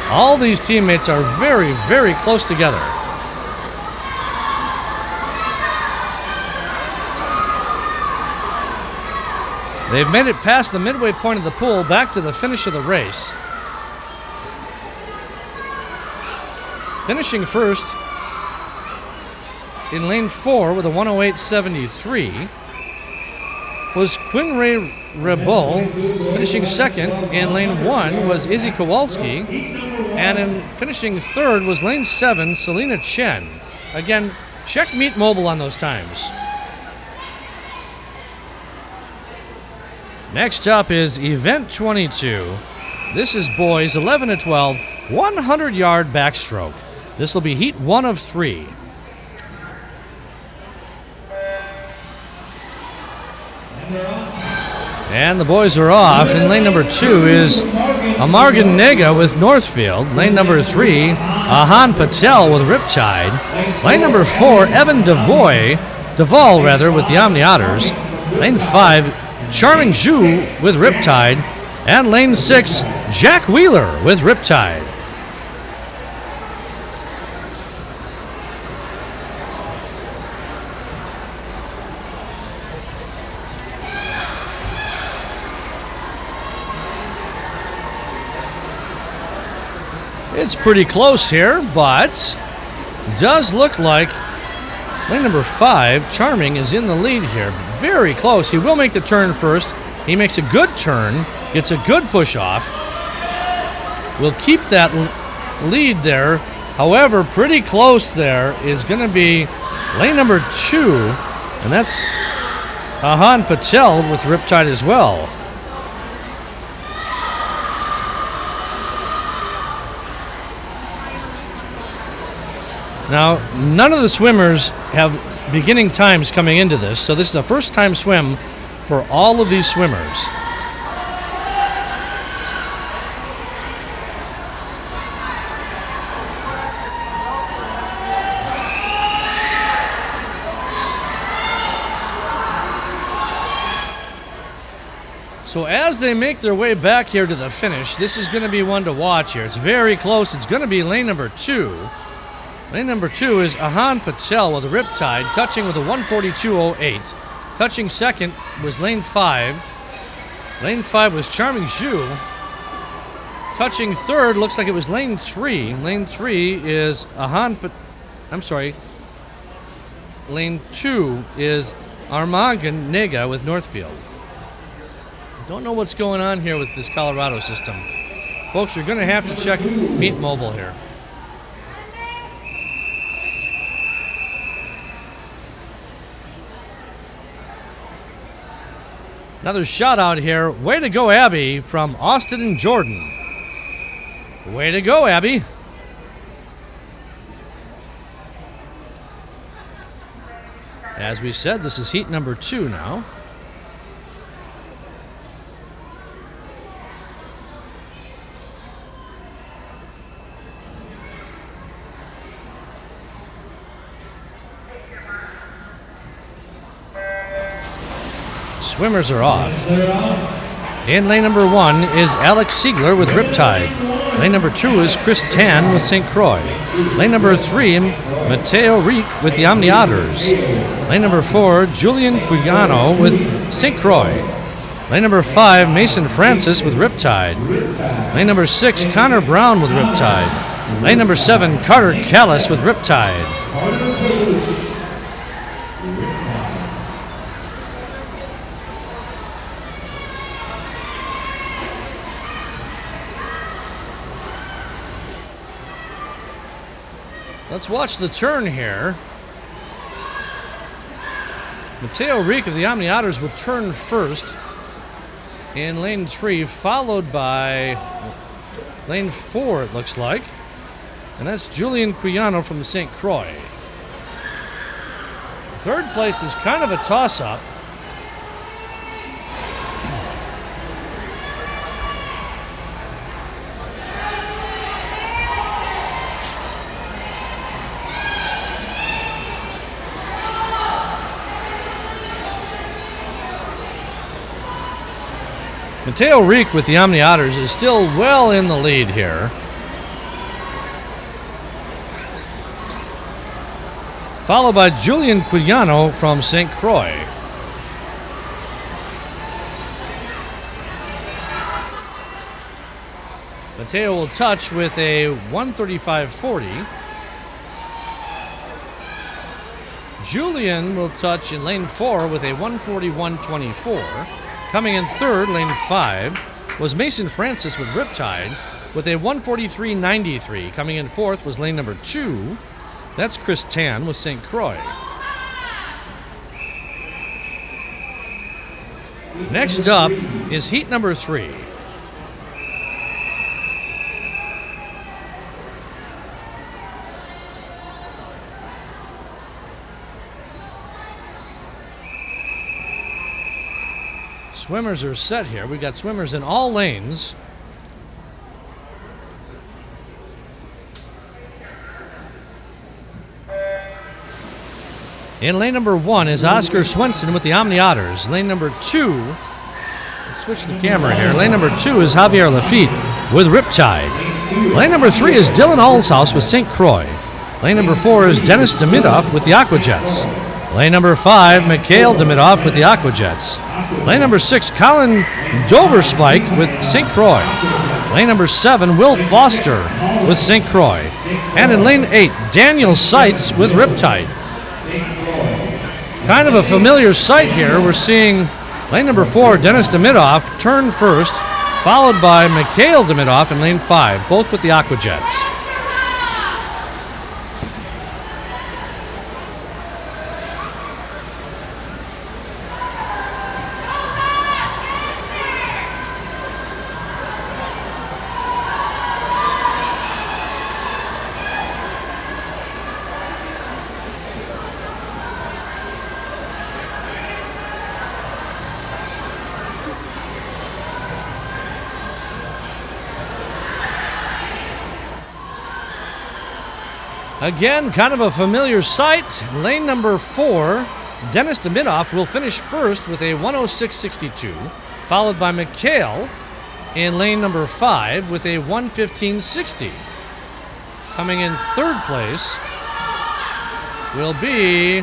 [SPEAKER 1] All these teammates are very, very close together. They've made it past the midway point of the pool, back to the finish of the race. Finishing first in lane 4 with a 108.73 was Quinray Rebol. Finishing second in lane 1 was Izzy Kowalski. And in finishing third was lane 7, Selena Chen. Again, check Meet Mobile on those times. Next up is Event 22. This is boys 11 to 12, 100-yard backstroke. This will be heat 1 of 3. And the boys are off. In lane number 2 is Amargan Nega with Northfield. Lane number 3, Ahan Patel with Riptide. Lane number 4, Evan Duvall with the Omni Otters. Lane 5, Charming Zhu with Riptide. And lane 6, Jack Wheeler with Riptide. It's pretty close here, but does look like lane number 5, Charming, is in the lead here. Very close. He will make the turn first. He makes a good turn, gets a good push off. Will keep that lead there. However, pretty close there is going to be lane number 2, and that's Ahan Patel with Riptide as well. Now, none of the swimmers have beginning times coming into this, so this is a first-time swim for all of these swimmers. So as they make their way back here to the finish, this is going to be one to watch here. It's very close. It's going to be lane number 2. Lane number 2 is Ahan Patel with a Riptide, touching with a 142.08. Touching second was lane 5. Lane 5 was Charming Zhu. Touching third looks like it was lane 3. Lane 3 is Lane 2 is Armagan Nega with Northfield. Don't know what's going on here with this Colorado system. Folks, you're going to have to check Meet Mobile here. Another shout out here. Way to go, Abby, from Austin and Jordan. Way to go, Abby. As we said, this is heat number 2 now. Swimmers are off. In lane number 1 is Alex Siegler with Riptide. Lane number 2 is Chris Tan with St. Croix. Lane number 3, Mateo Reek with the Omni Otters. Lane number 4, Julian Quigano with St. Croix. Lane number 5, Mason Francis with Riptide. Lane number 6, Connor Brown with Riptide. Lane number 7, Carter Callis with Riptide. Let's watch the turn here. Mateo Reek of the Omni Otters will turn first in lane 3, followed by lane 4, it looks like. And that's Julian Quijano from St. Croix. Third place is kind of a toss-up. Mateo Reek with the Omni Otters is still well in the lead here. Followed by Julian Quijano from St. Croix. Mateo will touch with a 135.40. Julian will touch in lane 4 with a 141.24. Coming in third, lane 5, was Mason Francis with Riptide with a 143.93. Coming in fourth was lane number 2. That's Chris Tan with St. Croix. Next up is heat number 3. Swimmers are set here. We've got swimmers in all lanes. In lane number 1 is Oscar Swenson with the Omni Otters. Lane number 2, let's switch the camera here. Lane number 2 is Javier Lafitte with Riptide. Lane number 3 is Dylan Allshouse with St. Croix. Lane number 4 is Dennis Demidoff with the Aquajets. Lane number 5, Mikhail Demidoff with the Aquajets. Lane number 6, Colin Doverspike with St. Croix. Lane number 7, Will Foster with St. Croix. And in lane 8, Daniel Seitz with Riptide. Kind of a familiar sight here. We're seeing lane number 4, Dennis Demidoff, turn first, followed by Mikhail Demidoff in lane 5, both with the Aquajets. Again, kind of a familiar sight. Lane number 4, Dennis Demidoff will finish first with a 106.62, followed by Mikhail in lane number 5 with a 115.60. Coming in third place will be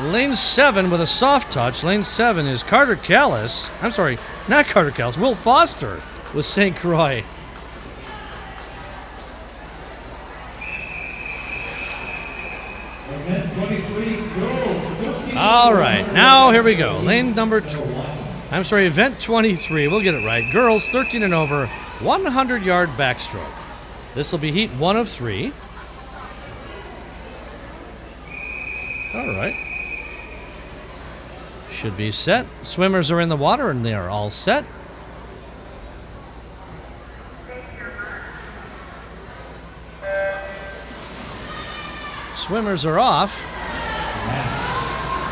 [SPEAKER 1] lane 7 with a soft touch. Lane 7 is Carter Callis. I'm sorry, not Carter Callis, Will Foster with St. Croix. All right, now here we go. Lane number event 23. We'll get it right. Girls 13 and over, 100-yard backstroke. This will be heat 1 of 3. All right. Should be set. Swimmers are in the water and they are all set. Swimmers are off.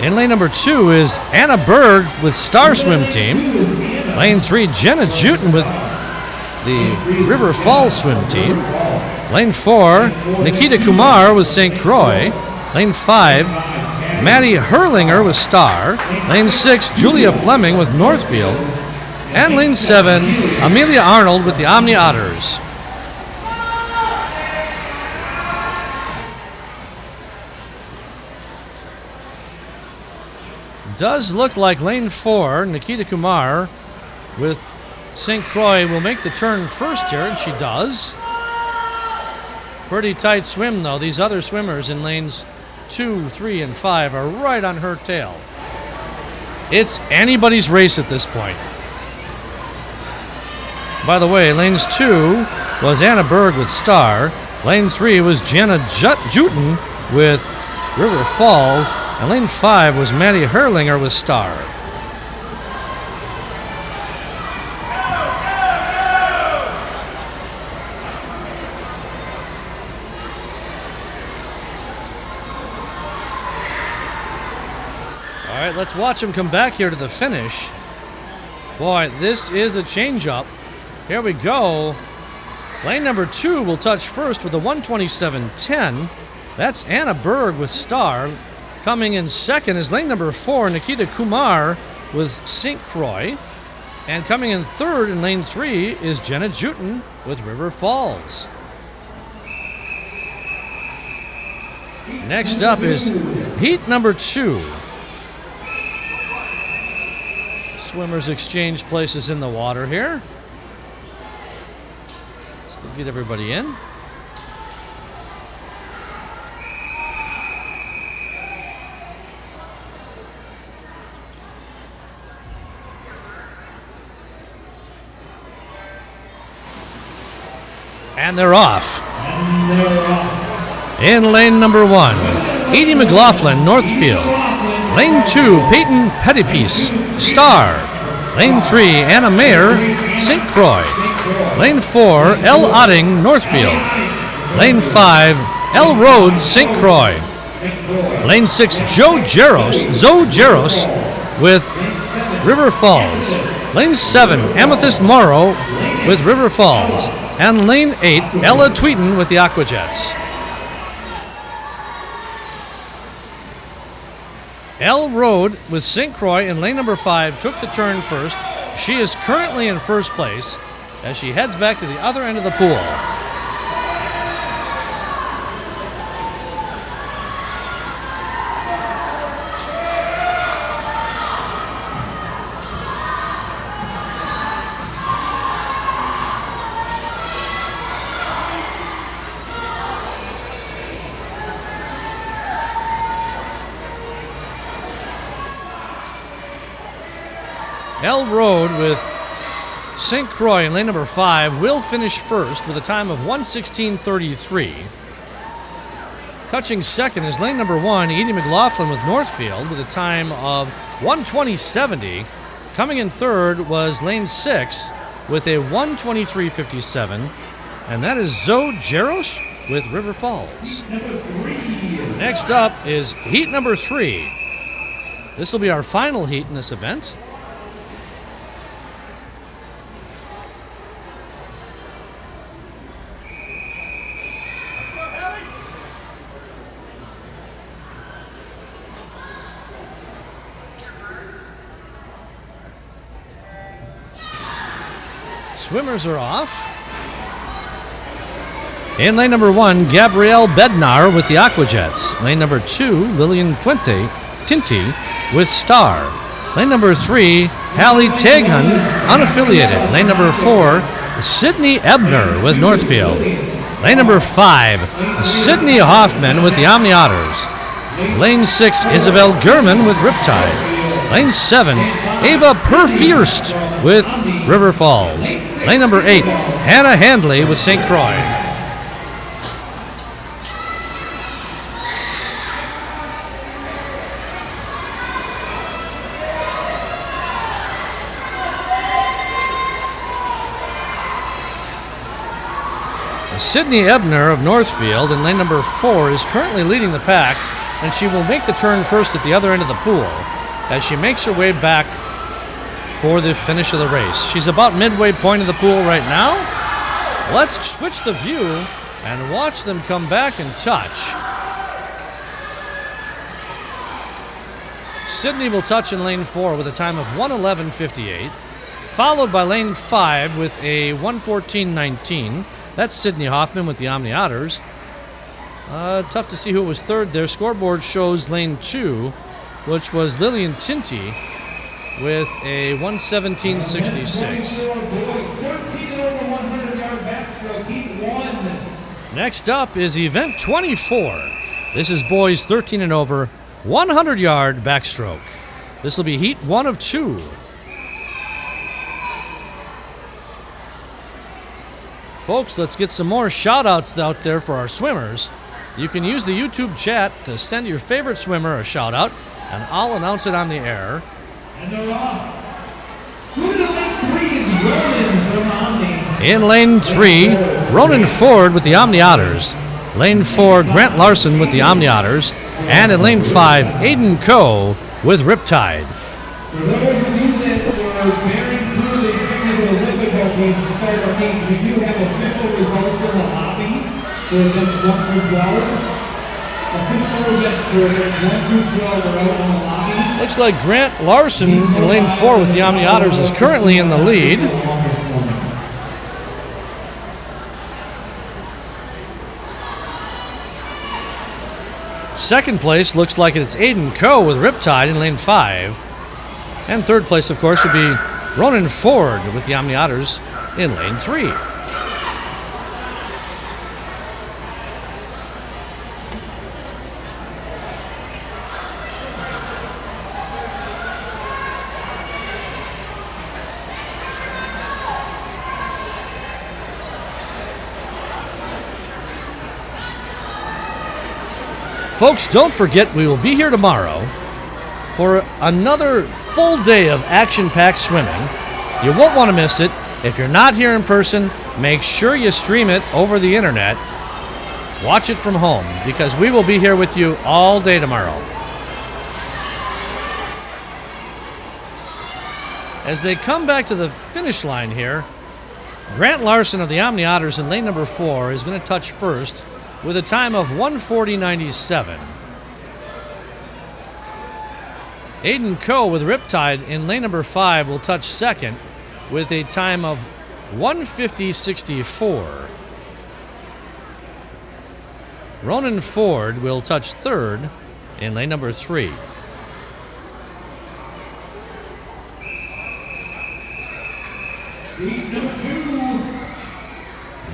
[SPEAKER 1] In lane number 2 is Anna Berg with Star Swim Team. Lane 3, Jenna Juten with the River Falls Swim Team. Lane 4, Nikita Kumar with St. Croix. Lane 5, Maddie Hurlinger with Star. Lane 6, Julia Fleming with Northfield. And lane 7, Amelia Arnold with the Omni Otters. Does look like lane 4, Nikita Kumar with St. Croix will make the turn first here, and she does. Pretty tight swim, though. These other swimmers in lanes 2, 3, and 5 are right on her tail. It's anybody's race at this point. By the way, lanes 2 was Anna Berg with Star. Lane 3 was Jenna Juten with River Falls. And lane 5 was Maddie Hurlinger with Star. right, let's watch him come back here to the finish. Boy, this is a change-up. Here we go. Lane number 2 will touch first with a 127.10. That's Anna Berg with Star. Coming in second is lane number 4, Nikita Kumar with St. Croix. And coming in third in lane 3 is Jenna Jutin with River Falls. Next up is heat number 2. Swimmers exchange places in the water here. So they get everybody in. And they're off. In lane number 1, Edie McLaughlin, Northfield. Lane 2, Peyton Pettypiece, Star. Lane 3, Anna Mayer, St. Croix. Lane 4, Elle Otting, Northfield. Lane 5, Elle Rhodes, St. Croix. Lane 6, Zoe Jaros with River Falls. Lane 7, Amethyst Morrow with River Falls. And lane 8, Ella Tweeton with the Aquajets. Elle Road with St. Croix in lane number 5 took the turn first. She is currently in first place as she heads back to the other end of the pool. Elle Road with St. Croix in lane number 5 will finish first with a time of 1:16:33. Touching second is lane number 1, Edie McLaughlin with Northfield with a time of 1:20:70. Coming in third was lane 6 with a 1:23:57, and that is Zoe Jaros with River Falls. Next up is heat number 3. This will be our final heat in this event. Swimmers are off. In lane number 1, Gabrielle Bednar with the Aquajets. Lane number 2, Lillian Tinti with Star. Lane number 3, Hallie Taghan, unaffiliated. Lane number 4, Sydney Ebner with Northfield. Lane number 5, Sydney Hoffman with the Omni Otters. Lane 6, Isabel Gurman with Riptide. Lane 7, Ava Perfierst with River Falls. Lane number 8, Hannah Handley with St. Croix. Sydney Ebner of Northfield in lane number 4 is currently leading the pack, and she will make the turn first at the other end of the pool as she makes her way back for the finish of the race. She's about midway point of the pool right now. Let's switch the view and watch them come back and touch. Sydney will touch in lane 4 with a time of 1:11:58, followed by lane 5 with a 1:14:19. That's Sydney Hoffman with the Omni Otters. Tough to see who was third there. Scoreboard shows lane 2, which was Lillian Tinti with a 1:17:66. Next up is event 24. This is boys 13 and over, 100-yard backstroke. This will be heat 1 of 2. Folks, let's get some more shout-outs out there for our swimmers. You can use the YouTube chat to send your favorite swimmer a shout-out, and I'll announce it on the air. In lane 3, Ronan Ford with the Omni Otters. Lane 4, Grant Larson with the Omni Otters. And in lane 5, Aiden Coe with Riptide.
[SPEAKER 2] For those of you that were very clearly technical difficulties to start our games, we do have official results in the lobby for events 1 through 12. Official events for events 1 through 12 are out in the lobby.
[SPEAKER 1] Looks like Grant Larson in lane 4 with the Omni Otters is currently in the lead. Second place looks like it's Aiden Coe with Riptide in lane 5. And third place, of course, would be Ronan Ford with the Omni Otters in lane 3. Folks, don't forget we will be here tomorrow for another full day of action-packed swimming. You won't want to miss it. If you're not here in person, make sure you stream it over the internet. Watch it from home because we will be here with you all day tomorrow. As they come back to the finish line here, Grant Larson of the Omni Otters in lane number 4 is going to touch first with a time of 1:40.97. Aiden Coe with Riptide in lane number 5 will touch second with a time of 1:50.64. Ronan Ford will touch third in lane number 3.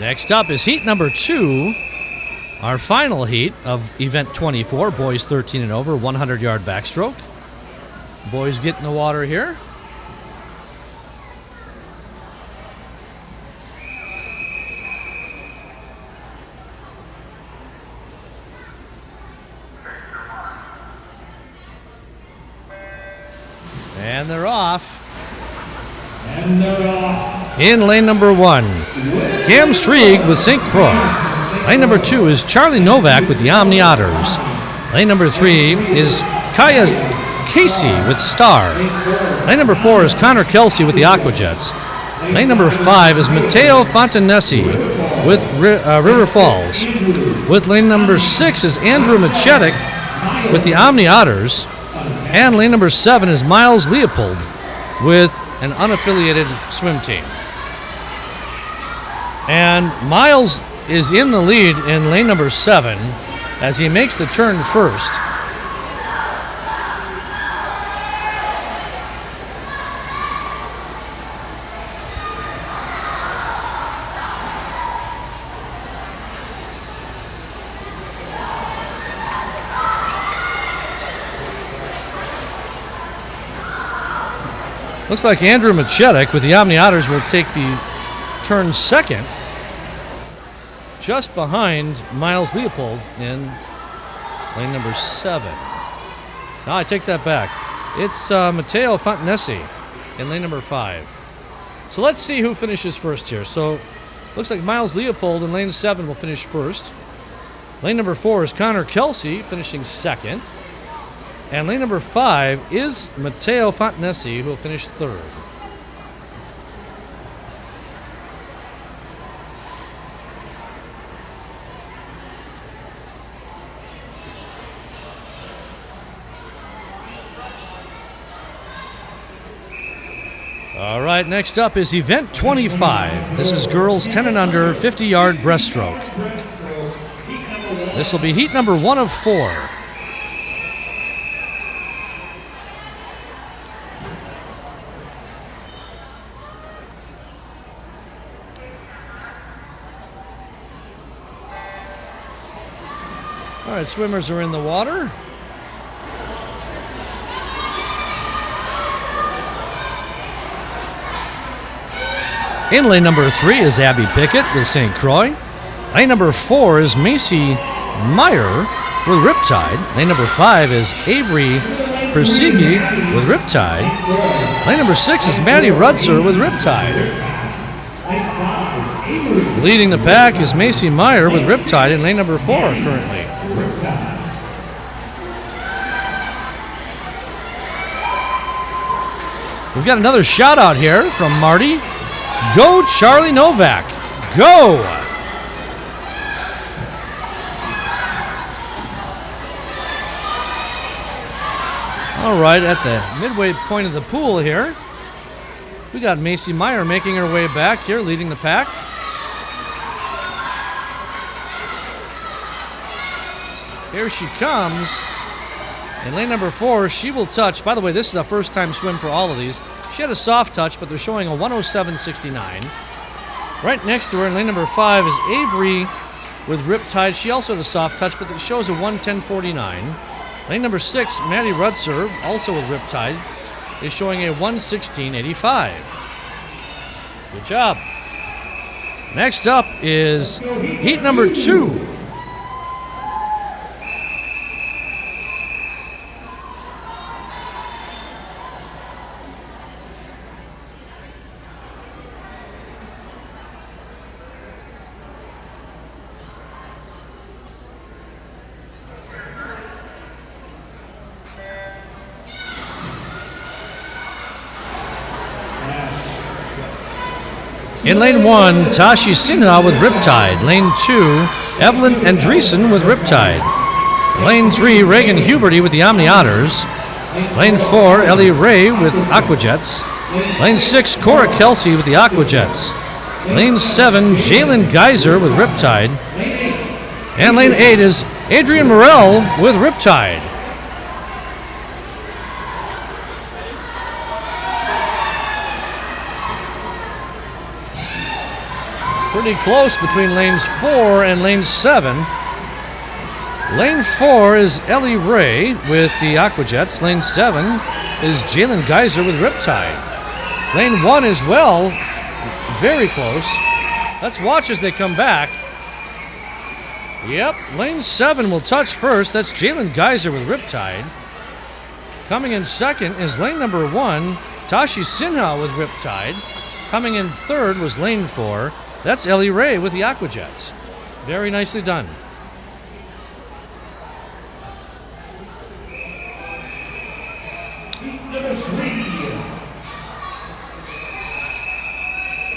[SPEAKER 1] Next up is heat number 2. Our final heat of event 24, boys 13 and over, 100-yard backstroke. Boys get in the water here. And they're off. In lane number 1, Cam Strieg with St. Croix. Lane number 2 is Charlie Novak with the Omni Otters. Lane number 3 is Kaya Casey with Star. Lane number 4 is Connor Kelsey with the Aquajets. Lane number 5 is Matteo Fontanesi with River Falls. With lane number 6 is Andrew Machetic with the Omni Otters. And lane number 7 is Miles Leopold with an unaffiliated swim team. And Miles is in the lead in lane number 7 as he makes the turn first. Looks like Andrew Machetic with the Omni Otters will take the turn second, just behind Miles Leopold in lane number 7. No, I take that back. It's Matteo Fontanesi in lane number 5. So let's see who finishes first here. So looks like Miles Leopold in lane 7 will finish first. Lane number 4 is Connor Kelsey finishing second. And lane number 5 is Matteo Fontanesi, who will finish third. All right, next up is event 25. This is girls 10 and under, 50-yard breaststroke. This will be heat number 1 of 4. All right, swimmers are in the water. In lane number 3 is Abby Pickett with St. Croix. Lane number 4 is Macy Meyer with Riptide. Lane number 5 is Avery Persigi with Riptide. Lane number 6 is Maddie Rutzer with Riptide. Leading the pack is Macy Meyer with Riptide in lane number 4 currently. We've got another shout out here from Marty. Go Charlie Novak. Go! All right, at the midway point of the pool here, we got Macy Meyer making her way back here, leading the pack. Here she comes. In lane number 4, she will touch. By the way, this is a first-time swim for all of these. She had a soft touch, but they're showing a 107.69. Right next to her in lane number 5 is Avery with Riptide. She also had a soft touch, but it shows a 110.49. Lane number 6, Maddie Rutzer, also with Riptide, is showing a 116.85. Good job. Next up is heat number 2. In lane 1, Tashi Sinha with Riptide. Lane 2, Evelyn Andreessen with Riptide. Lane 3, Reagan Huberty with the Omni Otters. Lane 4, Ellie Ray with Aquajets. Lane 6, Cora Kelsey with the Aquajets. Lane 7, Jalen Geyser with Riptide. And lane 8 is Adrian Morell with Riptide. Pretty close between lanes 4 and lane 7. Lane 4 is Ellie Ray with the Aquajets. Lane 7 is Jalen Geyser with Riptide. Lane 1 as well, very close. Let's watch as they come back. Yep, lane 7 will touch first. That's Jalen Geyser with Riptide. Coming in second is lane number 1, Tashi Sinha with Riptide. Coming in third was lane 4. That's Ellie Ray with the Aquajets. Very nicely done.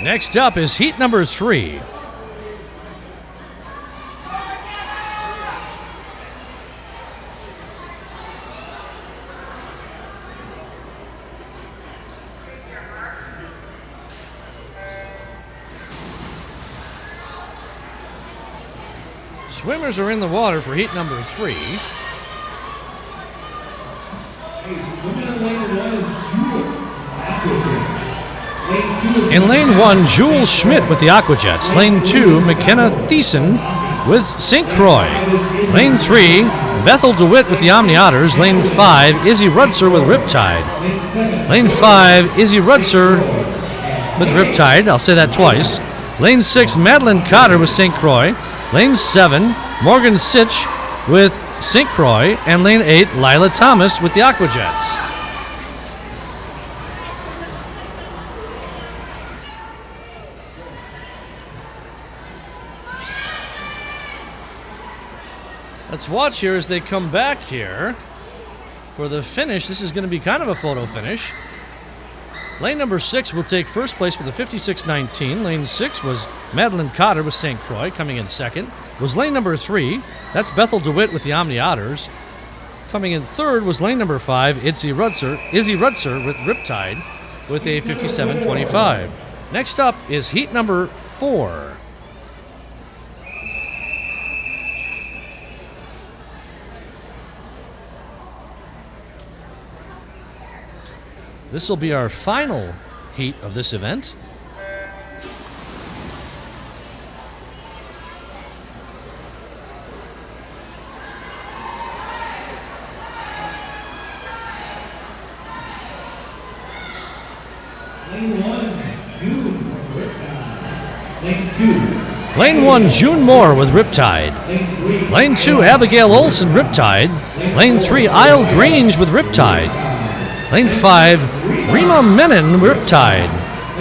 [SPEAKER 1] Next up is heat number 3. Swimmers are in the water for heat number 3. In lane 1, Jules Schmidt with the Aquajets. Lane 2, McKenna Thiessen with St. Croix. Lane 3, Bethel DeWitt with the Omni Otters. Lane 5, Izzy Rutzer with Riptide. Lane 5, Izzy Rutzer with Riptide. I'll say that twice. Lane 6, Madeline Cotter with St. Croix. Lane 7, Morgan Sitch with St. Croix. And lane 8, Lila Thomas with the Aquajets. Let's watch here as they come back here for the finish. This is going to be kind of a photo finish. Lane number 6 will take first place with a 56.19. Lane 6 was Madeline Cotter with St. Croix. Coming in second was lane number 3. That's Bethel DeWitt with the Omni Otters. Coming in third was lane number 5, Izzy Rutzer with Riptide with a 57.25. Next up is heat number 4. This will be our final heat of this event.
[SPEAKER 2] Lane 1, June Riptide. Lane 2.
[SPEAKER 1] Lane 1, June Moore with Riptide.
[SPEAKER 2] Lane 3.
[SPEAKER 1] Lane 2, Abigail Olson, Riptide. Lane 3, Isle Grange with Riptide. Lane 5, Rima Menon, Riptide.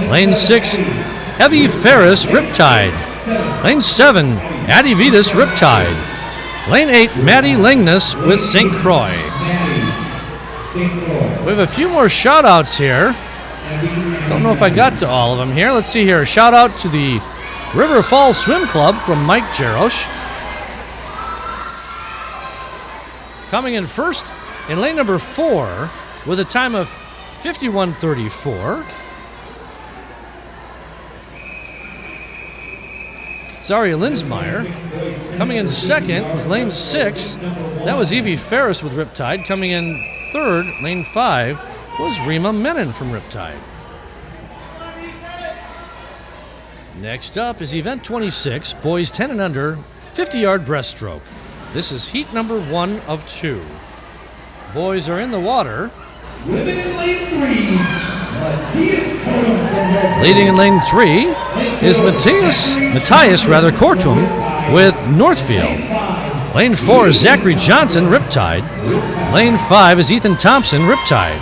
[SPEAKER 1] Lane 6, Evie Ferris, Riptide. Lane 7, Addie Vitas, Riptide. Lane 8, Maddie Langness with St. Croix. We have a few more shout-outs here. Don't know if I got to all of them here. Let's see here. Shout out to the River Falls Swim Club from Mike Jarosh. Coming in first in lane number 4 with a time of 51:34. Zaria Linsmeyer. Coming in second was lane 6. That was Evie Ferris with Riptide. Coming in third, lane 5, was Rima Menon from Riptide. Next up is event 26, boys 10 and under, 50-yard breaststroke. This is heat number 1 of 2. Boys are in the water.
[SPEAKER 2] Leading in lane 3
[SPEAKER 1] is Matthias Kortum with Northfield. Lane 4 is Zachary Johnson, Riptide. Lane 5 is Ethan Thompson, Riptide.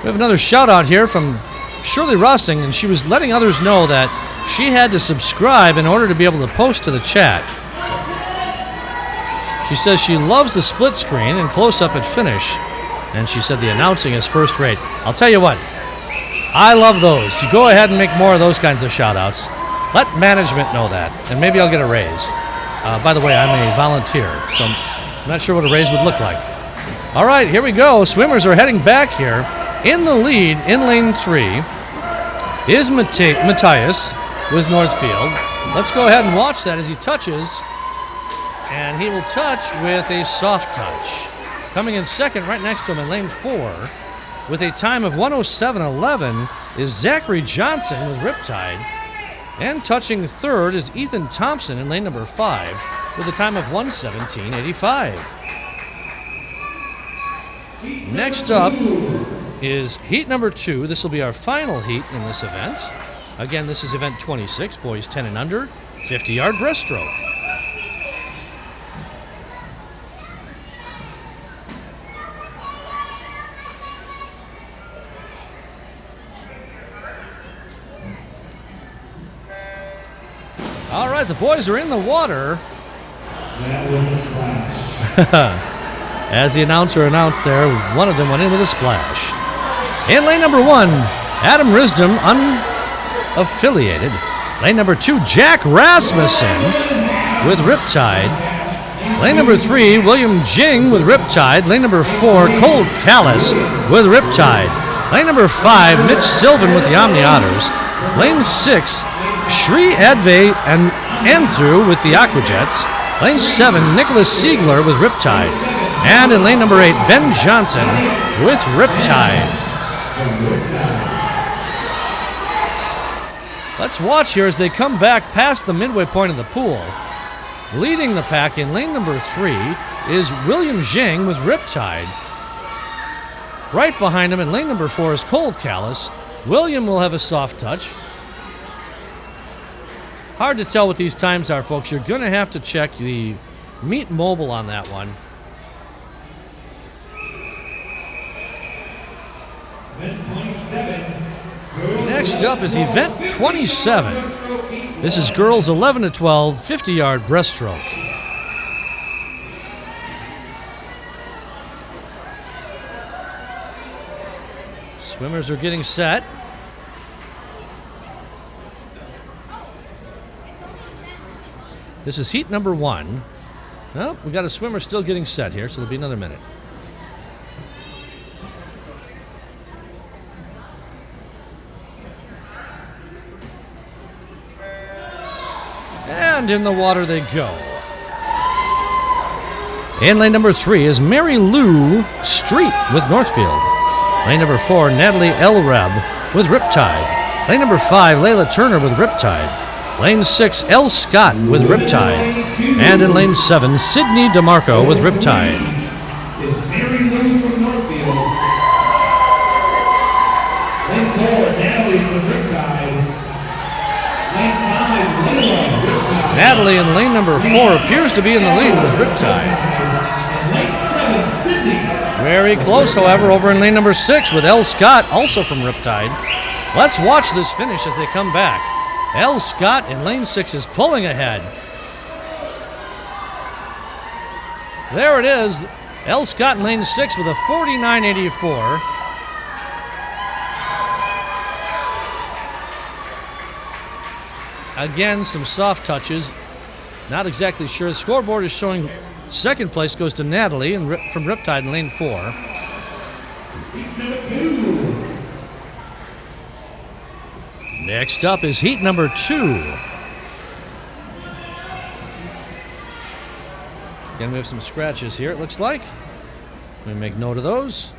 [SPEAKER 1] We have another shout out here from Shirley Rossing, and she was letting others know that she had to subscribe in order to be able to post to the chat. She says she loves the split screen and close-up at finish, and she said the announcing is first rate. I'll tell you what, I love those. You go ahead and make more of those kinds of shout-outs. Let management know that, and maybe I'll get a raise. By the way, I'm a volunteer, so I'm not sure what a raise would look like. All right, here we go. Swimmers are heading back here. In the lead, in lane 3, is Matthias with Northfield. Let's go ahead and watch that as he touches. And he will touch with a soft touch. Coming in second, right next to him in lane 4, with a time of 107.11, is Zachary Johnson with Riptide. And touching third is Ethan Thompson in lane number 5, with a time of 117.85. Next up is heat number 2. This will be our final heat in this event. Again, this is event 26, boys 10 and under, 50-yard breaststroke. All right, the boys are in the water. As the announcer announced there, one of them went in with a splash. In lane number 1, Adam Risdom, unaffiliated. Lane number 2, Jack Rasmussen with Riptide. Lane number 3, William Jing with Riptide. Lane number 4, Cole Callis with Riptide. Lane number 5, Mitch Sylvan with the Omni Otters. Lane 6, Shri Adve and Andrew with the Aquajets. Lane 7, Nicholas Siegler with Riptide. And in lane number 8, Ben Johnson with Riptide. Let's watch here as they come back past the midway point of the pool. Leading the pack in lane number 3 is William Zhang with Riptide. Right behind him in lane number 4 is Cole Callis. William will have a soft touch. Hard to tell what these times are, folks. You're going to have to check the Meet Mobile on that one. Next up is event 27. This is girls 11 to 12, 50-yard breaststroke. Swimmers are getting set. This is heat number 1. Well, we got a swimmer still getting set here, so it'll be another minute. And in the water they go. In lane number 3 is Mary Lou Street with Northfield. Lane number 4, Natalie Elreb with Riptide. Lane number 5, Layla Turner with Riptide. Lane 6, L. Scott with Riptide. And in lane 7, Sydney DeMarco with Riptide.
[SPEAKER 2] Mary Lou from Northfield. Lane 4, Natalie from Riptide. Lane 5, Layla Riptide.
[SPEAKER 1] Natalie in lane number 4 appears to be in the lead with Riptide.
[SPEAKER 2] Lane 7, Sydney.
[SPEAKER 1] Very close, however, over in lane number 6 with L. Scott, also from Riptide. Let's watch this finish as they come back. L. Scott in lane 6 is pulling ahead. There it is. L. Scott in lane 6 with a 49.84. Again, some soft touches. Not exactly sure. The scoreboard is showing second place goes to Natalie from Riptide in lane 4. Next up is heat number 2. Again, we have some scratches here, it looks like. Let me make note of those.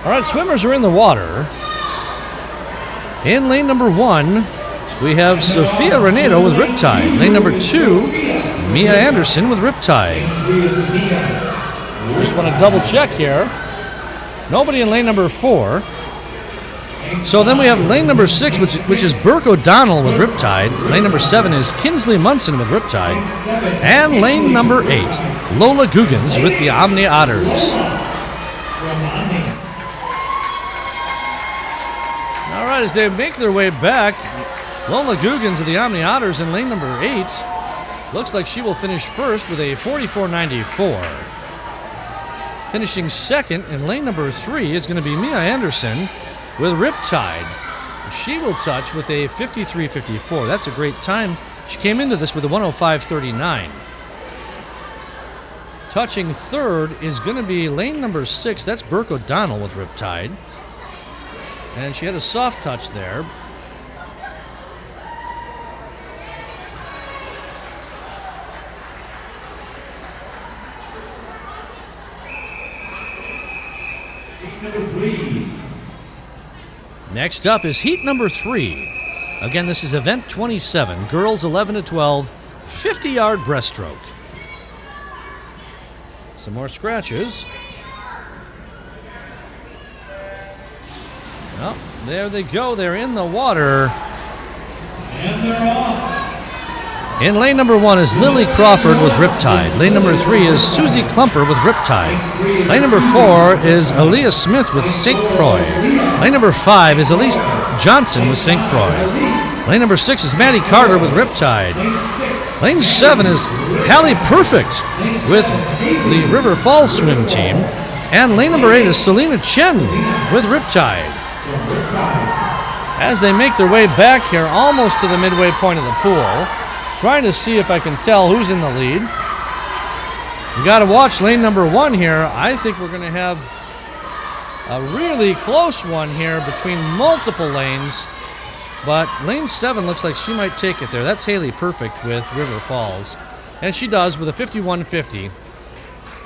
[SPEAKER 1] All right, swimmers are in the water. In lane number 1, we have Sophia Renato with Riptide. Lane number 2, Mia Anderson with Riptide. Just want to double check here. Nobody in lane number 4. So then we have lane number 6, which is Burke O'Donnell with Riptide. Lane number 7 is Kinsley Munson with Riptide. And lane number 8, Lola Guggens with the Omni Otters. All right, as they make their way back, Lola Guggens of the Omni Otters in lane number 8. Looks like she will finish first with a 44.94. Finishing second in lane number 3 is going to be Mia Anderson with Riptide. She will touch with a 53.54. That's a great time. She came into this with a 105.39. Touching third is going to be lane number 6. That's Burke O'Donnell with Riptide. And she had a soft touch there. Next up is heat number 3. Again, this is event 27, girls 11 to 12, 50-yard breaststroke. Some more scratches. Well, there they go. They're in the water.
[SPEAKER 2] And they're off.
[SPEAKER 1] In lane number 1 is Lily Crawford with Riptide. Lane number 3 is Susie Klumper with Riptide. Lane number 4 is Aaliyah Smith with St. Croix. Lane number 5 is Elise Johnson with St. Croix. Lane number 6 is Maddie Carter with Riptide. Lane 7 is Hallie Perfect with the River Falls swim team. And lane number 8 is Selena Chen with Riptide. As they make their way back here almost to the midway point of the pool, trying to see if I can tell who's in the lead. We got to watch lane number 1 here. I think we're going to have a really close one here between multiple lanes, but lane 7 looks like she might take it there. That's Haley Perfect with River Falls, and she does with a 51.50.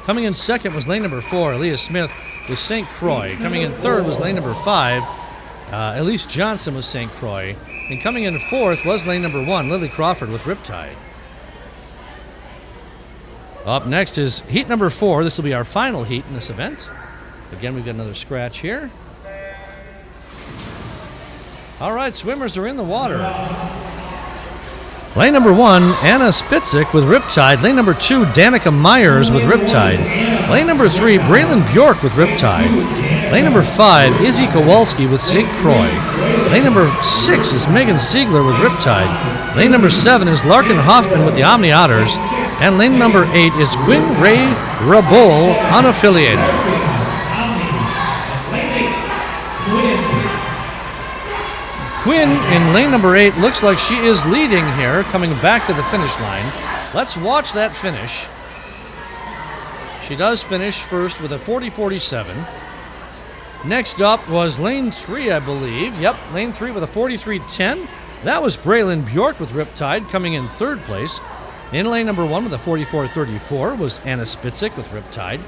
[SPEAKER 1] Coming in second was lane number 4, Aaliyah Smith with St. Croix. Coming in third was lane number 5, Elise Johnson with St. Croix. And coming in fourth was lane number 1, Lily Crawford with Riptide. Up next is heat number 4. This will be our final heat in this event. Again, we've got another scratch here. All right, swimmers are in the water. Lane number 1, Anna Spitzik with Riptide. Lane number 2, Danica Myers with Riptide. Lane number 3, Braylon Bjork with Riptide. Lane number 5, Izzy Kowalski with St. Croix. Lane number 6 is Megan Siegler with Riptide. Lane number 7 is Larkin Hoffman with the Omni Otters. And lane number 8 is Quinn Ray Rabol, unaffiliated. Quinn in lane number 8 looks like she is leading here, coming back to the finish line. Let's watch that finish. She does finish first with a 40.47. Next up was lane 3, I believe. Yep, lane 3 with a 43.10. That was Braylon Bjork with Riptide, coming in third place. In lane number 1 with a 44.34 was Anna Spitzik with Riptide.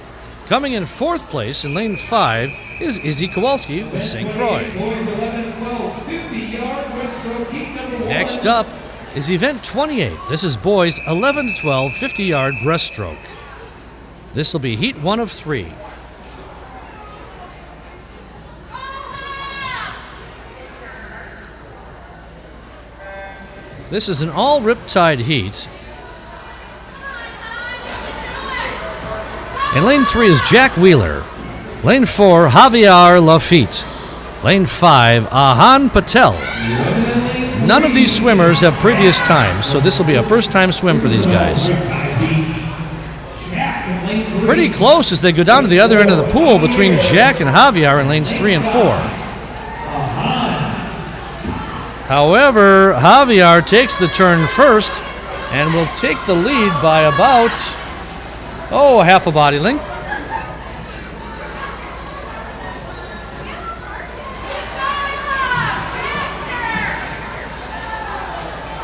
[SPEAKER 1] Coming in fourth place in lane 5 is Izzy Kowalski with St. Croix. Next up is event 28. This is boys 11 to 12, 50-yard breaststroke. This will be heat 1 of 3. This is an all Riptide heat. In lane 3 is Jack Wheeler. Lane 4, Javier Lafitte. Lane 5, Ahan Patel. None of these swimmers have previous times, so this will be a first-time swim for these guys. Pretty close as they go down to the other end of the pool between Jack and Javier in lanes 3 and 4. However, Javier takes the turn first and will take the lead by about, half a body length.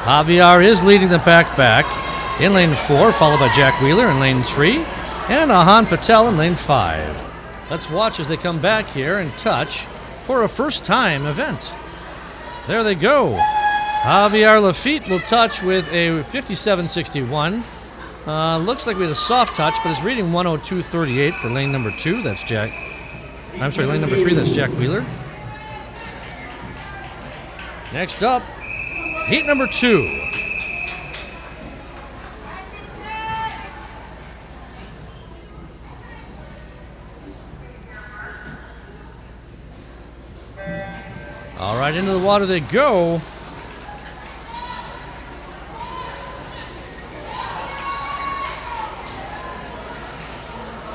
[SPEAKER 1] Javier is leading the pack back in lane 4, followed by Jack Wheeler in lane 3, and Ahan Patel in lane 5. Let's watch as they come back here and touch for a first-time event. There they go. Javier Lafitte will touch with a 57.61. Looks like we had a soft touch, but is reading 102.38 for lane number 2. That's Jack. I'm sorry, lane number 3. That's Jack Wheeler. Next up, heat number 2. All right, into the water they go.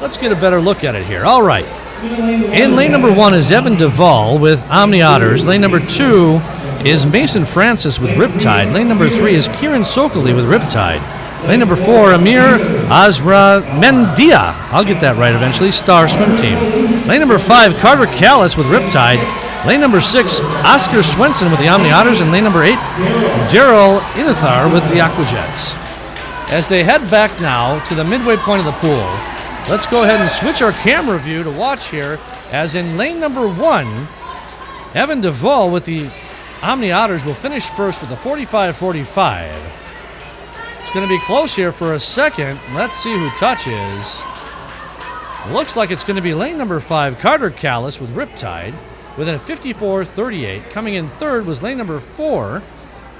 [SPEAKER 1] Let's get a better look at it here. All right. In lane number 1 is Evan Duvall with Omni Otters. Lane number 2 is Mason Francis with Riptide. Lane number 3 is Kieran Sokoley with Riptide. Lane number 4, Amir Azra Mendia. I'll get that right eventually. Star Swim Team. Lane number 5, Carter Callis with Riptide. Lane number 6, Oscar Swenson with the Omni Otters. And lane number 8, Daryl Inathar with the Aquajets. As they head back now to the midway point of the pool, let's go ahead and switch our camera view to watch here, as in lane number 1, Evan Duvall with the Omni Otters will finish first with a 45.45. It's going to be close here for a second. Let's see who touches. Looks like it's going to be lane number 5, Carter Callis with Riptide, with a 54.38. Coming in third was lane number 4.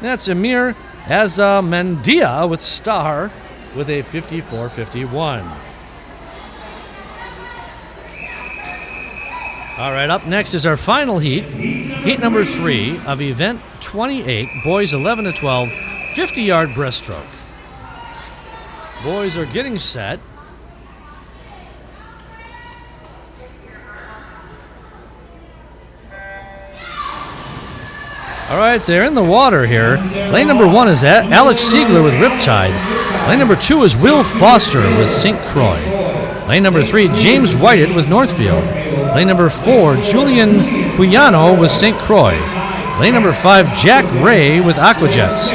[SPEAKER 1] That's Amir Azamendia with Star with a 54.51. All right, up next is our final heat. Heat number 3 of event 28, boys 11 to 12, 50-yard breaststroke. Boys are getting set. All right, they're in the water here. Lane number 1 is Alex Siegler with Riptide. Lane number 2 is Will Foster with St. Croix. Lane number 3, James Whited with Northfield. Lane number 4, Julian Cuyano with St. Croix. Lane number 5, Jack Ray with Aquajets.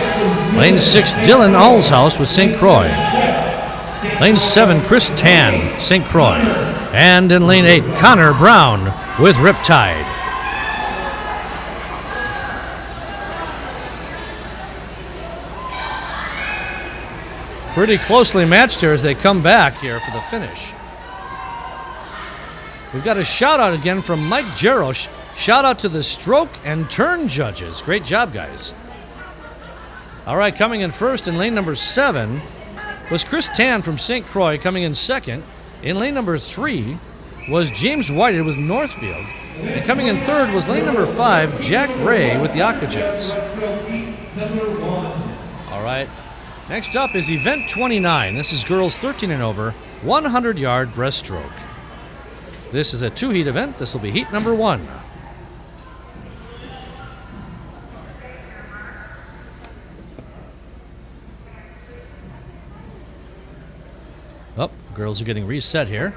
[SPEAKER 1] Lane 6, Dylan Allshouse with St. Croix. Lane 7, Chris Tan, St. Croix. And in lane 8, Connor Brown with Riptide. Pretty closely matched here as they come back here for the finish. We've got a shout out again from Mike Jarosz. Shout out to the stroke and turn judges. Great job, guys. All right, coming in first in lane number 7 was Chris Tan from St. Croix. Coming in second in lane number 3 was James Whited with Northfield. And coming in third was lane number 5, Jack Ray with the Aquajets. All right. Next up is event 29. This is girls 13 and over, 100-yard breaststroke. This is a 2-heat event. This will be heat number 1. Oh, girls are getting reset here.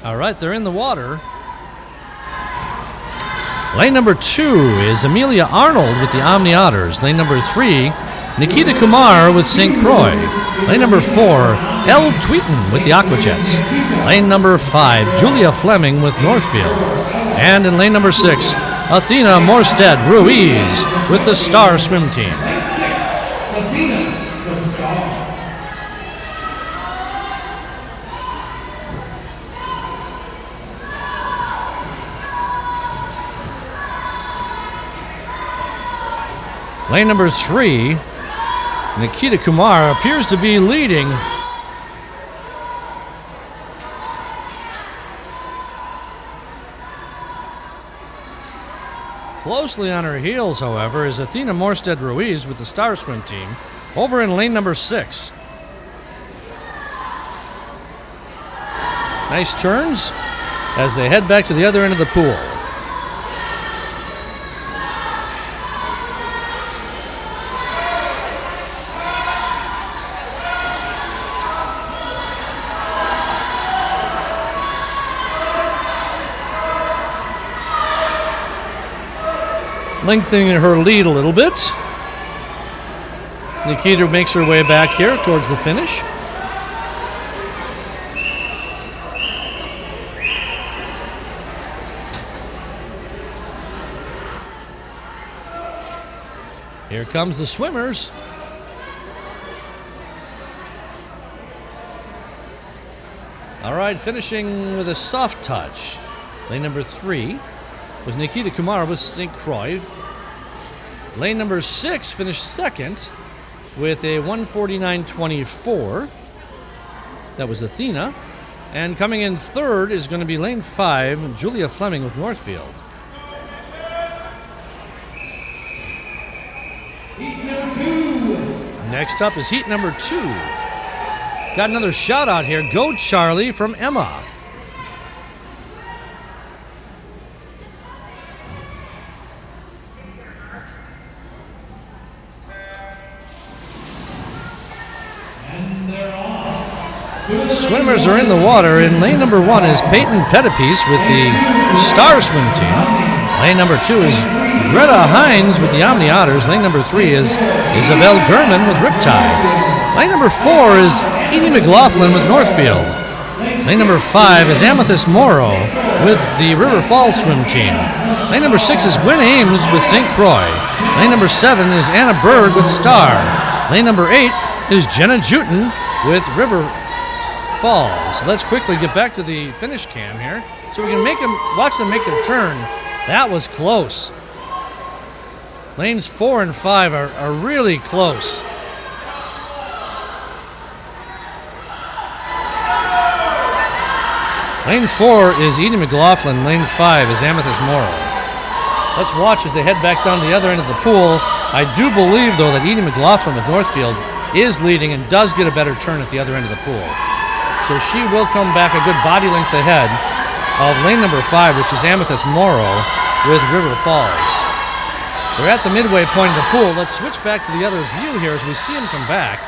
[SPEAKER 1] All right, they're in the water. Lane number 2 is Amelia Arnold with the Omni Otters. Lane number 3, Nikita Kumar with St. Croix. Lane number 4, Elle Tweeton with the Aquajets. Lane number 5, Julia Fleming with Northfield. And in lane number 6, Athena Morstead Ruiz with the Star Swim Team. Lane number 3 Nikita Kumar appears to be leading. Closely on her heels, however, is Athena Morstead Ruiz with the Star Swim team over in lane number 6. Nice turns as they head back to the other end of the pool. Lengthening her lead a little bit. Nikita makes her way back here towards the finish. Here comes the swimmers. All right, finishing with a soft touch. Lane number 3 was Nikita Kumar with St. Croix. Lane number 6 finished second with a 149.24. That was Athena. And coming in third is going to be lane 5, Julia Fleming with Northfield.
[SPEAKER 2] Heat number 2.
[SPEAKER 1] Next up is heat number 2. Got another shout out here. Go Charlie from Emma. Swimmers are in the water. In lane number 1 is Peyton Pettipiece with the Star Swim team. Lane number 2 is Greta Hines with the Omni Otters. Lane number 3 is Isabel Gurman with Riptide. Lane number 4 is Edie McLaughlin with Northfield. Lane number 5 is Amethyst Morrow with the River Falls Swim team. Lane number 6 is Gwen Ames with St. Croix. Lane number 7 is Anna Berg with Star. Lane number 8 is Jenna Juten with River Falls. Let's quickly get back to the finish cam here so we can watch them make their turn. That was close. Lanes 4 and 5 are really close. Lane 4 is Edie McLaughlin. Lane 5 is Amethyst Morrow. Let's watch as they head back down to the other end of the pool. I do believe, though, that Edie McLaughlin with Northfield is leading and does get a better turn at the other end of the pool. So she will come back a good body length ahead of lane number 5, which is Amethyst Morrow with River Falls. We're at the midway point of the pool. Let's switch back to the other view here as we see them come back.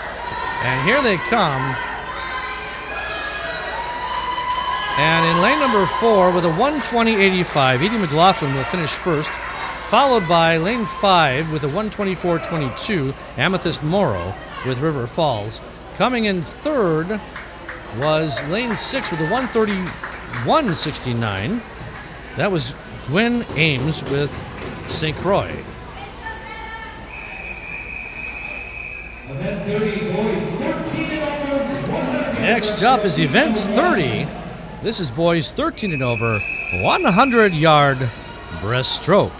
[SPEAKER 1] And here they come. And in lane number 4 with a 120.85, Edie McLaughlin will finish first, followed by lane 5 with a 124.22, Amethyst Morrow with River Falls. Coming in third was lane 6 with a 131.69. That was Gwen Ames with St. Croix.
[SPEAKER 2] Event 30, boys 13 and over, 100.
[SPEAKER 1] Next up is event 30. This is boys 13 and over, 100-yard breaststroke.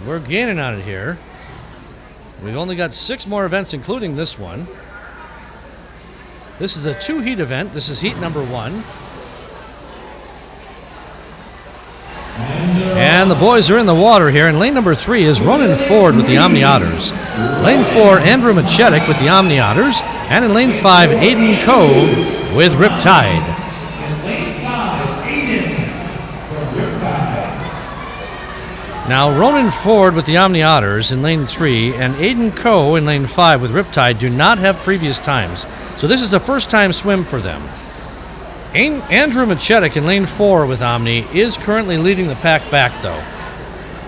[SPEAKER 1] We're gaining on it here. We've only got 6 more events, including this one. This is a 2-heat event. This is heat number 1. And the boys are in the water here. And lane number 3 is Ronan Ford with the Omni Otters. Lane 4, Andrew Machetic with the Omni Otters. And in lane 5, Aiden Coe with Riptide.
[SPEAKER 2] And lane 5, Aiden from Riptide.
[SPEAKER 1] Now, Ronan Ford with the Omni Otters in lane 3 and Aiden Coe in lane 5 with Riptide do not have previous times. So this is a first-time swim for them. Andrew Machetic in lane 4 with Omni is currently leading the pack back, though.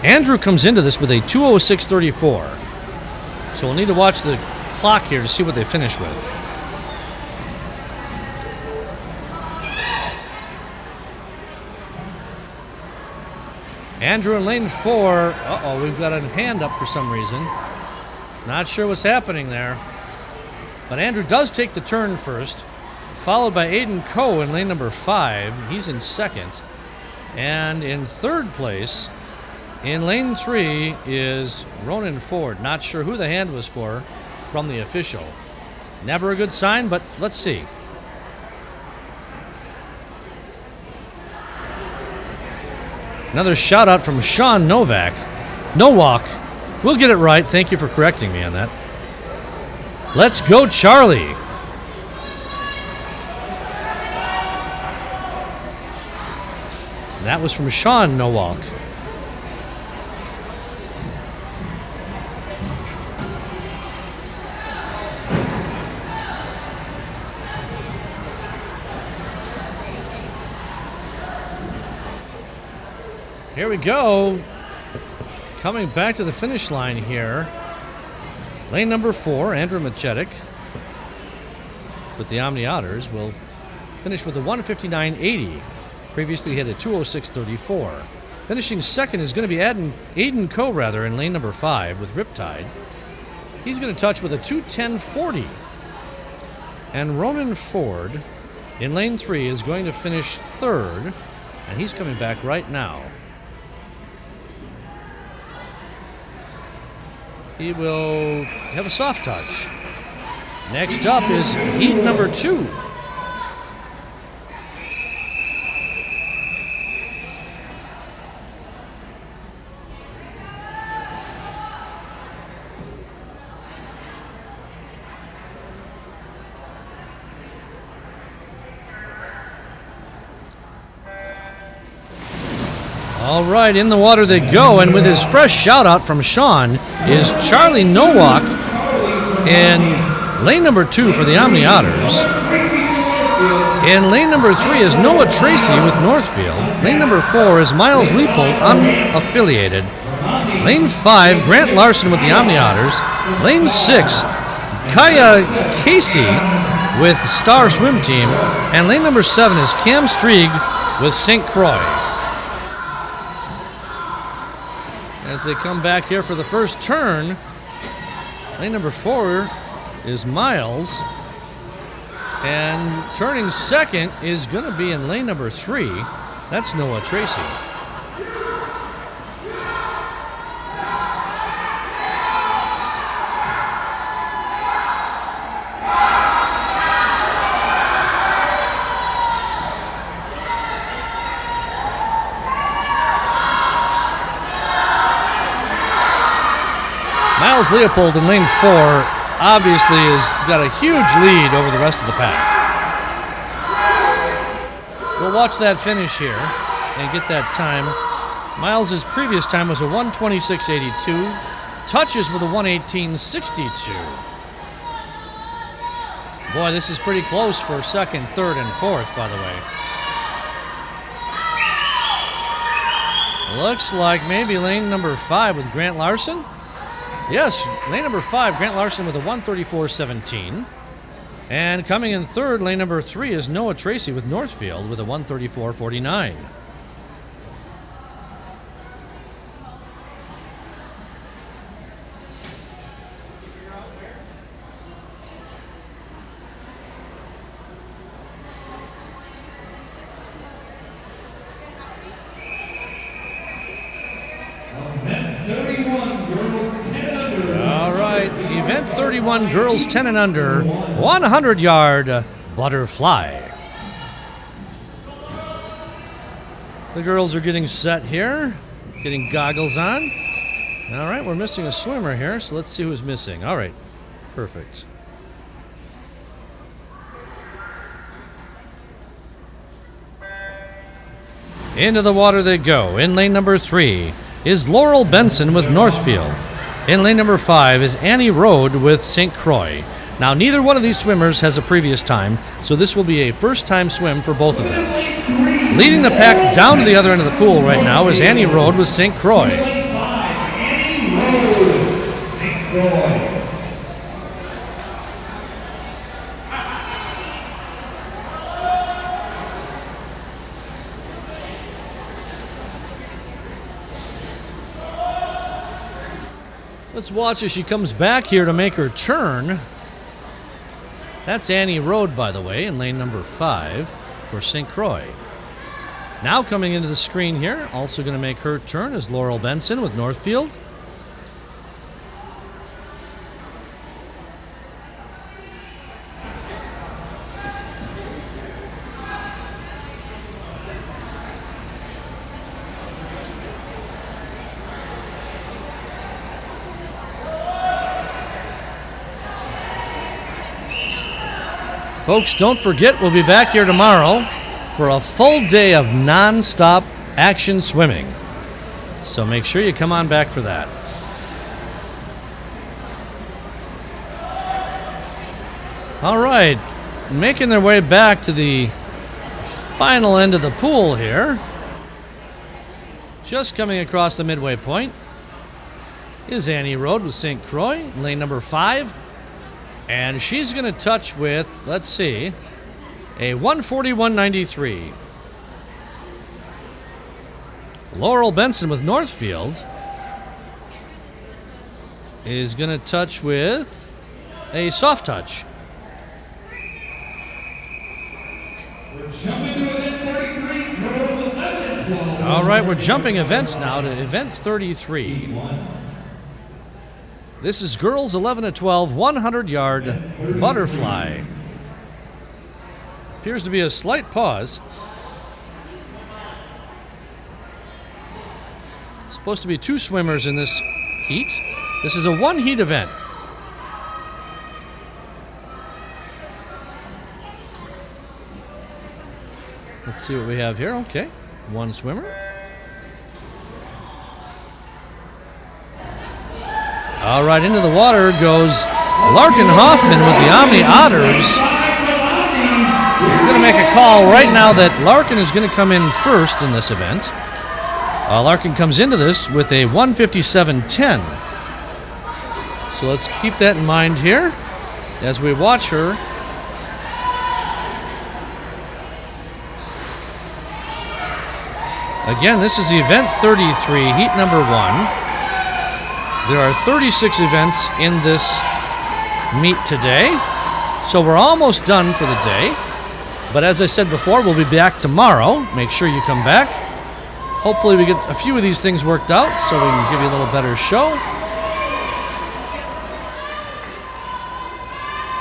[SPEAKER 1] Andrew comes into this with a 2:06.34. So we'll need to watch the clock here to see what they finish with. Andrew in lane 4. Uh-oh, we've got a hand up for some reason. Not sure what's happening there. But Andrew does take the turn first, followed by Aiden Coe in lane number 5. He's in second. And in third place In lane 3 is Ronan Ford. Not sure who the hand was for from the official. Never a good sign, but let's see. Another shout out from Sean Nowak. We'll get it right. Thank you for correcting me on that. Let's go, Charlie. That was from Sean Nowak. Here we go. Coming back to the finish line here. Lane number 4, Andrew Machetic with the Omni Otters will finish with a 159.80. Previously hit a 206.34. Finishing second is going to be Aiden Coe in lane number 5 with Riptide. He's going to touch with a 210.40. And Ronan Ford in lane 3 is going to finish third, and he's coming back right now. He will have a soft touch. Next up is heat number 2. All right, in the water they go, and with his fresh shout-out from Sean is Charlie Nowak in lane number 2 for the Omni Otters. In lane number 3 is Noah Tracy with Northfield. Lane number 4 is Miles Leopold, unaffiliated. Lane 5, Grant Larson with the Omni Otters. Lane 6, Kaya Casey with Star Swim Team. And lane number 7 is Cam Strieg with St. Croix. As they come back here for the first turn, lane number 4 is Miles. And turning second is going to be in lane number 3. That's Noah Tracy. Miles Leopold in lane 4 obviously has got a huge lead over the rest of the pack. We'll watch that finish here and get that time. Miles' previous time was a 126.82. Touches with a 118.62. Boy, this is pretty close for second, third, and fourth, by the way. Looks like maybe lane number 5 with Grant Larson. Yes, lane number 5, Grant Larson with a 134.17. And coming in third, lane number 3 is Noah Tracy with Northfield with a 134.49. Event 31 girls 10 and under, 100-yard butterfly. The girls are getting set here, getting goggles on. All right, we're missing a swimmer here, so let's see who's missing. All right, perfect. Into the water they go. In lane number 3 is Laurel Benson with Northfield. In lane number 5 is Annie Rode with St. Croix. Now, neither one of these swimmers has a previous time, so this will be a first-time swim for both of them. Leading the pack down to the other end of the pool right now is Annie Rode with St. Croix. Let's watch as she comes back here to make her turn. That's Annie Rode, by the way, in lane number 5 for St. Croix. Now coming into the screen here, also going to make her turn, is Laurel Benson with Northfield. Folks, don't forget, we'll be back here tomorrow for a full day of non-stop action swimming. So make sure you come on back for that. All right, making their way back to the final end of the pool here. Just coming across the midway point is Annie Road with St. Croix, lane number 5. And she's going to touch with, let's see, a 141.93. Laurel Benson with Northfield is going to touch with a soft touch. All right, we're jumping events now to event 33. This is girls 11 to 12, 100-yard butterfly. Appears to be a slight pause. Supposed to be 2 swimmers in this heat. This is a 1-heat event. Let's see what we have here. Okay, 1 swimmer. All right, into the water goes Larkin Hoffman with the Omni Otters. We're going to make a call right now that Larkin is going to come in first in this event. Larkin comes into this with a 157.10. So let's keep that in mind here as we watch her. Again, this is event 33, heat number 1. There are 36 events in this meet today, so we're almost done for the day. But as I said before, we'll be back tomorrow. Make sure you come back. Hopefully we get a few of these things worked out so we can give you a little better show.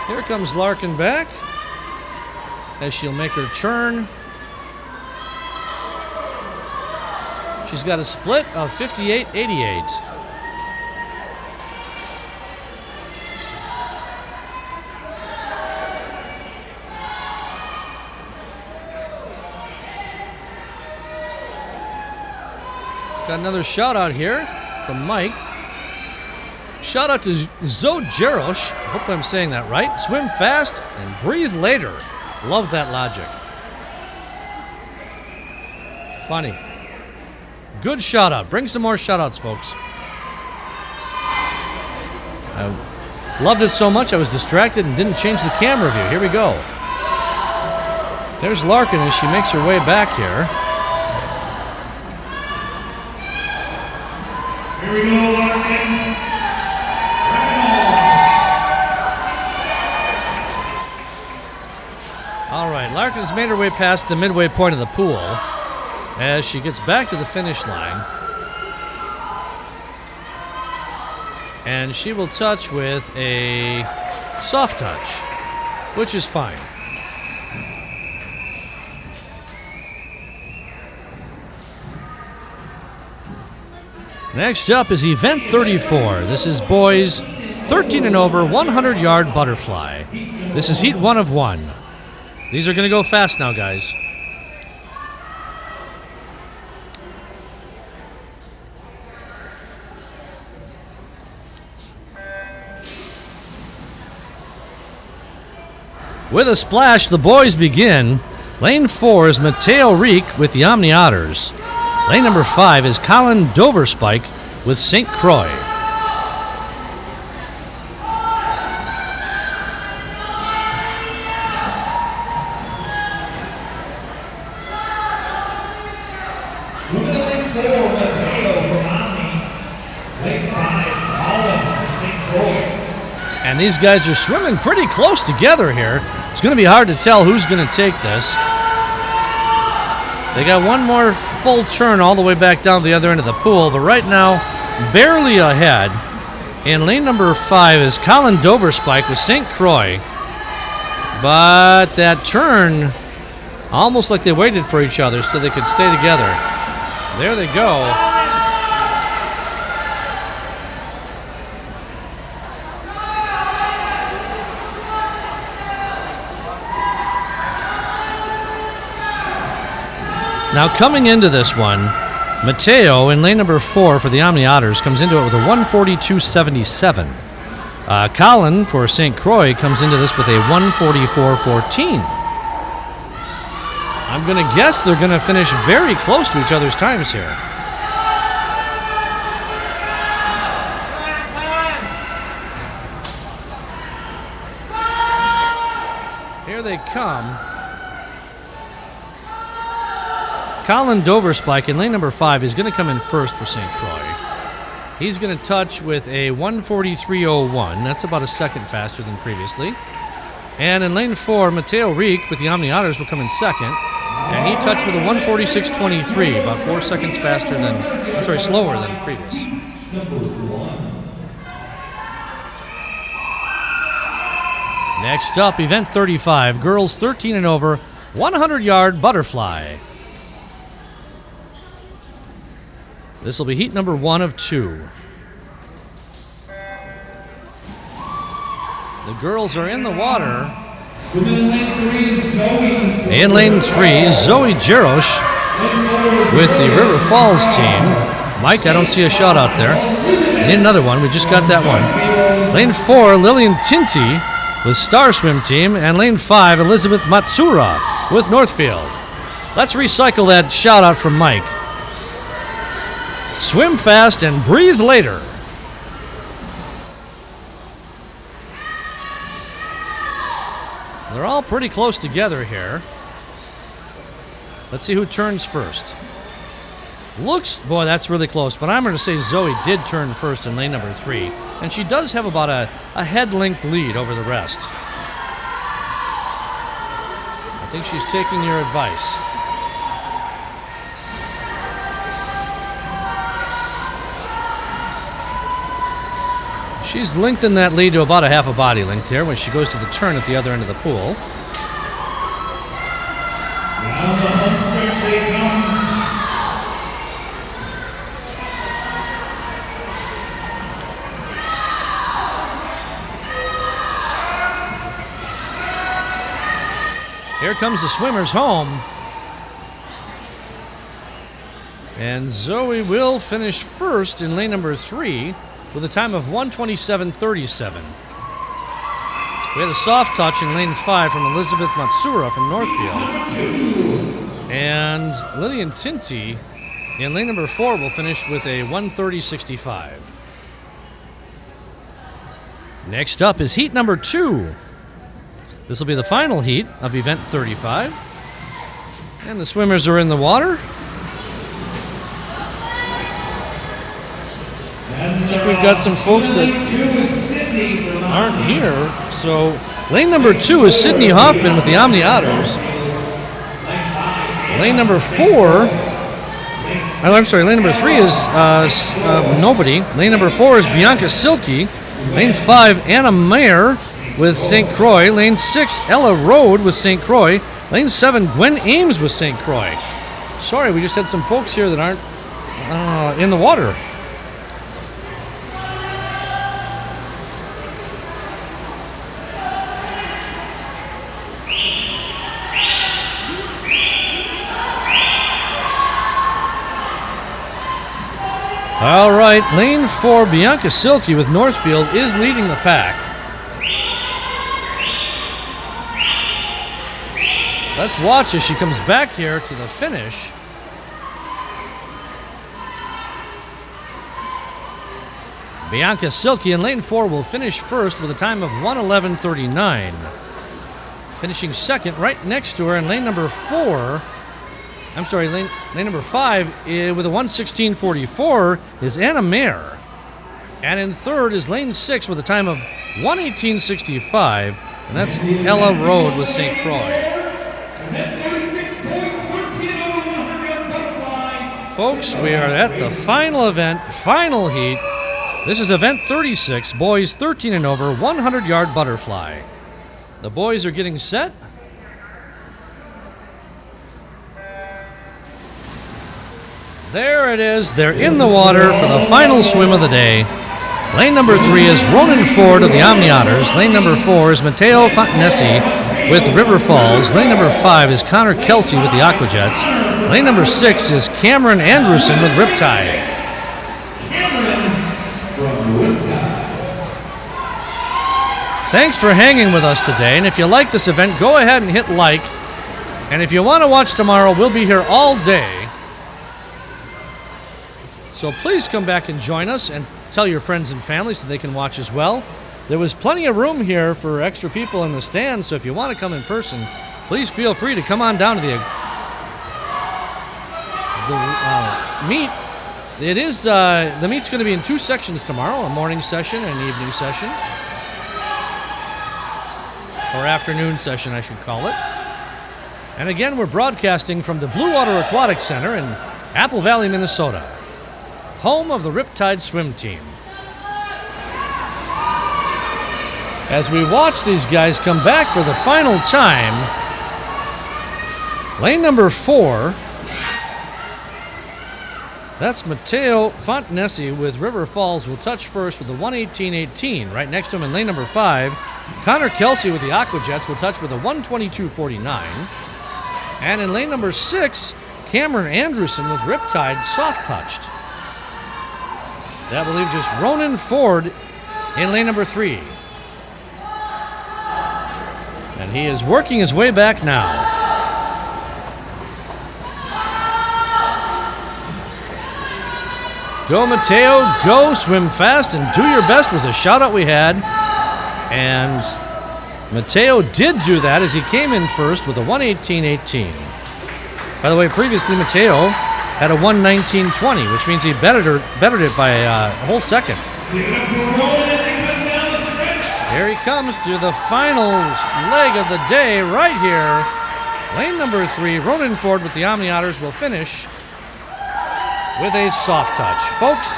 [SPEAKER 1] Here comes Larkin back as she'll make her turn. She's got a split of 58.88. Got another shout out here from Mike. Shout out to Zoe Jerosh. Hopefully I'm saying that right. Swim fast and breathe later. Love that logic. Funny. Good shout out. Bring some more shout outs, folks. I loved it so much I was distracted and didn't change the camera view. Here we go. There's Larkin as she makes her way back here.
[SPEAKER 2] Here we go, Larkin.
[SPEAKER 1] All right, Larkin's made her way past the midway point of the pool as she gets back to the finish line. And she will touch with a soft touch, which is fine. Next up is event 34. This is boys 13 and over, 100-yard butterfly. This is heat 1 of 1. These are going to go fast now, guys. With a splash, the boys begin. Lane 4 is Mateo Reek with the Omni Otters. Lane number 5 is Colin Doverspike with St. Croix.
[SPEAKER 2] Lane 4, Mateo from Omni. Lane 5, Colin from St. Croix.
[SPEAKER 1] And these guys are swimming pretty close together here. It's going to be hard to tell who's going to take this. They got one more full turn all the way back down the other end of the pool, but right now, barely ahead. In lane number 5 is Colin Doverspike with St. Croix. But that turn, almost like they waited for each other so they could stay together. There they go. Now coming into this one, Mateo in lane number 4 for the Omni Otters comes into it with a 142.77. Colin for St. Croix comes into this with a 144.14. I'm going to guess they're going to finish very close to each other's times here. Here they come. Colin Doverspike in lane number 5 is going to come in first for St. Croix. He's going to touch with a 143.01. That's about a second faster than previously. And in lane 4, Mateo Reek with the Omni Otters will come in second. And he touched with a 146.23, about 4 seconds faster than, slower than previous. Next up, event 35, girls 13 and over, 100-yard butterfly. This will be heat number 1 of 2. The girls are in the water. In lane 3, Zoe Jarosh with the River Falls team. Mike, I don't see a shot out there. Need another one. We just got that one. Lane 4, Lillian Tinty with Star Swim team. And lane 5, Elizabeth Matsura with Northfield. Let's recycle that shout out from Mike. Swim fast and breathe later. They're all pretty close together here. Let's see who turns first. Boy, that's really close, but I'm going to say Zoe did turn first in lane number 3, and she does have about a head length lead over the rest. I think she's taking your advice. She's lengthened that lead to about a half a body length there when she goes to the turn at the other end of the pool.
[SPEAKER 2] Now the home stretch they come.
[SPEAKER 1] Here comes the swimmers home. And Zoe will finish first in lane number 3 with a time of 1:27.37. We had a soft touch in lane 5 from Elizabeth Matsura from Northfield. And Lillian Tinty in lane number 4 will finish with a 1:30.65. Next up is heat number 2. This will be the final heat of event 35. And the swimmers are in the water. I think we've got some folks that aren't here. So lane number 2 is Sydney Hoffman with the Omni Otters. Lane number 4, lane number 3 is nobody. Lane number 4 is Bianca Silke. Lane 5, Anna Mayer with St. Croix. Lane 6, Ella Rode with St. Croix. Lane 7, Gwen Ames with St. Croix. Sorry, we just had some folks here that aren't in the water. All right, lane 4, Bianca Silke with Northfield is leading the pack. Let's watch as she comes back here to the finish. Bianca Silke in lane 4 will finish first with a time of 1:11.39. Finishing second right next to her in lane number 4. Lane number 5 with a 1:16.44 is Anna Mayer. And in third is lane 6 with a time of 1:18.65, and that's Ella Rode with St. Croix. Folks, we are at the final event, final heat. This is event 36, boys 13 and over, 100-yard butterfly. The boys are getting set. There it is. They're in the water for the final swim of the day. Lane number 3 is Ronan Ford of the Omni Otters. Lane number 4 is Matteo Fontanesi with River Falls. Lane number 5 is Connor Kelsey with the Aquajets. Lane number 6 is Cameron Anderson with Riptide. Thanks for hanging with us today, and if you like this event, go ahead and hit like. And if you want to watch tomorrow, we'll be here all day. So please come back and join us, and tell your friends and family so they can watch as well. There was plenty of room here for extra people in the stands, so if you want to come in person, please feel free to come on down to the meet. It is the meet's going to be in 2 sections tomorrow, a morning session and an evening session. Or afternoon session, I should call it. And again, we're broadcasting from the Blue Water Aquatic Center in Apple Valley, Minnesota, home of the Riptide swim team. As we watch these guys come back for the final time, lane number 4, that's Matteo Fontanesi with River Falls, will touch first with a 1:18.18. Right next to him in lane number 5, Connor Kelsey with the Aquajets will touch with a 1:22.49. And in lane number 6, Cameron Anderson with Riptide soft touched. That will leave just Ronan Ford in lane number 3. And he is working his way back now. Go, Matteo, go, swim fast, and do your best was a shout out we had. And Matteo did do that as he came in first with a 1:18.18. By the way, previously Matteo had a 1:19.20, which means he bettered it by a whole second. Here he comes to the final leg of the day right here. Lane number 3, Ronan Ford with the Omni Otters will finish with a soft touch. Folks,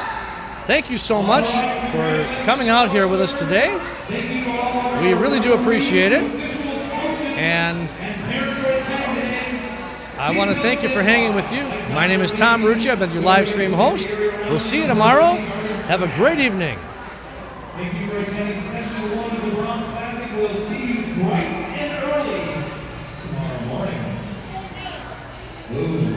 [SPEAKER 1] thank you so much for coming out here with us today. We really do appreciate it. And I want to thank you for hanging with you. My name is Tom Rucci. I've been your live stream host. We'll see you tomorrow. Have a great evening.
[SPEAKER 2] Thank you for attending session 1 of the Bronze Classic. We'll see you bright and early tomorrow morning. Ooh.